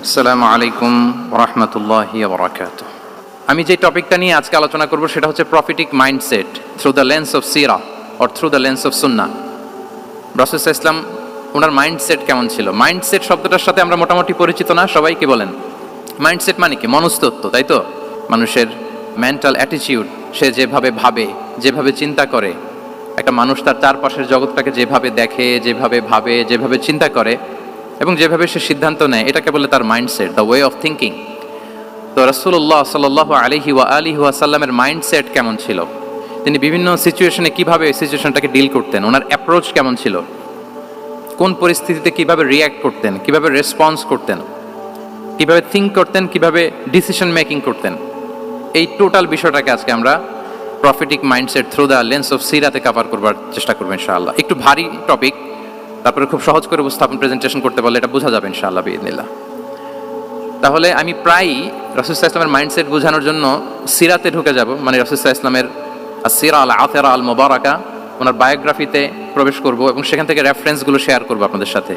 আসসালামু আলাইকুম ওরহমতুল্লাহি ওবরাকাতুহু। আমি যে টপিকটা নিয়ে আজকে আলোচনা করব সেটা হচ্ছে prophetic mindset through the lens of সিরা or through the lens of সুন্নাহ। রাসূল সাল্লাল্লাহু আলাইহি ওয়াসাল্লাম ওনার মাইন্ডসেট কেমন ছিল? মাইন্ডসেট শব্দটার সাথে আমরা মোটামুটি পরিচিত না, সবাই কি বলেন? মাইন্ডসেট মানে কি? মনস্তত্ত্ব, তাই তো? মানুষের মেন্টাল অ্যাটিটিউড, সে যেভাবে ভাবে, যেভাবে চিন্তা করে, একটা মানুষ তার চারপাশের জগৎটাকে যেভাবে দেখে, যেভাবে ভাবে, যেভাবে চিন্তা করে এবং যেভাবে সে সিদ্ধান্ত নেয়, এটাকে বলে তার mindset, the way of thinking. তো রাসূলুল্লাহ সাল্লাল্লাহু আলাইহি ওয়া সাল্লামের মাইন্ডসেট কেমন ছিল? তিনি বিভিন্ন সিচুয়েশনে কিভাবে এই সিচুয়েশনটাকে ডিল করতেন, ওনার অ্যাপ্রোচ কেমন ছিল, কোন পরিস্থিতিতে কিভাবে রিয়্যাক্ট করতেন, কিভাবে রেসপন্স করতেন, কিভাবে থিঙ্ক করতেন, কিভাবে ডিসিশন মেকিং করতেন, এই টোটাল বিষয়টাকে আজকে আমরা prophetic mindset through the lens of সিরাতে কভার করবার চেষ্টা করবো ইনশাআল্লাহ। একটু ভারী টপিক, তারপরে খুব সহজ করে উপস্থাপন প্রেজেন্টেশন করতে পারলে এটা বোঝা যাবে ইনশাআল্লাহ বিইذনিল্লাহ। তাহলে আমি প্রায়ই রাসূল সাল্লাল্লাহু আলাইহি ওয়াসাল্লামের মাইন্ডসেট বোঝানোর জন্য সিরাতে ঢুকে যাব, মানে রাসূল সাল্লাল্লাহু আলাইহি ওয়াসাল্লামের আসিরা আল আতিরা আল মুবারাকা, ওনার বায়োগ্রাফিতে প্রবেশ করব এবং সেখান থেকে রেফারেন্সগুলো শেয়ার করব আপনাদের সাথে,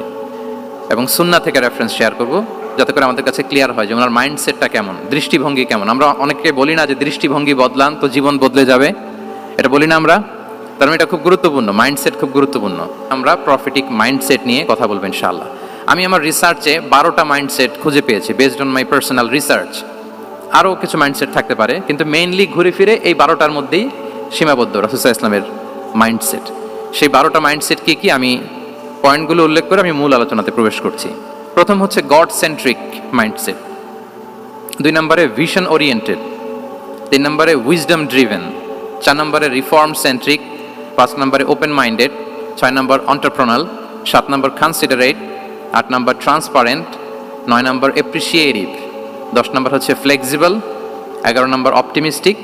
এবং সুন্নাহ থেকে রেফারেন্স শেয়ার করব, যাতে করে আমাদের কাছে ক্লিয়ার হয় যে ওনার মাইন্ডসেটটা কেমন, দৃষ্টিভঙ্গি কেমন। আমরা অনেকে বলি না যে দৃষ্টিভঙ্গি বদলান তো জীবন বদলে যাবে, এটা বলি না আমরা? তার মানে এটা খুব গুরুত্বপূর্ণ, মাইন্ডসেট খুব গুরুত্বপূর্ণ। আমরা প্রফিটিক মাইন্ডসেট নিয়ে কথা বলবো ইনশাআল্লাহ। আমি আমার রিসার্চে 12টা মাইন্ডসেট খুঁজে পেয়েছি, based on my personal research. আরও কিছু মাইন্ডসেট থাকতে পারে, কিন্তু মেইনলি ঘুরে ফিরে এই 12টার মধ্যেই সীমাবদ্ধ রাসূল সাল্লাল্লাহু আলাইহি ওয়াসাল্লামের মাইন্ডসেট। সেই 12টা মাইন্ডসেট কি কি, আমি পয়েন্টগুলো উল্লেখ করে আমি মূল আলোচনাতে প্রবেশ করছি। প্রথম হচ্ছে গড সেন্ট্রিক মাইন্ডসেট, 2 নম্বরে ভিশন ওরিয়েন্টেড, 3 নম্বরে উইজডম ড্রিভেন, 4 নম্বরে রিফর্ম সেন্ট্রিক, 5 নম্বরে ওপেন মাইন্ডেড, 6 নম্বর এন্টারপ্রেনাল, 7 নম্বর কনসিডারেট, 8 নম্বর ট্রান্সপারেন্ট, 9 নম্বর এপ্রিসিয়েটিভ, 10 নম্বর হচ্ছে ফ্লেক্সিবল, 11 নম্বর অপটিমিস্টিক,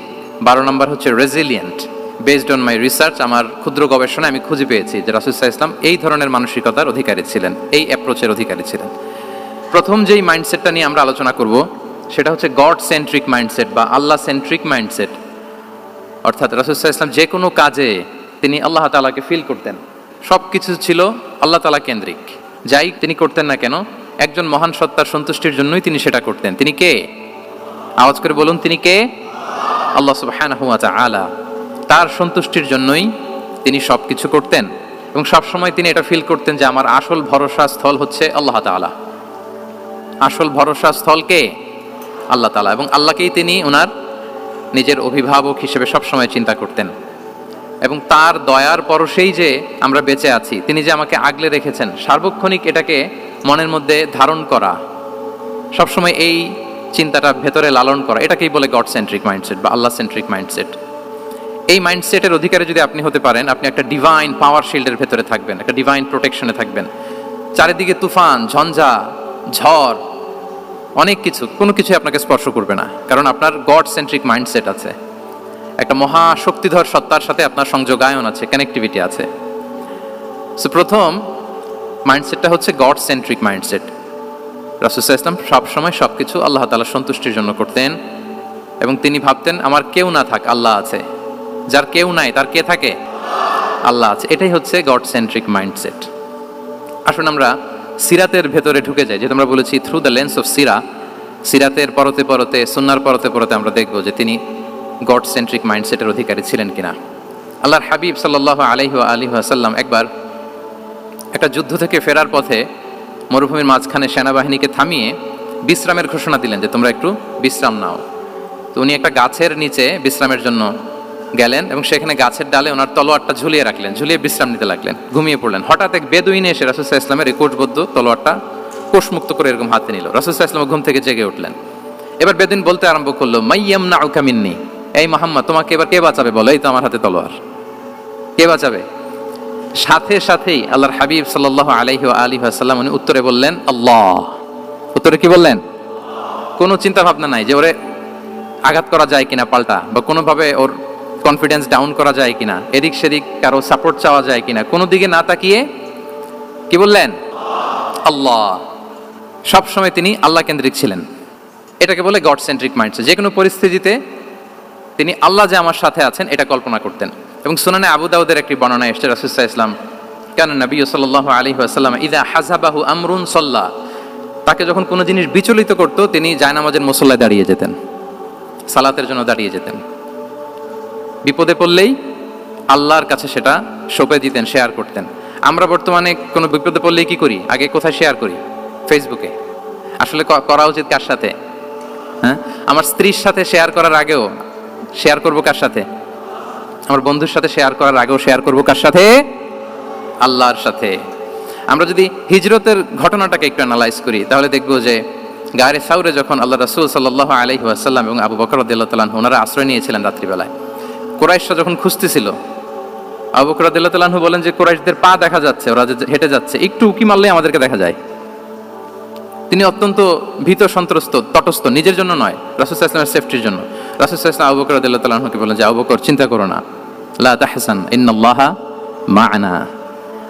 12 নম্বর হচ্ছে resilient. Based on my research, আমার ক্ষুদ্র গবেষণায় আমি খুঁজে পেয়েছি যে রাসূল সাল্লাল্লাহু আলাইহি ওয়াসাল্লাম এই ধরনের মানসিকতার অধিকারী ছিলেন, এই অ্যাপ্রোচের অধিকারী ছিলেন। প্রথম যেই মাইন্ডসেটটা নিয়ে আমরা আলোচনা করব সেটা হচ্ছে গড সেন্ট্রিক মাইন্ডসেট বা আল্লাহ সেন্ট্রিক মাইন্ডসেট। অর্থাৎ রাসূল সাল্লাল্লাহু আলাইহি ওয়াসাল্লাম যে কোনো কাজে তিনি আল্লাহ তাআলাকে ফিল করতেন, সব কিছু ছিল আল্লাহ তাআলা কেন্দ্রিক। যাই তিনি করতেন না কেন, একজন মহান সত্তার সন্তুষ্টির জন্যই তিনি সেটা করতেন। তিনি কে? আওয়াজ করে বলুন, তিনি কে? আল্লাহ সুবহানাহু ওয়া তাআলা। তার সন্তুষ্টির জন্যই তিনি সব কিছু করতেন এবং সবসময় তিনি এটা ফিল করতেন যে আমার আসল ভরসা স্থল হচ্ছে আল্লাহ তাআলা। আসল ভরসা স্থল কে? আল্লাহ তাআলা। এবং আল্লাহকেই তিনি ওনার নিজের অভিভাবক হিসেবে সবসময় চিন্তা করতেন, এবং তার দয়ার পরশেই যে আমরা বেঁচে আছি, তিনি যে আমাকে আগলে রেখেছেন, সার্বক্ষণিক এটাকে মনের মধ্যে ধারণ করা, সবসময় এই চিন্তাটা ভেতরে লালন করা, এটাকেই বলে গড সেন্ট্রিক মাইন্ডসেট বা আল্লাহ সেন্ট্রিক মাইন্ডসেট। এই মাইন্ডসেটের অধিকারে যদি আপনি হতে পারেন, আপনি একটা ডিভাইন পাওয়ার শিল্ডের ভেতরে থাকবেন, একটা ডিভাইন প্রোটেকশনে থাকবেন। চারিদিকে তুফান, ঝঞ্ঝা, ঝড়, অনেক কিছু, কোনো কিছুই আপনাকে স্পর্শ করবে না, কারণ আপনার গড সেন্ট্রিক মাইন্ডসেট আছে। একটা মহা শক্তিধর সত্তার সাথে আপনার সংযোগায়ন আছে, কানেক্টিভিটি আছে। সো প্রথম মাইন্ডসেটটা হচ্ছে গড সেন্ট্রিক মাইন্ডসেট। রাসূল সাল্লাল্লাহু আলাইহি ওয়াসাল্লাম সবসময় সব কিছু আল্লাহ তাআলার সন্তুষ্টির জন্য করতেন, এবং তিনি ভাবতেন আমার কেউ না থাক, আল্লাহ আছে। যার কেউ নাই তার কে থাকে? আল্লাহ আছে। এটাই হচ্ছে গড সেন্ট্রিক মাইন্ডসেট। আসুন আমরা সিরাতের ভেতরে ঢুকে যাই। যেহেতু আমরা বলেছি থ্রু দ্য লেন্স অফ সিরা, সিরাতের পরতে পরতে, সুন্নাহর পরতে পরতে আমরা দেখব যে তিনি গড সেন্ট্রিক মাইন্ডসেটের অধিকারী ছিলেন কিনা। আল্লাহর হাবিব সাল্লাল্লাহু আলাইহি ওয়াসাল্লাম একবার একটা যুদ্ধ থেকে ফেরার পথে মরুভূমির মাঝখানে সেনাবাহিনীকে থামিয়ে বিশ্রামের ঘোষণা দিলেন যে তোমরা একটু বিশ্রাম নাও। তো উনি একটা গাছের নিচে বিশ্রামের জন্য গেলেন এবং সেখানে গাছের ডালে ওনার তলোয়ারটা ঝুলিয়ে রাখলেন, ঝুলিয়ে বিশ্রাম নিতে লাগলেন, ঘুমিয়ে পড়লেন। হঠাৎ এক বেদুইন এসে রাসূল সাল্লাল্লাহু আলাইহি ওয়াসাল্লামের এই কোষবদ্ধ তলোয়ারটা কোষমুক্ত করে এরকম হাতে নিল। রাসূল সাল্লাল্লাহু আলাইহি ওয়াসাল্লাম ঘুম থেকে জেগে উঠলেন। এবার বেদুইন বলতে আরম্ভ করলো, মাইয়ামনাউকা মিন্নি, এই মুহাম্মদ তোমাকে এবার কে বাঁচাবে বলো, এই তো আমার হাতে তলোয়ার, কে বাঁচাবে? সাথে সাথেই আল্লাহর হাবিব সাল্লাল্লাহু আলাইহি ওয়াসাল্লাম উনি উত্তরে বললেন আল্লাহ। উত্তরে কি বললেন? কোনো চিন্তা ভাবনা নাই যে ওরে আঘাত করা যায় কিনা পাল্টা, বা কোনোভাবে ওর কনফিডেন্স ডাউন করা যায় কিনা, এদিক সেদিক কারো সাপোর্ট চাওয়া যায় কিনা, কোনো দিকে না তাকিয়ে কি বললেন? আল্লাহ। সবসময় তিনি আল্লাহ কেন্দ্রিক ছিলেন। এটাকে বলে গড সেন্ট্রিক মাইন্ডসেট। যে কোনো পরিস্থিতিতে তিনি আল্লাহ যে আমার সাথে আছেন এটা কল্পনা করতেন। এবং সুনানে আবু দাউদের একটি বর্ণনা এসেছে, রাসূল সাল্লাল্লাহু আলাইহি ওয়াসাল্লাম কানা নবী সাল্লাল্লাহু আলাইহি ওয়াসাল্লাম ইযা হাযাবাহু আমরুন সাল্লা, তাকে যখন কোনো জিনিস বিচলিত করতো তিনি জায়নামাজের মুসল্লায় দাঁড়িয়ে যেতেন, সালাতের জন্য দাঁড়িয়ে যেতেন। বিপদে পড়লেই আল্লাহর কাছে সেটা সঁপে দিতেন, শেয়ার করতেন। আমরা বর্তমানে কোনো বিপদে পড়লেই কি করি? আগে কোথায় শেয়ার করি? ফেসবুকে। আসলে করা উচিত কার সাথে? হ্যাঁ, আমার স্ত্রীর সাথে শেয়ার করার আগেও শেয়ার করব কার সাথে? আমার বন্ধুর সাথে শেয়ার করার আগেও শেয়ার করব কার সাথে? আল্লাহর সাথে। আমরা যদি হিজরতের ঘটনাটাকে একটু অ্যানালাইজ করি তাহলে দেখবো যে গায়ে সাউরে যখন আল্লাহ রাসূল সাল্লাল্লাহু আলাইহি ওয়াসাল্লাম এবং আবু বকর রাদিয়াল্লাহু তাআলা আনহু ওনারা আশ্রয় নিয়েছিলেন রাত্রিবেলায়, কুরাইশরা যখন খুঁজতেছিল, আবু বকর রাদিয়াল্লাহু তাআলা আনহু বলেন যে কুরাইশদের পা দেখা যাচ্ছে, ওরা যে হেঁটে যাচ্ছে, একটু উকি মারলেই আমাদেরকে দেখা যায়। তিনি অত্যন্ত ভীত সন্ত্রস্ত, তটস্থ, নিজের জন্য নয়, রাসূল সাল্লাল্লাহু আলাইহি ওয়াসাল্লামের সেফটির জন্য। রাসূল সাল্লাল্লাহু আলাইহি ওয়াসাল্লাম আবু বকর রাদিয়াল্লাহু তাআলা আনহুকে বলেন যে আবু বকর চিন্তা করো না, লা তাহসান ইন্নাল্লাহা মা'ানা,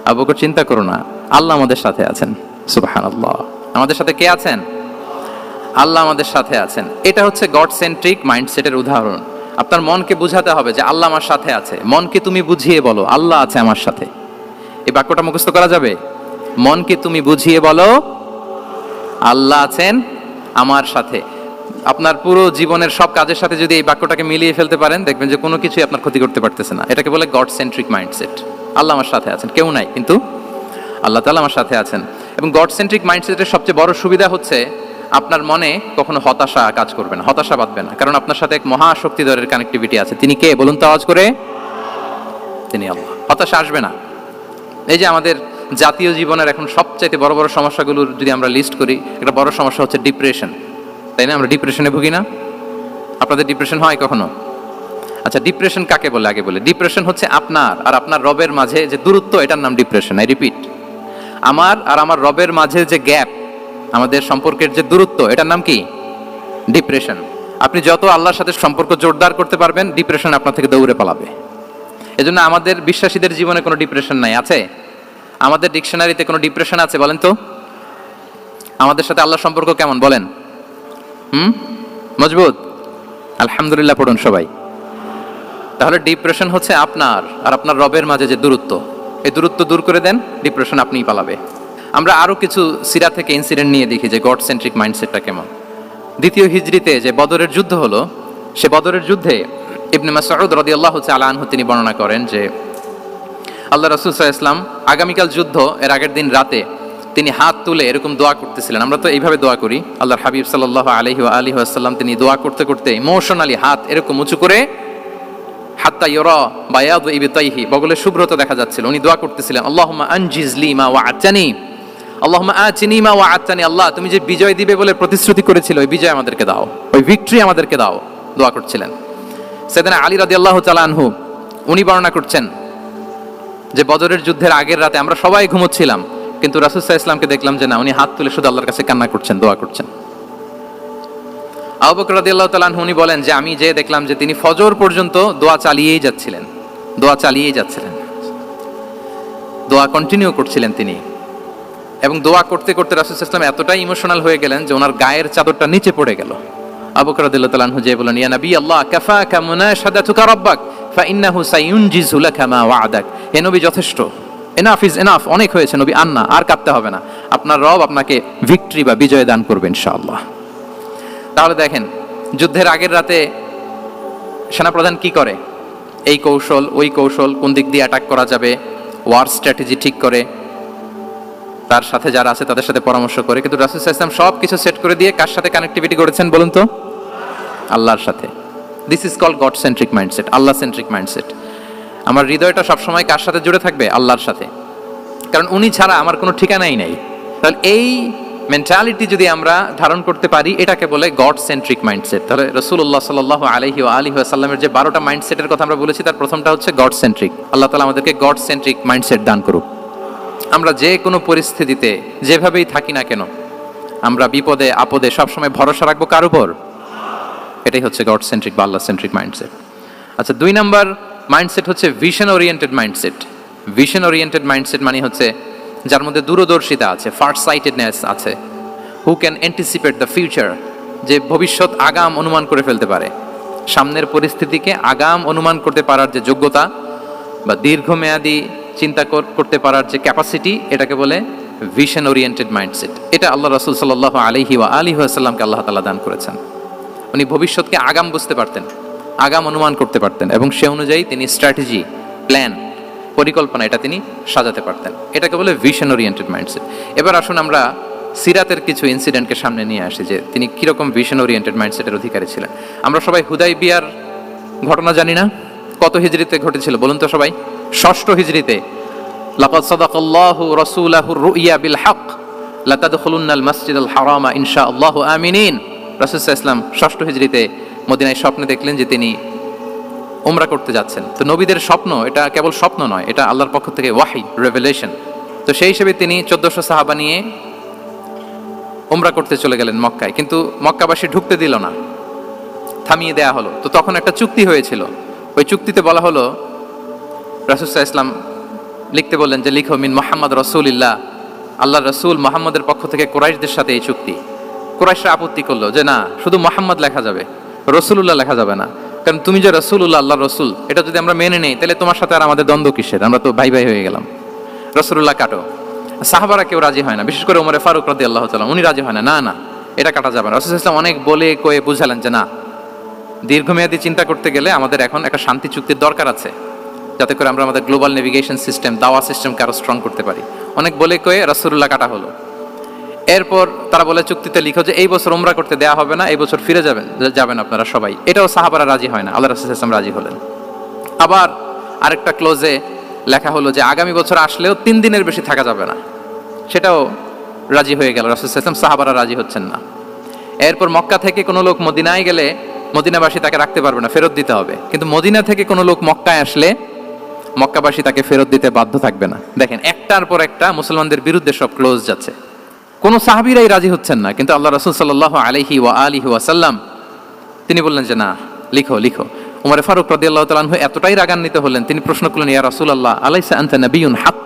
আবু বকর চিন্তা করো না, আল্লাহ আমাদের সাথে আছেন। সুবহানাল্লাহ। আমাদের সাথে কে আছেন? আল্লাহ আমাদের সাথে আছেন। এটা হচ্ছে গড সেন্ট্রিক মাইন্ডসেটের উদাহরণ। আপনার মনকে বুঝাতে হবে যে আল্লাহ আমার সাথে আছে। মনকে তুমি বুঝিয়ে বলো আল্লাহ আছে আমার সাথে। এই বাক্যটা মুখস্থ করা যাবে? মনকে তুমি বুঝিয়ে বলো আল্লাহ আছেন আমার সাথে। আপনার পুরো জীবনের সব কাজের সাথে যদি এই বাক্যটাকে মিলিয়ে ফেলতে পারেন দেখবেন যে কোনো কিছুই আপনার ক্ষতি করতে পারতেছে না। এটাকে বলে গড সেন্ট্রিক মাইন্ডসেট। আল্লাহ আমার সাথে আছেন, কেউ নাই কিন্তু আল্লাহ তাআলা আমার সাথে আছেন। এবং গড সেন্ট্রিক মাইন্ডসেটের সবচেয়ে বড় সুবিধা হচ্ছে আপনার মনে কখনো হতাশা কাজ করবে না, হতাশা বাঁধবে না, কারণ আপনার সাথে এক মহাশক্তিধরের কানেক্টিভিটি আছে। তিনি কে বলুন তো আওয়াজ করে? তিনি আল্লাহ। হতাশা আসবে না। এই যে আমাদের জাতীয় জীবনের এখন সবচাইতে বড় বড় সমস্যাগুলোর যদি আমরা লিস্ট করি, একটা বড় সমস্যা হচ্ছে ডিপ্রেশন, তাই না? আমরা ডিপ্রেশনে ভুগি না? আপনাদের ডিপ্রেশন হয় কখনো? আচ্ছা, ডিপ্রেশন কাকে বলে আগে বলে। ডিপ্রেশন হচ্ছে আপনার আর আপনার রবের মাঝে যে দূরত্ব, এটার নাম ডিপ্রেশন। আই রিপিট, আমার আর আমার রবের মাঝে যে গ্যাপ, আমাদের সম্পর্কের যে দূরত্ব, এটার নাম কি? ডিপ্রেশন। আপনি যত আল্লাহর সাথে সম্পর্ক জোরদার করতে পারবেন, ডিপ্রেশন আপনার থেকে দৌড়ে পালাবে। এজন্য আমাদের বিশ্বাসীদের জীবনে কোনো ডিপ্রেশন নাই। আছে? আমাদের ডিকশনারিতে কোনো ডিপ্রেশন আছে বলেন তো? আমাদের সাথে আল্লাহর সম্পর্ক কেমন বলেন? মজবুত? আলহামদুলিল্লাহ পড়ুন সবাই। তাহলে ডিপ্রেশন হচ্ছে আপনার আর আপনার রবের মাঝে যে দূরত্ব, এই দূরত্ব দূর করে দেন, ডিপ্রেশন আপনিই পালাবে। আমরা আরো কিছু সিরা থেকে ইনসিডেন্ট নিয়ে দেখি যে গড সেন্ট্রিক মাইন্ডসেটটা কেমন। দ্বিতীয় হিজরিতে যে বদরের যুদ্ধ হলো, সে বদরের যুদ্ধে ইবনে মাসউদ রাদিয়াল্লাহু তাআলা আনহু তিনি বর্ণনা করেন যে আল্লাহ রাসূল সাল্লাল্লাহু আলাইহি ওয়াসাল্লাম আগামীকাল যুদ্ধ, এর আগের দিন রাতে তিনি হাত তুলে এরকম দোয়া করতেছিলেন। আমরা তো এইভাবে দোয়া করি। আল্লাহর হাবিব সাল্লাল্লাহু আলাইহি ওয়াসাল্লাম তিনি দোয়া করতে করতে ইমোশনালি হাত এরকম উঁচু করে, হাত্তা ইউরা বায়াদু ইবতাইহি, বগলের শুভ্রতা দেখা যাচ্ছিল, উনি দোয়া করতেছিলেন আল্লাহুম্মা আনজিজ লি মা ওয়া'আতানি, আল্লাহুম্মা আতিনি মা ওয়া'আতানি, আল্লাহ তুমি যে বিজয় দিবে বলে প্রতিশ্রুতি করেছিল, ওই বিজয় আমাদেরকে দাও, ওই ভিক্টরি আমাদেরকে দাও, দোয়া করছিলেন। সাইয়েদনা আলী রাদিয়াল্লাহু তাআলা আনহু উনি বর্ণনা করছেন যে বদরের যুদ্ধের আগের রাতে আমরা সবাই ঘুমোচ্ছিলাম, কিন্তু রাসূল সাল্লাল্লাহু আলাইহি ওয়াসাল্লামকে দেখলাম যে না, উনি হাত তুলে শুধু আল্লাহর কাছে কান্না করছেন, দোয়া করছেন। আবু বকর রাদিয়াল্লাহু তাআলা আনহু উনি বলেন যে আমি যে দেখলাম যে তিনি ফজর পর্যন্ত দোয়া চালিয়েই যাচ্ছিলেন, দোয়া চালিয়েই যাচ্ছিলেন, দোয়া কন্টিনিউ করছিলেন তিনি। এবং দোয়া করতে করতে রাসূল সাল্লাল্লাহু আলাইহি ওয়াসাল্লাম এতটাই ইমোশনাল হয়ে গেলেন যে ওনার গায়ের চাদরটা নিচে পড়ে গেল। আবু বকর রাদিয়াল্লাহু তাআলা আনহু যে বলেন ইয়া নবী আল্লাহ কাফাকা মুনাশাদাতুকা রাব্বাক ফাইন্নাহু সায়ুনজিজু লাকা মা ওয়া'দাক, হে নবী যথেষ্ট, এনাফ ইজ এনাফ, অনেক হয়েছে নবী, আন্না, আর কাঁদতে হবে না, আপনার রব আপনাকে ভিক্টরি বা বিজয় দান করবে ইনশাআল্লাহ। তাহলে দেখেন, যুদ্ধের আগের রাতে সেনাপ্রধান কি করে? এই কৌশল ওই কৌশল, কোন দিক দিয়ে অ্যাটাক করা যাবে, ওয়ার স্ট্র্যাটেজি ঠিক করে, তার সাথে যারা আছে তাদের সাথে পরামর্শ করে। কিন্তু রাসূল সাল্লাল্লাহু আলাইহি ওয়াসাল্লাম সব কিছু সেট করে দিয়ে কার সাথে কানেক্টিভিটি করেছেন বলুন তো? আল্লাহর সাথে। This is called God centric mindset, Allah centric mindset. আমার হৃদয়টা সবসময় কার সাথে জুড়ে থাকবে? আল্লাহর সাথে, কারণ উনি ছাড়া আমার কোনো ঠিকানাই নাই। তাহলে এই মেন্টালিটি যদি আমরা ধারণ করতে পারি, এটাকে বলে গড সেন্ট্রিক মাইন্ডসেট। তাহলে রাসূলুল্লাহ সাল্লাল্লাহু আলাইহি ওয়াসাল্লামের যে 12টা মাইন্ডসেটের কথা আমরা বলেছি, তার প্রথমটা হচ্ছে গড সেন্ট্রিক। আল্লাহ তাআলা আমাদেরকে গড সেন্ট্রিক মাইন্ডসেট দান করুক। আমরা যে কোনো পরিস্থিতিতে যেভাবেই থাকি না কেন, আমরা বিপদে আপদে সবসময় ভরসা রাখবো কার উপর? এটাই হচ্ছে গড সেন্ট্রিক বা আল্লাহ সেন্ট্রিক মাইন্ডসেট। আচ্ছা, 2 নাম্বার মাইন্ডসেট হচ্ছে vision oriented mindset. Vision oriented mindset মানে হচ্ছে যার মধ্যে দূরদর্শিতা আছে, ফার সাইটেডনেস আছে, who can anticipate the future, যে ভবিষ্যৎ আগাম অনুমান করে ফেলতে পারে, সামনের পরিস্থিতিকে আগাম অনুমান করতে পারার যে যোগ্যতা বা দীর্ঘমেয়াদী চিন্তা করতে পারার যে ক্যাপাসিটি, এটাকে বলে ভিশন ওরিয়েন্টেড মাইন্ডসেট। এটা আল্লাহ রাসূল সাল্লাল্লাহু আলাইহি ওয়া আলিহি ওয়াসাল্লামকে আল্লাহ তাআলা দান করেছেন। উনি ভবিষ্যৎকে আগাম বুঝতে পারতেন, আগাম অনুমান করতে পারতেন, এবং সে অনুযায়ী তিনি স্ট্র্যাটেজি, প্ল্যান, পরিকল্পনা এটা তিনি সাজাতে পারতেন। এটাকে বলে ভিশন ওরিয়েন্টেড মাইন্ডসেট। এবার আসুন আমরা সিরাতের কিছু ইনসিডেন্টকে সামনে নিয়ে আসি যে তিনি কিরকম ভিশন ওরিয়েন্টেড মাইন্ডসেটের অধিকারী ছিলেন। আমরা সবাই হুদাইবিয়ার ঘটনা জানি না? কত হিজরিতে ঘটেছিল বলুন তো সবাই? 6ষ্ঠ হিজরিতে। লাকাদ সাদাকাল্লাহু রাসূলাহুর রুইয়া বিল হক লাতাদখুলুন্নাল মাসজিদাল হারামা ইনশাআল্লাহু আমিনিন। রাসূল সাল্লাল্লাহু আলাইহি ওয়াসাল্লাম 6ষ্ঠ হিজরিতে মদিনায় স্বপ্নে দেখলেন যে তিনি উমরা করতে যাচ্ছেন। তো নবীদের স্বপ্ন এটা কেবল স্বপ্ন নয়, এটা আল্লাহর পক্ষ থেকে ওয়াহি, রেভেলেশন। তো সেই হিসেবে তিনি 1400 সাহাবা নিয়ে উমরা করতে চলে গেলেন মক্কায়, কিন্তু মক্কাবাসী ঢুকতে দিল না, থামিয়ে দেয়া হলো। তো তখন একটা চুক্তি হয়েছিল, ওই চুক্তিতে বলা হলো, রাসূল সাল্লাল্লাহু আলাইহি ওয়াসাল্লাম লিখতে বললেন যে লিখো মিন মুহাম্মদ রাসূলুল্লাহ, আল্লাহর রাসূল মুহাম্মদের পক্ষ থেকে কুরাইশদের সাথে এই চুক্তি। কুরাইশরা আপত্তি করলো যে না, শুধু মুহাম্মদ লেখা যাবে, রাসূলুল্লাহ লেখা যাবে না, কারণ তুমি যে রাসূলুল্লাহ, আল্লাহর রাসূল, এটা যদি আমরা মেনে নেই তাহলে তোমার সাথে আর আমাদের দ্বন্দ্ব কিসের, আমরা তো ভাই ভাই হয়ে গেলাম, রাসূলুল্লাহ কাটো। সাহাবারা কেউ রাজি হয় না, বিশেষ করে ওমরে ফারুক রাদিয়াল্লাহু তাআলা উনি রাজি হয় না, না না এটা কাটা যাবে না। রাসূল সাল্লাল্লাহু আলাইহি ওয়াসাল্লাম অনেক বলে কয়ে বুঝালেন যে না, দীর্ঘমেয়াদী চিন্তা করতে গেলে আমাদের এখন একটা শান্তি চুক্তির দরকার আছে, যাতে করে আমরা আমাদের গ্লোবাল নেভিগেশন সিস্টেম, দাওয়া সিস্টেমকে আরো স্ট্রং করতে পারি। অনেক বলে কয়ে রাসূলুল্লাহ কাটা হলো। এরপর তারা বলে চুক্তিতে লিখো যে এই বছর উমরা করতে দেয়া হবে না, এই বছর ফিরে যাবেন আপনারা সবাই। এটাও সাহাবারা রাজি হয় না, আল্লাহ রাসূল সাল্লাল্লাহু আলাইহি ওয়াসাল্লাম রাজি হলেন। আবার আরেকটা ক্লোজে লেখা হলো যে আগামী বছর আসলেও 3 দিনের বেশি থাকা যাবে না, সেটাও রাজি হয়ে গেল। রাসূল সাল্লাল্লাহু আলাইহি ওয়াসাল্লাম, সাহাবারা রাজি হচ্ছেন না। এরপর মক্কা থেকে কোনো লোক মদিনায় গেলে মদিনাবাসী তাকে রাখতে পারবে না, ফেরত দিতে হবে। কিন্তু মদিনা থেকে কোনো লোক মক্কায় আসলে মক্কাবাসী তাকে ফেরত দিতে বাধ্য থাকবে না। দেখেন, একটার পর একটা মুসলমানদের বিরুদ্ধে সব ক্লোজ যাচ্ছে, কোনো সাহাবীরাই রাজি হচ্ছেন না। কিন্তু আল্লাহ রাসূল সাল্লাল্লাহু আলাইহি ওয়া আলিহি ওয়াসাল্লাম তিনি বললেন যে না, লিখো লিখো। উমর ফারুক রাদিয়াল্লাহু তাআলা আনহু এতটাই রাগান্বিত হলেন, তিনি প্রশ্ন করলেন, ইয়া রাসূলুল্লাহ, আলাইসা আনতা নাবিয়্যুন হক,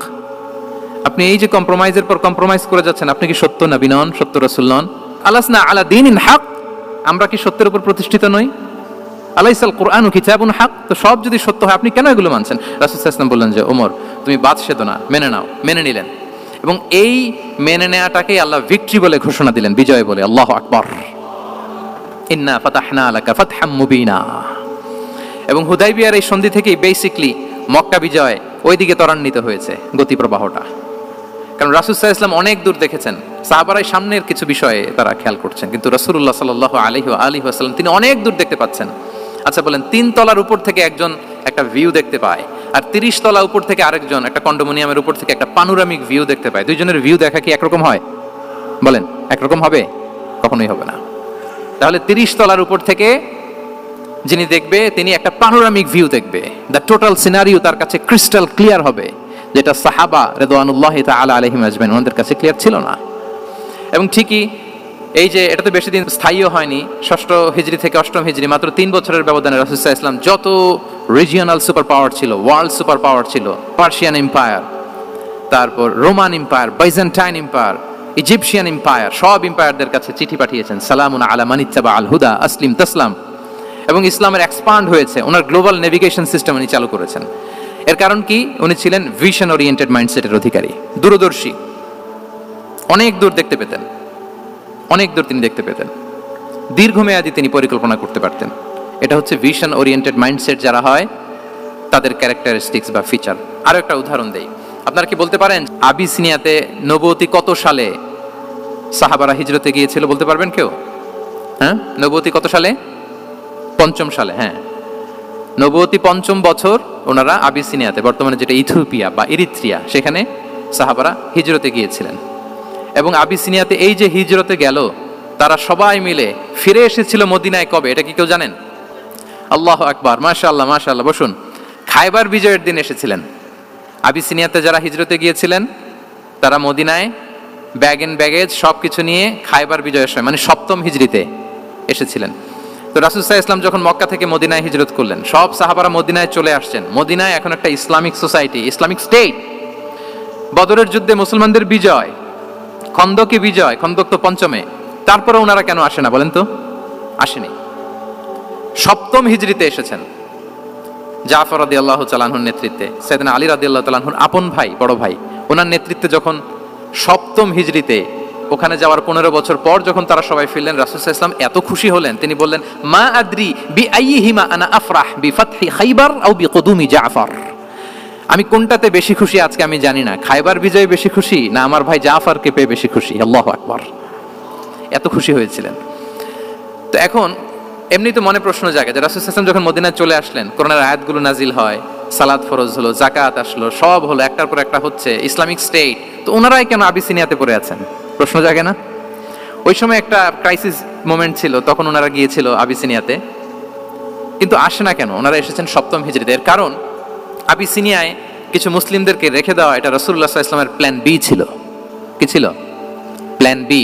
আপনি এই যে কম্প্রোমাইজের পর কম্প্রোমাইজ করে যাচ্ছেন, আপনি কি সত্য নবী নন, সত্য রাসূল নন? আলাসনা আলা দীনিন হক, আমরা কি সত্যের উপর প্রতিষ্ঠিত নই? আলাইসাল কুরআনু কিতাবুন হক, তো সব যদি সত্য হয় আপনি কেন এগুলো মানছেন? রাসূল সাল্লাল্লাহু আলাইহি ওয়াসাল্লাম বললেন যে ওমর, তুমি বাদ সেদো না, মেনে নাও। মেনে নিলেন, এবং এই মেনে নেওয়াটাকেই আল্লাহ ভিক্টরি বলে ঘোষণা দিলেন, বিজয় বলে। আল্লাহু আকবার। ইন্না ফাতাহনা লাকা ফাতহাম মুবিনা। এবং হুদাইবিয়ার এই সন্ধি থেকেই বেসিক্যালি মক্কা বিজয় ওইদিকে ত্বরান্বিত হয়েছে গতি প্রবাহটা। কারণ রাসূল সাল্লাল্লাহু আলাইহি ওয়াসাল্লাম অনেক দূর দেখেছেন, সাহাবারাই সামনের কিছু বিষয়ে তারা খেয়াল করছেন, কিন্তু রাসূলুল্লাহ সাল্লাল্লাহু আলাইহি ওয়া আলিহি ওয়াসাল্লাম তিনি অনেক দূর দেখতে পাচ্ছেন। আচ্ছা বলেন, 3 তলার উপর থেকে একজন একটা ভিউ দেখতে পায়, আর 30 তলা উপর থেকে আরেকজন একটা কন্ডোমিনিয়ামের উপর থেকে একটা পানোরামিক ভিউ দেখতে পায়, দুইজনের ভিউ দেখা কি একরকম হয়? বলেন, একরকম হবে? কখনোই হবে না। তাহলে 30 তলার উপর থেকে যিনি দেখবে তিনি একটা পানোরামিক ভিউ দেখবে, দ্য টোটাল সিনারিও তার কাছে ক্রিস্টাল ক্লিয়ার হবে, যেটা সাহাবা রিদওয়ানুল্লাহি তাআলা আলাইহিম আজমাইন ওনাদের কাছে ক্লিয়ার ছিল না। এবং ঠিকই এই যে এটা তো বেশি দিন স্থায়ীও হয়নি, 6ষ্ঠ হিজরি থেকে 8ম হিজরি, মাত্র 3 বছরের ব্যবধানে রাসূল সাল্লাল্লাহু আলাইহি ওয়াসাল্লাম যত রিজিওনাল সুপার পাওয়ার ছিল, ওয়ার্ল্ড সুপার পাওয়ার ছিল, পার্সিয়ান এম্পায়ার, তারপর Roman empire, Byzantine empire, Egyptian empire, সব এম্পায়ারদের কাছে চিঠি পাঠিয়েছেন, সালামুন আলা মান ইত্তাবা আল হুদা আসলিম তাসলাম। এবং ইসলামের এক্সপান্ড হয়েছে, ওনার গ্লোবাল নেভিগেশন সিস্টেম উনি চালু করেছেন। এর কারণ কি? উনি ছিলেন ভিশন ওরিয়েন্টেড মাইন্ডসেটের অধিকারী, দূরদর্শী, অনেক দূর দেখতে পেতেন, অনেক দূর তিনি দেখতে পেতেন, দীর্ঘমেয়াদী তিনি পরিকল্পনা করতে পারতেন। এটা হচ্ছে ভিশন ওরিয়েন্টেড মাইন্ডসেট যারা হয় তাদের ক্যারেক্টারিস্টিক্স বা ফিচার। আরো একটা উদাহরণ দেই, আপনারা কি বলতে পারেন আবিসিনিয়াতে নবুয়তি কত সালে সাহাবারা হিজরতে গিয়েছিল? বলতে পারবেন কেউ? হ্যাঁ, নবুয়তি কত সালে? 5ম সালে। হ্যাঁ, নবুয়তি 5ম বছর ওনারা আবিসিনিয়াতে, বর্তমানে যেটা ইথিওপিয়া বা ইরিত্রিয়া, সেখানে সাহাবারা হিজরতে গিয়েছিলেন। এবং আবিসিনিয়াতে এই যে হিজরতে গেল, তারা সবাই মিলে ফিরে এসেছিল মদিনায় কবে? এটা কি কেউ জানেন? আল্লাহু আকবার, মাশাআল্লাহ মাশাআল্লাহ। বসুন। খায়বার বিজয়ের দিন এসেছিলেন। আবিসিনিয়াতে যারা হিজরতে গিয়েছিলেন তারা মদিনায় ব্যাগ এন্ড ব্যাগেজ সবকিছু নিয়ে খায়বার বিজয়ের সময়, মানে 7ম হিজরিতে এসেছিলেন। তো রাসূল সাল্লাল্লাহু আলাইহি ওয়াসাল্লাম যখন মক্কা থেকে মদিনায় হিজরত করলেন, সব সাহাবারা মদিনায় চলে আসছেন। মদিনায় এখন একটা ইসলামিক সোসাইটি, ইসলামিক স্টেট। বদরের যুদ্ধে মুসলমানদের বিজয়, খন্দকে বিজয়, খন্দক তো 5মে। তারপরে ওনারা কেন আসে না বলেন তো? আসেনি। 7ম হিজরিতে এসেছেন জাফর রাদিয়াল্লাহু তাআলা আনহুর নেতৃত্বে, সাইয়েদনা আলী রাদিয়াল্লাহু তাআলা আনহুর আপন ভাই, বড় ভাই, ওনার নেতৃত্বে যখন সপ্তম হিজরিতে ওখানে যাওয়ার 15 বছর পর যখন তারা সবাই ফিরলেন, রাসূল সাল্লাল্লাহু আলাইহি ওয়াসাল্লাম এত খুশি হলেন, তিনি বললেন, মা আদ্রি বি আইয়িহিমা আনা আফরাহ বি ফাতহি খাইবার আও বি কুদুমি জাফর। আমি কোনটাতে বেশি খুশি আজকে আমি জানি না, খাইবার বিজয়ে বেশি খুশি না আমার ভাই জাফরকে পেয়ে বেশি খুশি। আল্লাহু আকবার, এত খুশি হয়েছিলেন। তো এখন এমনি তো মনে প্রশ্ন জাগে যে রাসূল সাল্লাল্লাহু আলাইহি ওয়াসাল্লাম যখন মদিনায় চলে আসলেন, কোরআনের আয়াতগুলো নাজিল হয়, সালাত ফরজ হলো, যাকাত আসলো, সব হলো, একটার পর একটা হচ্ছে, ইসলামিক স্টেট, তো ওনারাই কেন আবিসিনিয়াতে পড়ে আছেন? প্রশ্ন জাগে না? ওই সময় একটা ক্রাইসিস মোমেন্ট ছিল, তখন ওনারা গিয়েছিল আবিসিনিয়াতে, কিন্তু আসে না কেন? ওনারা এসেছেন সপ্তম হিজরিতে। এর কারণ আবিসিনিয়ায় কিছু মুসলিমদেরকে রেখে দেওয়া, এটা রাসূলুল্লাহ সাল্লাল্লাহু আলাইহি ওয়াসাল্লামের প্ল্যান বি ছিল। কি ছিল? Plan B.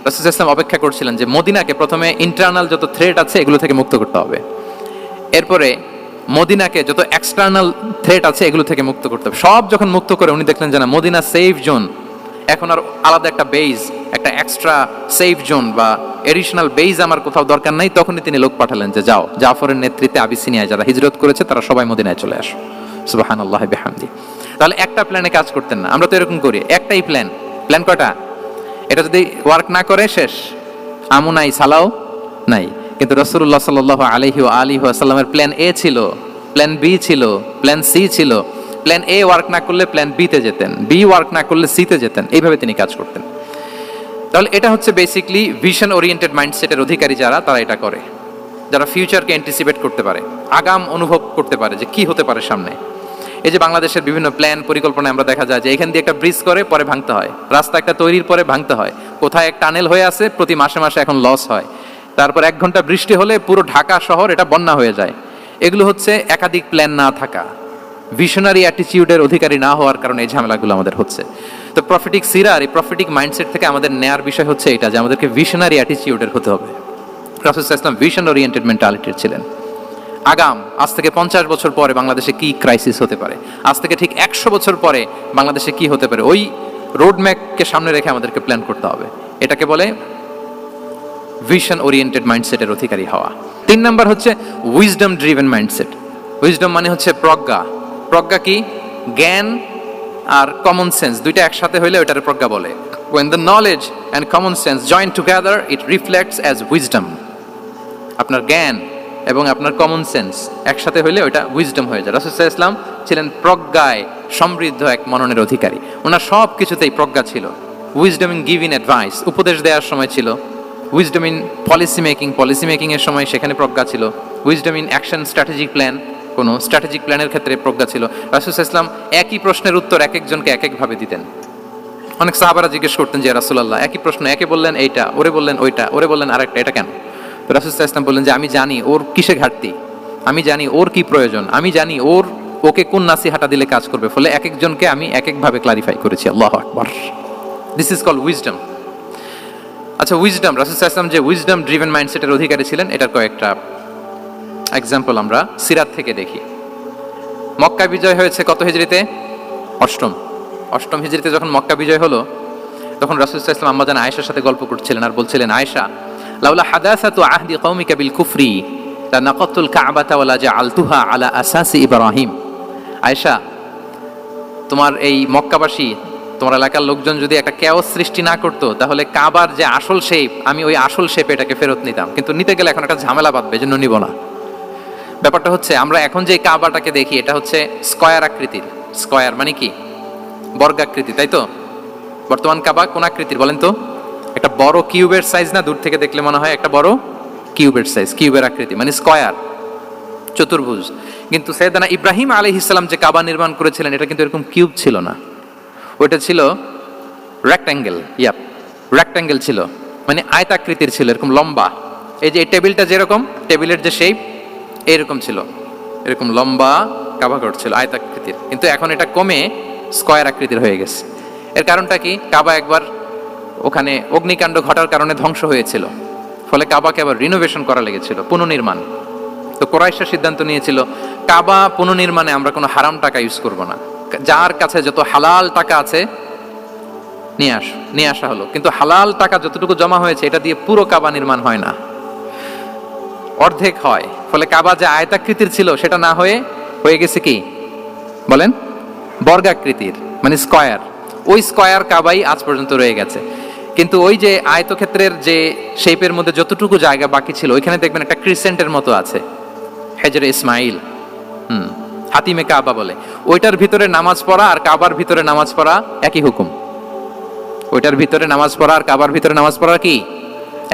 রাসূল সাল্লাল্লাহু আলাইহি ওয়াসাল্লাম অপেক্ষা করছিলেন যে মদিনাকে প্রথমে ইন্টারনাল যত থ্রেট আছে এগুলো থেকে মুক্ত করতে হবে, এরপরে মদিনাকে যত এক্সটার্নাল থ্রেট আছে এগুলো থেকে মুক্ত করতে হবে। সব যখন মুক্ত করে উনি দেখলেন যে না, মদিনা সেফ জোন, এখন আর আলাদা একটা বেজ, একটা এক্সট্রা সেফ জোন বা এডিশনাল বেজ আমার কোথাও দরকার নাই, তখনই তিনি লোক পাঠালেন যে যাও, জাফরের নেতৃত্বে আবিসিনিয়ায় যারা হিজরত করেছে তারা সবাই মদিনায় চলে আসো। সুবহানাল্লাহি বিহামদি। তাহলে একটা প্ল্যানে কাজ করতেন না, আমরা তো এরকম করি, একটাই প্ল্যান। প্ল্যান কয়টা? এটা যদি ওয়ার্ক না করে শেষ, আমু নাই সালাও নাই। কিন্তু রাসূলুল্লাহ সাল্লাল্লাহু আলাইহি ওয়া আলিহি ওয়াসাল্লামের প্ল্যান এ ছিল, প্ল্যান বি ছিল, প্ল্যান সি ছিল। প্ল্যান এ ওয়ার্ক না করলে প্ল্যান বি তে যেতেন, বি ওয়ার্ক না করলে সি তে যেতেন, এইভাবে তিনি কাজ করতেন। তাহলে এটা হচ্ছে বেসিক্যালি ভিশন ওরিয়েন্টেড মাইন্ডসেটের অধিকারী যারা, তারা এটা করে, যারা ফিউচারকে অ্যান্টিসিপেট করতে পারে, আগাম অনুভব করতে পারে যে কি হতে পারে সামনে। এই যে বাংলাদেশের বিভিন্ন প্ল্যান পরিকল্পনায় আমরা দেখা যায় যে এখান দিয়ে একটা ব্রিজ করে পরে ভাঙতে হয়, রাস্তা একটা তৈরির পরে ভাঙতে হয়, কোথায় এক টানেল হয়ে আছে প্রতি মাসে মাসে এখন লস হয়, তারপর 1 ঘন্টা বৃষ্টি হলে পুরো ঢাকা শহর এটা বন্যা হয়ে যায়। এগুলো হচ্ছে একাধিক প্ল্যান না থাকা, ভিশনারি অ্যাটিটিউডের অধিকারী না হওয়ার কারণে এই ঝামেলাগুলো আমাদের হচ্ছে। তো প্রফেটিক সিরার, এই প্রফেটিক মাইন্ডসেট থেকে আমাদের নেয়ার বিষয় হচ্ছে এটা যে আমাদেরকে ভিশনারি অ্যাটিটিউডের হতে হবে। রাসূল সাল্লাল্লাহু আলাইহি ওয়াসাল্লাম ভিশন ওরিয়েন্টেড মেন্টালিটির ছিলেন। আগাম, আজ থেকে 50 বছর পরে বাংলাদেশে কি ক্রাইসিস হতে পারে, আজ থেকে ঠিক 100 বছর পরে বাংলাদেশে কি হতে পারে, ওই রোড ম্যাপকে সামনে রেখে আমাদেরকে প্ল্যান করতে হবে। এটাকে বলে ভিশন ওরিয়েন্টেড মাইন্ডসেটের অধিকারী হওয়া। 3 নাম্বার হচ্ছে উইজডম ড্রিভেন মাইন্ডসেট। উইজডম মানে হচ্ছে প্রজ্ঞা। প্রজ্ঞা কি? জ্ঞান আর কমন সেন্স দুইটা একসাথে হইলে ওটারে প্রজ্ঞা বলে। When the knowledge and common sense join together, it reflects as wisdom. আপনার জ্ঞান এবং আপনার কমন সেন্স একসাথে হইলে ওটা উইজডম হয়ে যায়। রাসূল সাল্লাল্লাহু আলাইহি ওয়াসাল্লাম ছিলেন প্রজ্ঞায় সমৃদ্ধ এক মননের অধিকারী। ওনার সব কিছুতেই প্রজ্ঞা ছিল। উইজডম ইন গিভিং অ্যাডভাইস, উপদেশ দেওয়ার সময় ছিল। উইজডম ইন পলিসি মেকিং এর সময় সেখানে প্রজ্ঞা ছিল। Wisdom in action strategic plan, কোনো স্ট্র্যাটেজিক প্ল্যানের ক্ষেত্রে প্রজ্ঞা ছিল। রাসূল সাল্লাল্লাহু আলাইহি ওয়াসাল্লাম একই প্রশ্নের উত্তর এক একজনকে এক একভাবে দিতেন। অনেক সাহাবারা জিজ্ঞেস করতেন যে রাসূলুল্লাহ, একই প্রশ্ন, একে বললেন এইটা, ওরে বললেন ওইটা, ওরে বললেন আরেকটা, এটা কেন? রাসূল সাল্লাল্লাহু আলাইহি ওয়াসাল্লাম বললেন যে আমি জানি ওর কিসে ঘাটতি, আমি জানি ওর কি প্রয়োজন, আমি জানি ওকে কোন নাসিহাটা দিলে কাজ করবে, ফলে এক একজনকে আমি এক একভাবে ক্লারিফাই করেছি। আল্লাহু আকবার। This is called wisdom. আচ্ছা, উইজডম, রাসূল সাল্লাল্লাহু আলাইহি ওয়াসাল্লাম যে উইজডম ড্রিভেন মাইন্ডসেটের অধিকারী ছিলেন, এটার কয়েকটা এক্সাম্পল আমরা সিরাত থেকে দেখি। মক্কা বিজয় হয়েছে কত হিজরিতে? অষ্টম হিজরিতে যখন মক্কা বিজয় হলো, তখন রাসূল সাল্লাল্লাহু আলাইহি ওয়াসাল্লাম আম্মা জান আয়েশার সাথে গল্প করছিলেন আর বলছিলেন, আয়েশা, লাউলা হাদাসাতু আহদি কওমিকা বিল কুফরি লা নাকাতুল কাবাতা ওয়া লা জাআলতুহা আলা আসাসি ইব্রাহিম। আয়েশা, তোমার এই মক্কাবাসী, তোমার এলাকার লোকজন যদি একটা কেওস সৃষ্টি না করতো, তাহলে কাবার যে আসল শেপ, আমি ওই আসল শেপে এটাকে ফেরত নিতাম, কিন্তু নিতে গেলে এখন একটা ঝামেলা বাঁধবে, এজন্য নিব না। ব্যাপারটা হচ্ছে আমরা এখন যে কাবাটাকে দেখি এটা হচ্ছে স্কয়ার আকৃতির। স্কয়ার মানে কি? বর্গাকৃতি, তাই তো? বর্তমান কাবা কোন আকৃতির বলেন তো? একটা বড় কিউবের সাইজ না? দূর থেকে দেখলে মনে হয় একটা বড় কিউবের সাইজ, কিউবের আকৃতি মানে স্কয়ার, চতুর্ভুজ। কিন্তু সাইয়েদনা ইব্রাহিম আলাইহিস সালাম যে কাবা নির্মাণ করেছিলেন, এটা কিন্তু এরকম কিউব ছিল না, ওইটা ছিল রেক্ট্যাঙ্গেল। রেক্ট্যাঙ্গেল ছিল, মানে আয়তাকৃতির ছিল, এরকম লম্বা। এই যে এই টেবিলটা যেরকম, টেবিলের যে শেপ এরকম ছিল, এরকম লম্বা কাবাঘর ছিল আয়তাকৃতির। কিন্তু এখন এটা কমে স্কয়ার আকৃতির হয়ে গেছে। এর কারণটা কি? কাবা একবার ওখানে অগ্নিকাণ্ড ঘটার কারণে ধ্বংস হয়েছিল, ফলে কাবাকে আবার রিনোভেশন করা লেগেছিল, পুনর্নির্মাণ। তো কুরাইশরা সিদ্ধান্ত নিয়েছিল কাবা পুনর্নির্মাণে আমরা কোনো হারাম টাকা ইউজ করব না, যার কাছে যত হালাল টাকা আছে নিয়ে আসা হলো। কিন্তু হালাল টাকা যতটুকু জমা হয়েছে এটা দিয়ে পুরো কাবা নির্মাণ হয় না, অর্ধেক হয়। ফলে কাবা যে আয়তাকৃতির ছিল সেটা না হয়ে গেছে কি বলেন? বর্গাকৃতির, মানে স্কয়ার। ওই স্কয়ার কাবাই আজ পর্যন্ত রয়ে গেছে। কিন্তু ওই যে আয়তক্ষেত্রের যে শেপের মধ্যে যতটুকু জায়গা বাকি ছিল ওইখানে দেখবেন একটা ক্রিসেন্টের মতো আছে, হেজরে ইসমাইল, হাতিমে কাবা বলে। ওইটার ভিতরে নামাজ পড়া আর কাবার ভিতরে নামাজ পড়া একই হুকুম। ওইটার ভিতরে নামাজ পড়া আর কাবার ভিতরে নামাজ পড়া কি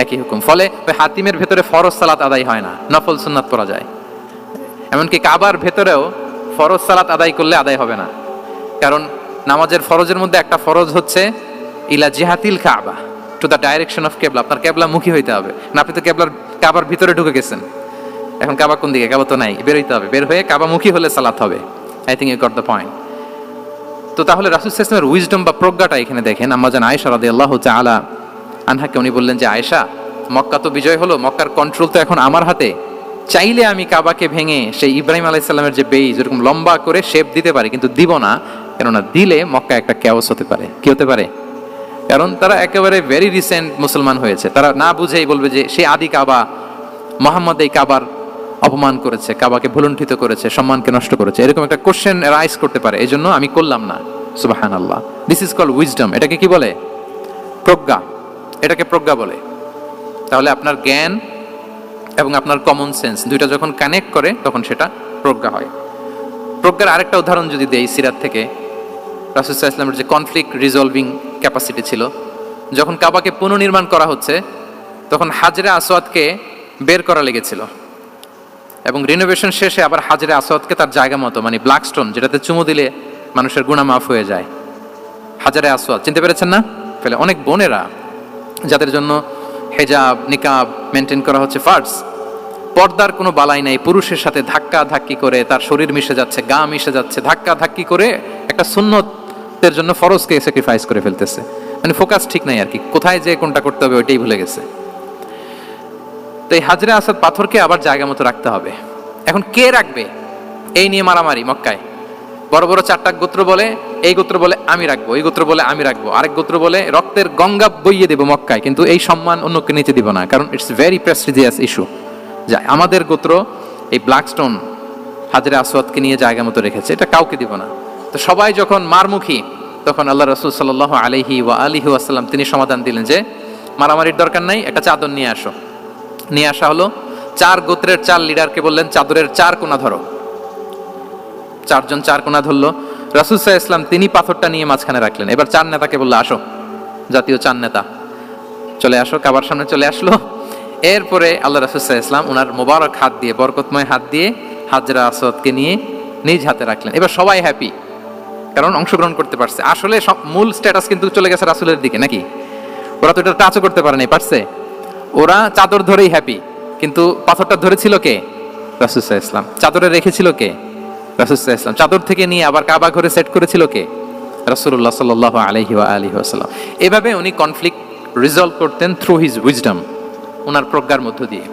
একই হুকুম। ফলে ওই হাতিমের ভেতরে ফরজ সালাত আদায় হয় না, নফল সুন্নাত পড়া যায়। এমনকি কাবার ভেতরেও ফরজ সালাত আদায় করলে আদায় হবে না, কারণ নামাজের ফরজের মধ্যে একটা ফরজ হচ্ছে ইলা জিহাতিল কাবা, টু দ্য ডাইরেকশন অফ কেবলা। আপনার কেবলা মুখী হইতে হবে না, আপনি তো কাবার ভিতরে ঢুকে গেছেন, এখন কাবা কোন দিকে? কাবা তো নাই, বের হইতে হবে, বের হয়ে কাবা মুখী হলে সালাত হবে। I think you got the point. তো তাহলে রাসূল সাল্লাল্লাহু আলাইহি ওয়াসাল্লামের উইজডম বা প্রজ্ঞাটা এখানে দেখেন। আম্মা জান আয়েশা রাদিয়াল্লাহু তাআলা আনহাকে উনি বললেন যে, আয়েশা, মক্কা তো বিজয় হলো, মক্কার কন্ট্রোল তো এখন আমার হাতে, চাইলে আমি কাবাকে ভেঙে সেই ইব্রাহিম আলাইহিস সালামের যে বেইজ এরকম লম্বা করে শেপ দিতে পারি, কিন্তু দিব না, কেননা দিলে মক্কা একটা ক্যাওস হতে পারে। কি হতে পারে? কারণ তারা একেবারে ভেরি রিসেন্ট মুসলমান হয়েছে, তারা না বুঝেই বলবে যে সে আদি কাবা, মুহাম্মদ এই কাবার অপমান করেছে, কাবাকে ভুলুণ্ঠিত করেছে, সম্মানকে নষ্ট করেছে, এরকম একটা কোশ্চেন রাইজ করতে পারে। এই জন্য আমি করলাম না। সুবহানাল্লাহ, দিস ইজ কল্ড উইজডম। এটাকে কি বলে? প্রজ্ঞা। এটাকে প্রজ্ঞা বলে। তাহলে আপনার জ্ঞান এবং আপনার কমন সেন্স দুইটা যখন কানেক্ট করে তখন সেটা প্রজ্ঞা হয়। প্রজ্ঞার আরেকটা উদাহরণ যদি দেই সিরাত থেকে, রাসূল সাল্লাল্লাহু আলাইহি ওয়াসাল্লামের যে কনফ্লিক্ট রিজলভিং ক্যাপাসিটি ছিল, যখন কাবাকে পুনর্নির্মাণ করা হচ্ছে তখন হাজরে আসওয়াদকে বের করা লেগেছিল, এবং রিনোভেশন শেষে আবার হাজরে আসওয়াদকে তার জায়গা মতো, মানে ব্ল্যাক স্টোন যেটাতে চুমু দিলে মানুষের গুনাহ মাফ হয়ে যায়, হাজরে আসওয়াদ, চিনতে পেরেছেন না? ফলে অনেক বোনেরা যাদের জন্য হেজাব নিকাব মেনটেন করা হচ্ছে ফার্স, পর্দার কোনো বালাই নাই, পুরুষের সাথে ধাক্কা ধাক্কি করে তার শরীর মিশে যাচ্ছে, গা মিশে যাচ্ছে, ধাক্কা ধাক্কি করে একটা সুন্নতের জন্য ফরজকে স্যাক্রিফাইস করে ফেলতেছে। মানে ফোকাস ঠিক নাই আর কি, কোথায় যে কোনটা করতে হবে ওইটাই ভুলে গেছে। তো এই হাজরে আসওয়াদ পাথরকে আবার জায়গা মতো রাখতে হবে। এখন কে রাখবে এই নিয়ে মারামারি মক্কায়। বড় বড় চারটা গোত্র বলে, এই গোত্র বলে আমি রাখবো, এই গোত্র বলে আমি রাখবো, আরেক গোত্র বলে রক্তের গঙ্গা বইয়ে দেবো মক্কায়, কিন্তু এই সম্মান অন্যকে নিতে দিব না, কারণ ইটস ভেরি প্রেস্টিজিয়াস ইস্যু। যা আমাদের গোত্র এই ব্ল্যাক স্টোন হাজরে আসওয়াদকে নিয়ে জায়গা মতো রেখেছে, এটা কাউকে দিব না। তো সবাই যখন মারমুখী, তখন আল্লাহ রাসূল সাল্লাল্লাহু আলাইহি ওয়া আলিহি ওয়াসাল্লাম তিনি সমাধান দিলেন যে মারামারির দরকার নাই, একটা চাদর নিয়ে আসো। নিয়ে আসা হলো। 4 গোত্রের 4 লিডারকে বললেন চাদরের 4 কোণা ধরো। 4 জন 4 কোণা ধরলো। রাসূল সাল্লাল্লাহু আলাইহি ওয়াসাল্লাম তিনি পাথরটা নিয়ে মাঝখানে রাখলেন। এবার 4 নেতাকে বললো আসো, জাতীয় 4 নেতা চলে আসো, কাবার সামনে চলে আসলো। এরপরে আল্লাহ রাসূল সাল্লাল্লাহু আলাইহি ওয়াসাল্লাম ওনার মোবারক হাত দিয়ে, বরকতময় হাত দিয়ে হাজরা আসওয়াদকে নিয়ে নিজ হাতে রাখলেন। এবার সবাই হ্যাপি, কারণ অংশগ্রহণ করতে পারছে। আসলে মূল স্ট্যাটাস কিন্তু চলে গেছে রাসূলের দিকে, নাকি? ওরা তো এটা টাচও করতে পারে নাই, পারছে? ওরা চাদর ধরেই হ্যাপি, কিন্তু পাথরটা ধরেছিল কে? রাসূল সাল্লাল্লাহু আলাইহি ওয়াসাল্লাম। চাদরে রেখেছিল কে? রাসূল সাল্লাল্লাহু আলাইহি ওয়াসাল্লাম। চাদর থেকে নিয়ে আবার কাবা ঘরে সেট করেছিল কে? রাসূলুল্লাহ সাল্লাল্লাহু আলাইহি ওয়া আলিহি ওয়াসাল্লাম। এভাবে উনি কনফ্লিক্ট রিজলভ করতেন থ্রু হিজ উইজডম, ওনার প্রজ্ঞার মধ্য দিয়ে।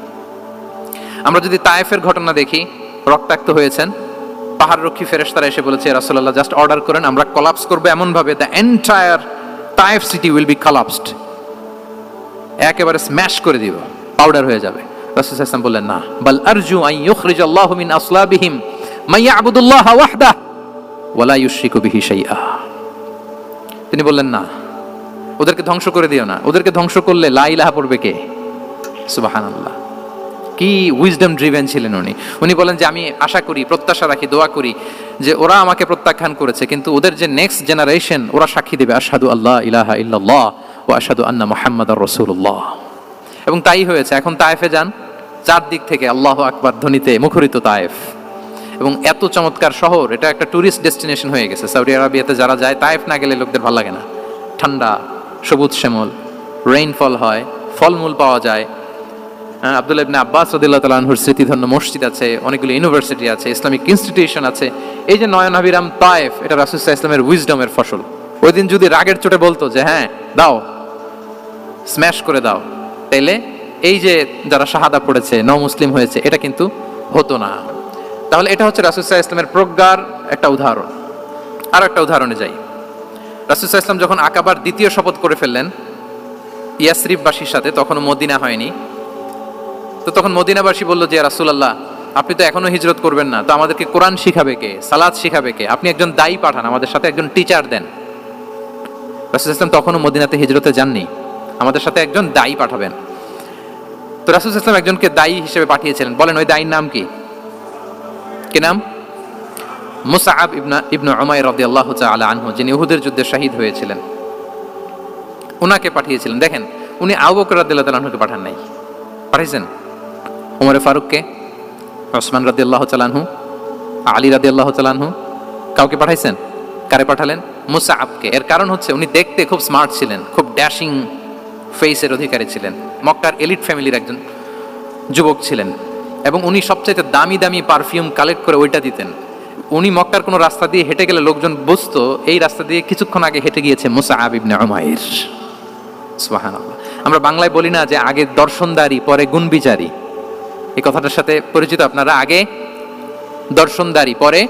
আমরা যদি তায়েফের ঘটনা দেখি, রক্তাক্ত হয়েছেন, পাহাড়রক্ষী ফেরেশতারা এসে বলেছে রাসূলুল্লাহ জাস্ট অর্ডার করেন, আমরা কলাপস করব এমন ভাবে the entire Taif city will be collapsed, একেবারে স্ম্যাশ করে দিব, পাউডার হয়ে যাবে। রাসূল সাল্লাল্লাহু আলাইহি ওয়াসাল্লাম বললেন না, বাল আরজু আন ইউখরিজাল্লাহু মিন আসলাবিহিম মান ইয়াবুদুল্লাহ ওয়াহদাহু ওয়া লা ইউশরিকু বিহি শাইআ। তিনি বললেন না, ওদেরকে ধ্বংস করে দিও না, ওদেরকে ধ্বংস করলে লা ইলাহা পড়বে কে? সুবহানাল্লাহ। কি উইজডম ড্রিভেন ছিলেন উনি। উনি বলেন যে আমি আশা করি, প্রত্যাশা রাখি, দোয়া করি যে ওরা আমাকে প্রত্যাখ্যান করেছে, কিন্তু ওদের যে নেক্সট জেনারেশন ওরা সাক্ষী দেবে আশহাদু আল্লা ইলাহা ইল্লাল্লাহ ওয়া আশহাদু আন্না মুহাম্মাদার রাসূলুল্লাহ। এবং তাই হয়েছে। এখন তায়েফে যান, চারদিক থেকে আল্লাহু আকবার ধ্বনিতে মুখরিত তায়েফ, এবং এত চমৎকার শহর, এটা একটা টুরিস্ট ডেস্টিনেশন হয়ে গেছে। সৌদি আরবিয়াতে যারা যায়, তায়েফ না গেলে লোকদের ভালো লাগে না। ঠান্ডা, সবুজ শ্যামল, রেইনফল হয়, ফলমূল পাওয়া যায়। আব্দুল্লাহ ইবনে আব্বাস রাদিয়াল্লাহু তাআলা আনহুর স্মৃতিধন্য মসজিদ আছে, অনেকগুলো ইউনিভার্সিটি আছে, ইসলামিক ইনস্টিটিউশন আছে। এই যে নয়নাভিরাম তায়েফ, এটা রাসূল সাল্লাল্লাহু আলাইহি ওয়াসাল্লামের উইজডমের ফসল। ওই দিন যদি রাগের চোটে বলতো যে হ্যাঁ দাও, স্ম্যাশ করে দাও, তাইলে এই যে যারা শাহাদা পড়েছে, মুসলিম হয়েছে, এটা কিন্তু হতো না। তাহলে এটা হচ্ছে রাসূল সাল্লাল্লাহু আলাইহি ওয়াসাল্লামের প্রজ্ঞার একটা উদাহরণ। আর একটা উদাহরণে যাই। রাসূল সাল্লাল্লাহু আলাইহি ওয়াসাল্লাম যখন আকাবার দ্বিতীয় শপথ করে ফেললেন ইয়াসরিববাসীর সাথে, তখনও মদিনা হয়নি। তো তখন মদিনাবাসী বলল যে রাসূলুল্লাহ, আপনি তো এখনো হিজরত করবেন না, তো আমাদেরকে কোরআন শিখাবে কে, সালাত শিখাবে কে? আপনি একজন দায়ী পাঠান, আমাদের সাথে একজন টিচার দেন। রাসূল ইসলাম তখনও মদিনাতে হিজরতে যাননি। আমাদের সাথে একজন দায়ী পাঠাবেন। তো রাসূল ইসলাম একজনকে দায়ী হিসেবে পাঠিয়েছিলেন। বলেন ওই দায়ীর নাম কি? কি নাম? মুসআব ইবনে উমাইর রাদিয়াল্লাহু তাআলা আনহু, যিনি উহুদের যুদ্ধে শহীদ হয়েছিলেন, উনাকে পাঠিয়েছিলেন। দেখেন, উনি আবু বকর রাদিয়াল্লাহু তাআলা আনহুকে পাঠান নাই, পাঠিয়েছেন ওমর ফারুককে, ওসমান রাদিয়াল্লাহু তাআলা আনহু, আলী রাদিয়াল্লাহু তাআলা আনহু, কাউকে পাঠাইছেন? কারে পাঠালেন? মুসআবকে। এর কারণ হচ্ছে উনি দেখতে খুব স্মার্ট ছিলেন, খুব ড্যাশিং ফেসের অধিকারী ছিলেন, মক্কার এলিট ফ্যামিলির একজন যুবক ছিলেন, এবং উনি সবচাইতে দামি দামি পারফিউম কালেক্ট করে ওইটা দিতেন। উনি মক্কার কোনো রাস্তা দিয়ে হেঁটে গেলে লোকজন বুঝতো এই রাস্তা দিয়ে কিছুক্ষণ আগে হেঁটে গিয়েছে মুসআব ইবনে উমাইর। সুবহানাল্লাহ। আমরা বাংলায় বলি না যে আগে দর্শনদারি পরে গুণবিচারী? এই কথাটার সাথে পরিচিত আপনারা? আগে দর্শনদারি পরে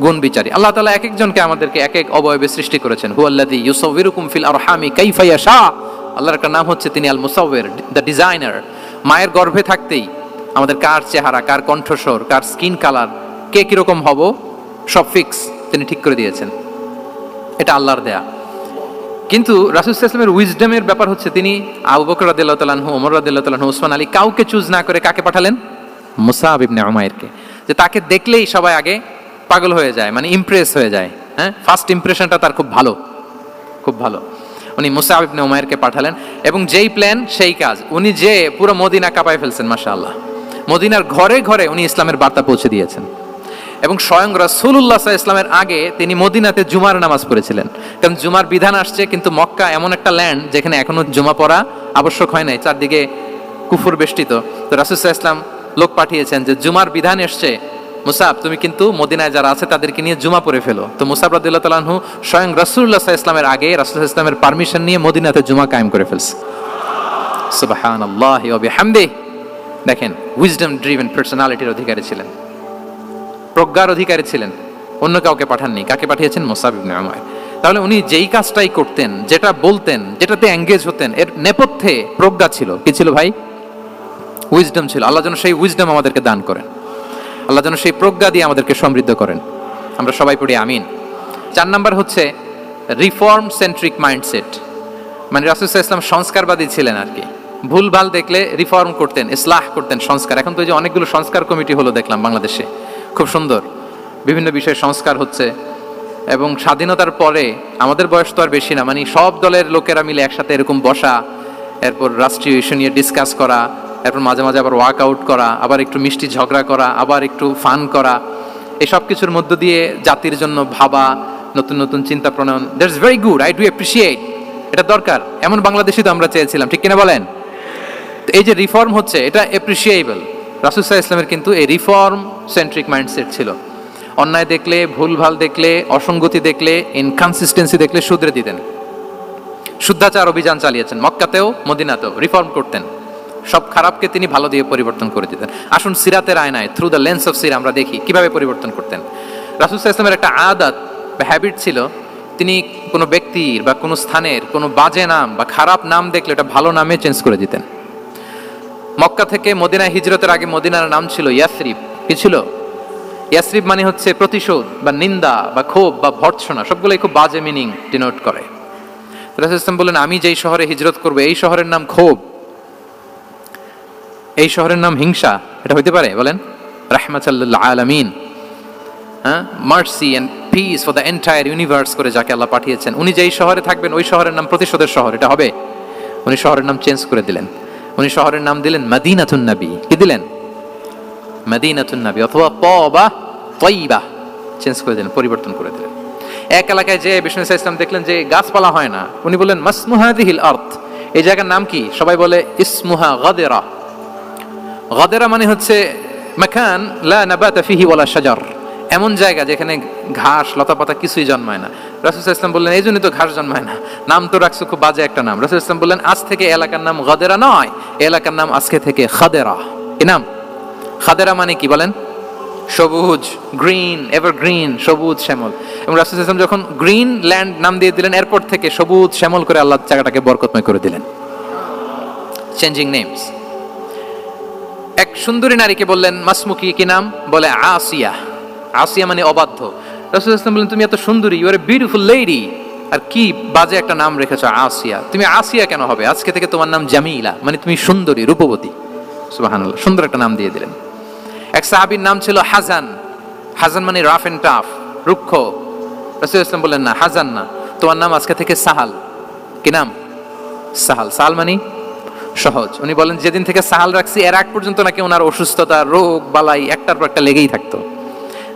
গুণবিচারী। আল্লাহ তাআলা এক একজনকে আমাদেরকে এক এক অবয়বে সৃষ্টি করেছেন। হুয়াল্লাযী ইউসাউবিরুকুম ফিল আরহামি কাইফা ইয়াশা। আল্লাহর একটা নাম হচ্ছে তিনি আল মুসাউবির, দ্য ডিজাইনার। মায়ের গর্ভে থাকতেই আমাদের কার চেহারা, কার কণ্ঠস্বর, কার স্কিন কালার, কে কিরকম হব সব ফিক্স তিনি ঠিক করে দিয়েছেন। এটা আল্লাহর দেয়া। কিন্তু রাসূল সাল্লাল্লাহু আলাইহি ওয়াসাল্লামের উইজডমের ব্যাপার হচ্ছে তিনি আবু বকর রাদিয়াল্লাহু তাআলা আনহু, ওমর রাদিয়াল্লাহু তাআলা আনহু, ওসমান আলী কাউকে চুজ না করে কাকে পাঠালেন? মুসআব ইবনে উমাইরকে। যে তাকে দেখলেই সবাই আগে পাগল হয়ে যায়, মানে ইমপ্রেস হয়ে যায়। হ্যাঁ, ফার্স্ট ইমপ্রেশনটা তার খুব ভালো, খুব ভালো। উনি মুসআব ইবনে উমাইরকে পাঠালেন, এবং যেই প্ল্যান সেই কাজ। উনি যে পুরো মদিনা কাঁপায় ফেলছেন মাশাআল্লাহ। মদিনার ঘরে ঘরে উনি ইসলামের বার্তা পৌঁছে দিয়েছেন, এবং স্বয়ং রাসূলুল্লাহ সাল্লাল্লাহু আলাইহি ওয়াসাল্লামের আগে তিনি মদিনাতে জুমার নামাজ পড়েছিলেন। কারণ জুমার বিধান আসছে, কিন্তু মক্কা এমন একটা ল্যান্ড যেখানে এখনো জুমা পড়া আবশ্যক হয় নাই, চারদিকে কুফর বেষ্টিত। তো রাসূল সাল্লাল্লাহু আলাইহি ওয়াসাল্লাম লোক পাঠিয়েছেন যে জুমার বিধান এসছে, মুসাব তুমি কিন্তু মদিনায় যারা আছে তাদেরকে নিয়ে জুমা পড়ে ফেলো। তো মুসাব রাদিয়াল্লাহু তাআলা আনহু স্বয়ং রাসূলুল্লাহ সাল্লাল্লাহু আলাইহি ওয়াসাল্লামের আগে রাসূল সাল্লাল্লাহু আলাইহি ওয়াসাল্লামের পারমিশন নিয়ে মদিনাতে জুমা কায়েম করে ফেলছে। সুবহানাল্লাহি ওয়া বিহামদিহি। দেখেন, উইজডম ড্রিভেন পার্সোনালিটির অধিকারী ছিলেন, প্রজ্ঞার অধিকারী ছিলেন, অন্য কাউকে পাঠাননি। কাকে পাঠিয়েছেন? মুসআব ইবনে উমাইর। তাহলে উনি যেই কাজটাই করতেন, যেটা বলতেন, যেটাতে এঙ্গেজ হতেন, এর নেপথ্যে প্রজ্ঞা ছিল। কি ছিল ভাই? উইজডম ছিল। আল্লাহ যেন সেই উইজডম আমাদেরকে দান করেন, আল্লাহ যেন সেই প্রজ্ঞা দিয়ে আমাদেরকে সমৃদ্ধ করেন। আমরা সবাই পড়ি আমিন। 4 নাম্বার হচ্ছে রিফর্ম সেন্ট্রিক মাইন্ডসেট। মানে রাসূল সাল্লাল্লাহু আলাইহি ওয়াসাল্লাম সংস্কারবাদী ছিলেন আর কি। ভুল ভাল দেখলে রিফর্ম করতেন, ইসলাহ করতেন, সংস্কার। এখন তো এই যে অনেকগুলো সংস্কার কমিটি হলো দেখলাম বাংলাদেশে, খুব সুন্দর, বিভিন্ন বিষয়ে সংস্কার হচ্ছে। এবং স্বাধীনতার পরে আমাদের বয়স তো আর বেশি না, মানে সব দলের লোকেরা মিলে একসাথে এরকম বসা, এরপর রাষ্ট্রীয় ইস্যু নিয়ে ডিসকাস করা, এরপর মাঝে মাঝে আবার ওয়ার্ক আউট করা, আবার একটু মিষ্টি ঝগড়া করা, আবার একটু ফান করা, এই সব কিছুর মধ্য দিয়ে জাতির জন্য ভাবা, নতুন নতুন চিন্তা প্রণয়ন। That's very good, I do appreciate. এটা দরকার। এমন বাংলাদেশই তো আমরা চেয়েছিলাম, ঠিক কিনা বলেন? এই যে রিফর্ম হচ্ছে, এটা অ্যাপ্রিসিয়েবল। রাসূল সাল্লাল্লাহু আলাইহি ওয়াসাল্লামের কিন্তু এই রিফর্ম সেন্ট্রিক মাইন্ডসেট ছিল। অন্যায় দেখলে, ভুলভাল দেখলে, অসঙ্গতি দেখলে, ইনকনসিস্টেন্সি দেখলে শুধরে দিতেন। শুদ্ধাচার অভিযান চালিয়েছেন মক্কাতেও মদিনাতেও, রিফর্ম করতেন। সব খারাপকে তিনি ভালো দিয়ে পরিবর্তন করে দিতেন। আসুন সিরাতের আয়নায়, থ্রু দ্য লেন্স অফ সিরা আমরা দেখি কিভাবে পরিবর্তন করতেন। রাসূল সাল্লাল্লাহু আলাইহি ওয়াসাল্লামের একটা আদত বা হ্যাবিট ছিল, তিনি কোনো ব্যক্তির বা কোনো স্থানের কোনো বাজে নাম বা খারাপ নাম দেখলে এটা ভালো নামে চেঞ্জ করে দিতেন। মক্কা থেকে মদিনায় হিজরতের আগে মদিনার নাম ছিল ইয়াসরিব। কি ছিল? ইয়াসরিব মানে হচ্ছে প্রতিশোধ বা নিন্দা বা ক্ষোভ বা ভর্ৎসনা, সবগুলোই খুব বাজে মিনিং ডিনোট করে। রাসূল সাল্লাল্লাহু আলাইহি ওয়াসাল্লাম বললেন, আমি যেই শহরে হিজরত করব এই শহরের নাম ক্ষোভ, এই শহরের নাম হিংসা, এটা হইতে পারে? বলেন। রাহমাতাল লিল আলামিন, হ্যাঁ, mercy and peace for the entire universe করে যাকে আল্লাহ পাঠিয়েছেন, উনি যেই শহরে থাকবেন ওই শহরের নাম প্রতিশোধের শহর, এটা হবে? উনি শহরের নাম চেঞ্জ করে দিলেন। উনি শহরের নাম দিলেন মদিনাতুন নবী। কি দিলেন? মদিনাতুন নবী, অথবা তওবা তয়্যিবা, চেঞ্জ করে দিলেন, পরিবর্তন করে দিলেন। এক এলাকায় যে বিষ্ণু ইসলাম দেখলেন যে গাছপালা হয় না, উনি বললেন মাসমু হাযিহিল আরদ, এই জায়গার নাম কি? সবাই বলে ইসমুহা গাদেরা। গাদেরা মানে হচ্ছে মাকান লা নাবাতা ফিহি ওয়ালা শাজার, এমন জায়গা যেখানে ঘাস লতাপাতা কিছুই জন্মায় না। রাসূল সাল্লাল্লাহু আলাইহি ওয়াসাল্লাম বললেন এই জন্যই তো ঘাস জন্মায় না, নাম তো রাখছো খুব বাজে একটা নাম। রাসূল সাল্লাল্লাহু আলাইহি ওয়াসাল্লাম বললেন আজ থেকে এলাকার নাম গাদেরা নয়, এলাকার নাম আজকে থেকে খাদেরা। কি নাম? খাদেরা মানে কি বলেন? সবুজ, গ্রিন, এভারগ্রিন, সবুজ শ্যামল। এবং রাসূল সাল্লাল্লাহু আলাইহি ওয়াসাল্লাম যখন গ্রিন ল্যান্ড নাম দিয়ে দিলেন, এরপর থেকে সবুজ শ্যামল করে আল্লাহ জায়গাটাকে বরকতময় করে দিলেন। Changing names. এক সুন্দরী নারীকে বললেন মাসমুকি, কি নাম? বলে আসিয়া। আসিয়া মানে অবাধ্য। রাসূল সাল্লাল্লাহু আলাইহি ওয়াসাল্লাম বললেন তুমি এত সুন্দরী, you are a beautiful lady, আর কি বাজে একটা নাম রেখেছো আসিয়া, তুমি আসিয়া কেন হবে, আজকে থেকে তোমার নাম জামিলা, মানে তুমি সুন্দরী, রূপবতী। সুবহানাল্লাহ, সুন্দর একটা নাম দিয়ে দিলেন। এক সাহাবীর নাম ছিল হাজান। হাজান মানে রাফ এন্ড টাফ, রুক্ষ। রাসূলুল্লাহ সাল্লাল্লাহু আলাইহি ওয়াসাল্লাম বললেন না, হাজান না, তোমার নাম আজকে থেকে সাহাল। কি নাম? সাহাল। সাহাল মানে সহজ। উনি বলেন যেদিন থেকে সাহাল রাখছি এর আগ পর্যন্ত নাকি ওনার অসুস্থতা, রোগ বালাই একটার পর একটা লেগেই থাকতো।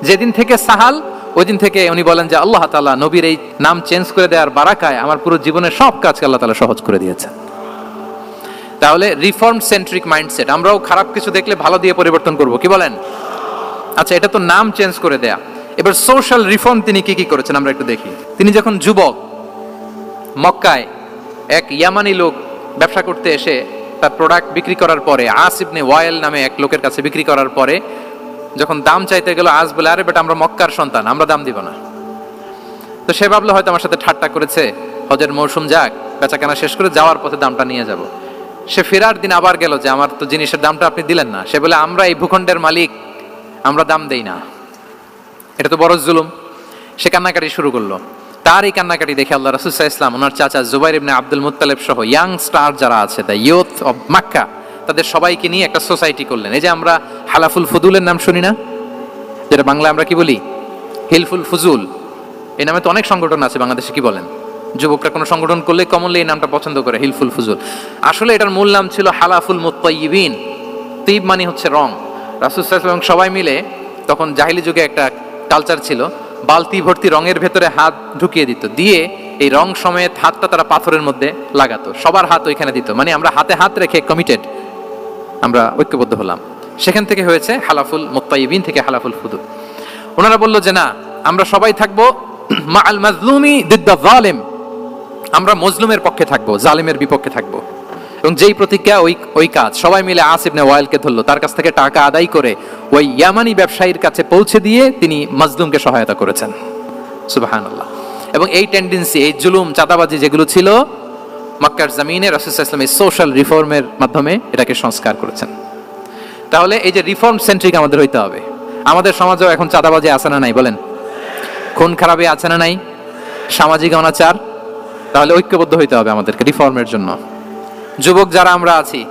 যেদিন থেকে সাহাল, ওই দিন থেকে উনি বলেন যে আল্লাহ তাআলা নবীর এই নাম চেঞ্জ করে দেওয়ার বারাকায় আমার পুরো জীবনের সব কাজকে আল্লাহ তাআলা সহজ করে দিয়েছেন। তাহলে রিফর্ম সেন্ট্রিক মাইন্ডসেট, আমরাও খারাপ কিছু দেখলে ভালো দিয়ে পরিবর্তন করব, কি বলেন? আচ্ছা, এটা তো নাম চেঞ্জ করে দেয়া। এবার সোশ্যাল রিফর্ম তিনি কি কি করেছেন আমরা একটু দেখি। তিনি যখন যুবক, মক্কায় এক ইয়ামানি লোক ব্যবসা করতে এসে তার প্রোডাক্ট বিক্রি করার পরে, আস ইবনে ওয়াইল নামে এক লোকের কাছে বিক্রি করার পরে যখন দাম চাইতে গেল, আস বলে আরে বেটা আমরা মক্কার সন্তান, আমরা দাম দিব না। তো সে ভাবলো হয়তো আমার সাথে ঠাট্টা করেছে, হজের মৌসুম যাক, বেচাকেনা শেষ করে যাওয়ার পথে দামটা নিয়ে যাব। সে ফেরার দিন আবার গেল যে আমার তো জিনিসের দামটা আপনি দিলেন না। সে বলে আমরা এই ভূখণ্ডের মালিক, আমরা দাম দেই না, এটা তো বড় জুলুম। সে কান্নাকাটি শুরু করলো। তার এই কান্নাকাটি দেখে আল্লাহ রাসূল সাল্লাল্লাহু আলাইহি ওয়াসাল্লাম ওনার চাচা জুবাইর ইবনে আব্দুল মুত্তালিব সহ ইয়াং স্টার যারা আছে, দ্য ইয়ুথ অফ মক্কা, তাদের সবাইকে নিয়ে একটা সোসাইটি করলেন। এই যে আমরা হালাফুল ফুদুলের নাম শুনি না, যেটা বাংলায় আমরা কি বলি হিলফুল ফুজুল, এই নামে তো অনেক সংগঠন আছে বাংলাদেশে, কি বলেন? যুবকরা কোনো সংগঠন করলে কমনলি এই নামটা পছন্দ করে, হিলফুল ফুজুল। আসলে এটার মূল নাম ছিল হালাফুল মুত্তাইয়িবিন। তিব মানে হচ্ছে রং। রাসূল সাল্লাল্লাহু আলাইহি ওয়াসাল্লাম সবাই মিলে, তখন জাহিলি যুগে একটা কালচার ছিল, বালতি ভর্তি রঙের ভেতরে হাত ঢুকিয়ে দিত, দিয়ে এই রং সমেত হাতটা তারা পাথরের মধ্যে লাগাতো, সবার হাত ওইখানে দিত, মানে আমরা হাতে হাত রেখে কমিটেড, আমরা ঐক্যবদ্ধ হলাম। সেখান থেকে হয়েছে হালাফুল মুত্তাইয়িবিন থেকে হালাফুল ফুদুল। ওনারা বলল যে না, আমরা সবাই থাকবো মাআল মাজলুমি দিদ্দা যালিম, আমরা মজলুমের পক্ষে থাকবো, জালিমের বিপক্ষে থাকবো। এবং যেই প্রতিজ্ঞা ওই কাজ, সবাই মিলে আস ইবনে ওয়াইলকে ধরলো, তার কাছ থেকে টাকা আদায় করে ওই ইয়ামানি ব্যবসায়ীর কাছে পৌঁছে দিয়ে তিনি মাজলুমকে সহায়তা করেছেন। সুবহানাল্লাহ। এবং এই টেন্ডেন্সি, এই জুলুম, চাঁদাবাজি যেগুলো ছিল মক্কার জমিনে, রাসূল সাল্লাল্লাহু আলাইহি ওয়াসাল্লাম এই সোশ্যাল রিফর্মের মাধ্যমে এটাকে সংস্কার করেছেন। তাহলে এই যে রিফর্ম সেন্ট্রিক আমাদের হইতে হবে। আমাদের সমাজেও এখন চাঁদাবাজি আছে না নাই বলেন? খুন খারাপি আছে না নাই? সামাজিক অনাচার। তাহলে ঐক্যবদ্ধ হইতে হবে আমাদেরকে রিফর্মের জন্য। যুবক যারা আমরা আছি,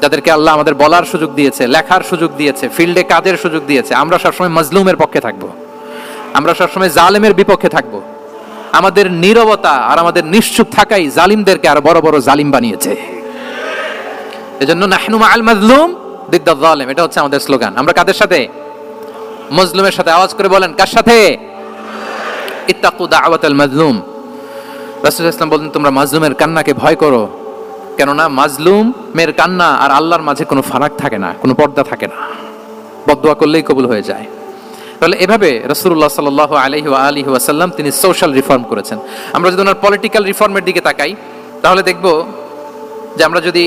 যাদেরকে আল্লাহ আমাদের বলার সুযোগ দিয়েছে, লেখার সুযোগ দিয়েছে, ফিল্ডে কাজের সুযোগ দিয়েছে, আমরা সবসময় মাজলুমের পক্ষে থাকবো, আমরা সবসময় জালেমের বিপক্ষে থাকবো। আমাদের নীরবতা আর আমাদের নিশ্চুপ থাকাই জালিমদেরকে আরো বড় বড় জালিম বানিয়েছে। এজন্য নাহনু মাআল মাজলুম দিদ্দা যালিম, এটা হচ্ছে আমাদের স্লোগান। আমরা কাদের সাথে? মজলুমের সাথে। আওয়াজ করে বলেন, কার সাথে? ইত্তাকু দাওয়াতাল মাজলুম। রাসূলুল্লাহ সাল্লাল্লাহু আলাইহি ওয়াসাল্লাম বলেন তোমরা মাজলুমের কান্নাকে ভয় করো, কেননা মাজলুমের কান্না আর আল্লাহর মাঝে কোনো ফারাক থাকে না, কোনো পর্দা থাকে না, বদদুয়া করলেই কবুল হয়ে যায়। তাহলে এভাবে রাসূলুল্লাহ সাল্লাল্লাহু আলাইহি ওয়া আলিহি ওয়াসাল্লাম তিনি সোশ্যাল রিফর্ম করেছেন। আমরা যদি ওনার পলিটিক্যাল রিফর্মের দিকে তাকাই, তাহলে দেখব যে আমরা যদি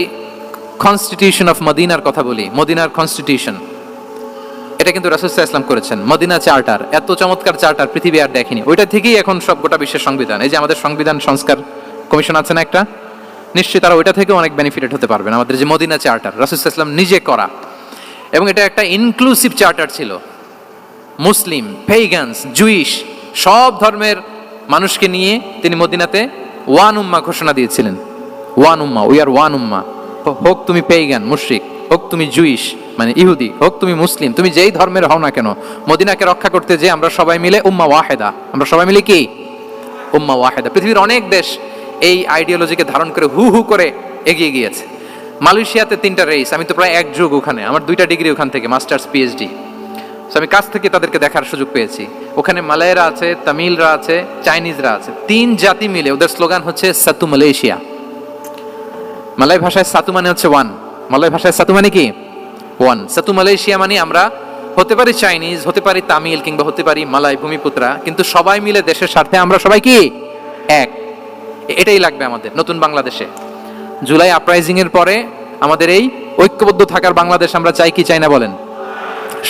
কনস্টিটিউশন অফ মদিনার কথা বলি, মদিনার কনস্টিটিউশন, এটা কিন্তু রাসূল সাল্লাল্লাহু আলাইহি ওয়াসাল্লাম করেছেন। মদিনা চার্টার, এত চমৎকার চার্টার পৃথিবী আর দেখেনি। ওইটা থেকেই এখন সব গোটা বিশ্বের সংবিধান। এই যে আমাদের সংবিধান সংস্কার কমিশন আছে না একটা, নিশ্চয়ই তারা ওইটা থেকে অনেক বেনিফিটেড হতে পারবেন। আমাদের যে মদিনা চার্টার, রাসূল সাল্লাল্লাহু আলাইহি ওয়াসাল্লাম নিজে করা, এবং এটা একটা ইনক্লুসিভ চার্টার ছিল। মুসলিম, পেগানস, জুইশ, সব ধর্মের মানুষকে নিয়ে তিনি মদিনাতে ওয়ান উম্মাহ ঘোষণা দিয়েছিলেন। ওয়ান উম্মাহ, উই আর ওয়ান উম্মাহ। হোক তুমি পেগান মুশরিক, হোক তুমি জুইশ মানে ইহুদি, হোক তুমি মুসলিম, তুমি যেই ধর্মের হও না কেন, মদিনাকে রক্ষা করতে যে আমরা সবাই মিলে উম্মাহ ওয়াহিদা, আমরা সবাই মিলে কি উম্মাহ ওয়াহিদা। পৃথিবীর অনেক দেশ এই আইডিওলজিকে ধারণ করে হু হু করে এগিয়ে গিয়েছে। মালয়েশিয়াতে 3টা রেস, আমি তো প্রায় এক যুগ ওখানে, আমার 2টা ডিগ্রি ওখান থেকে, মাস্টার্স পিএইচডি। আমি কাছ থেকে তাদেরকে দেখার সুযোগ পেয়েছি। ওখানে মালয়েরা আছে, তামিলরা আছে, চাইনিজরা আছে, 3 জাতি মিলে ওদের স্লোগান হচ্ছে সাতু মালয়েশিয়া। মালয় ভাষায় সাতু মানে হচ্ছে ওয়ান, মালয় ভাষায় সাতু মানে কি ওয়ান। সাতু মালয়েশিয়া মানে আমরা হতে পারি চাইনিজ, হতে পারি তামিল, কিংবা হতে পারি মালয় ভূমিপুত্রা, কিন্তু সবাই মিলে দেশের স্বার্থে আমরা সবাই কি এক। এটাই লাগবে আমাদের নতুন বাংলাদেশে। জুলাই আপরাইজিং এর পরে আমাদের এই ঐক্যবদ্ধ থাকার বাংলাদেশ আমরা চাই কি চাই না বলেন?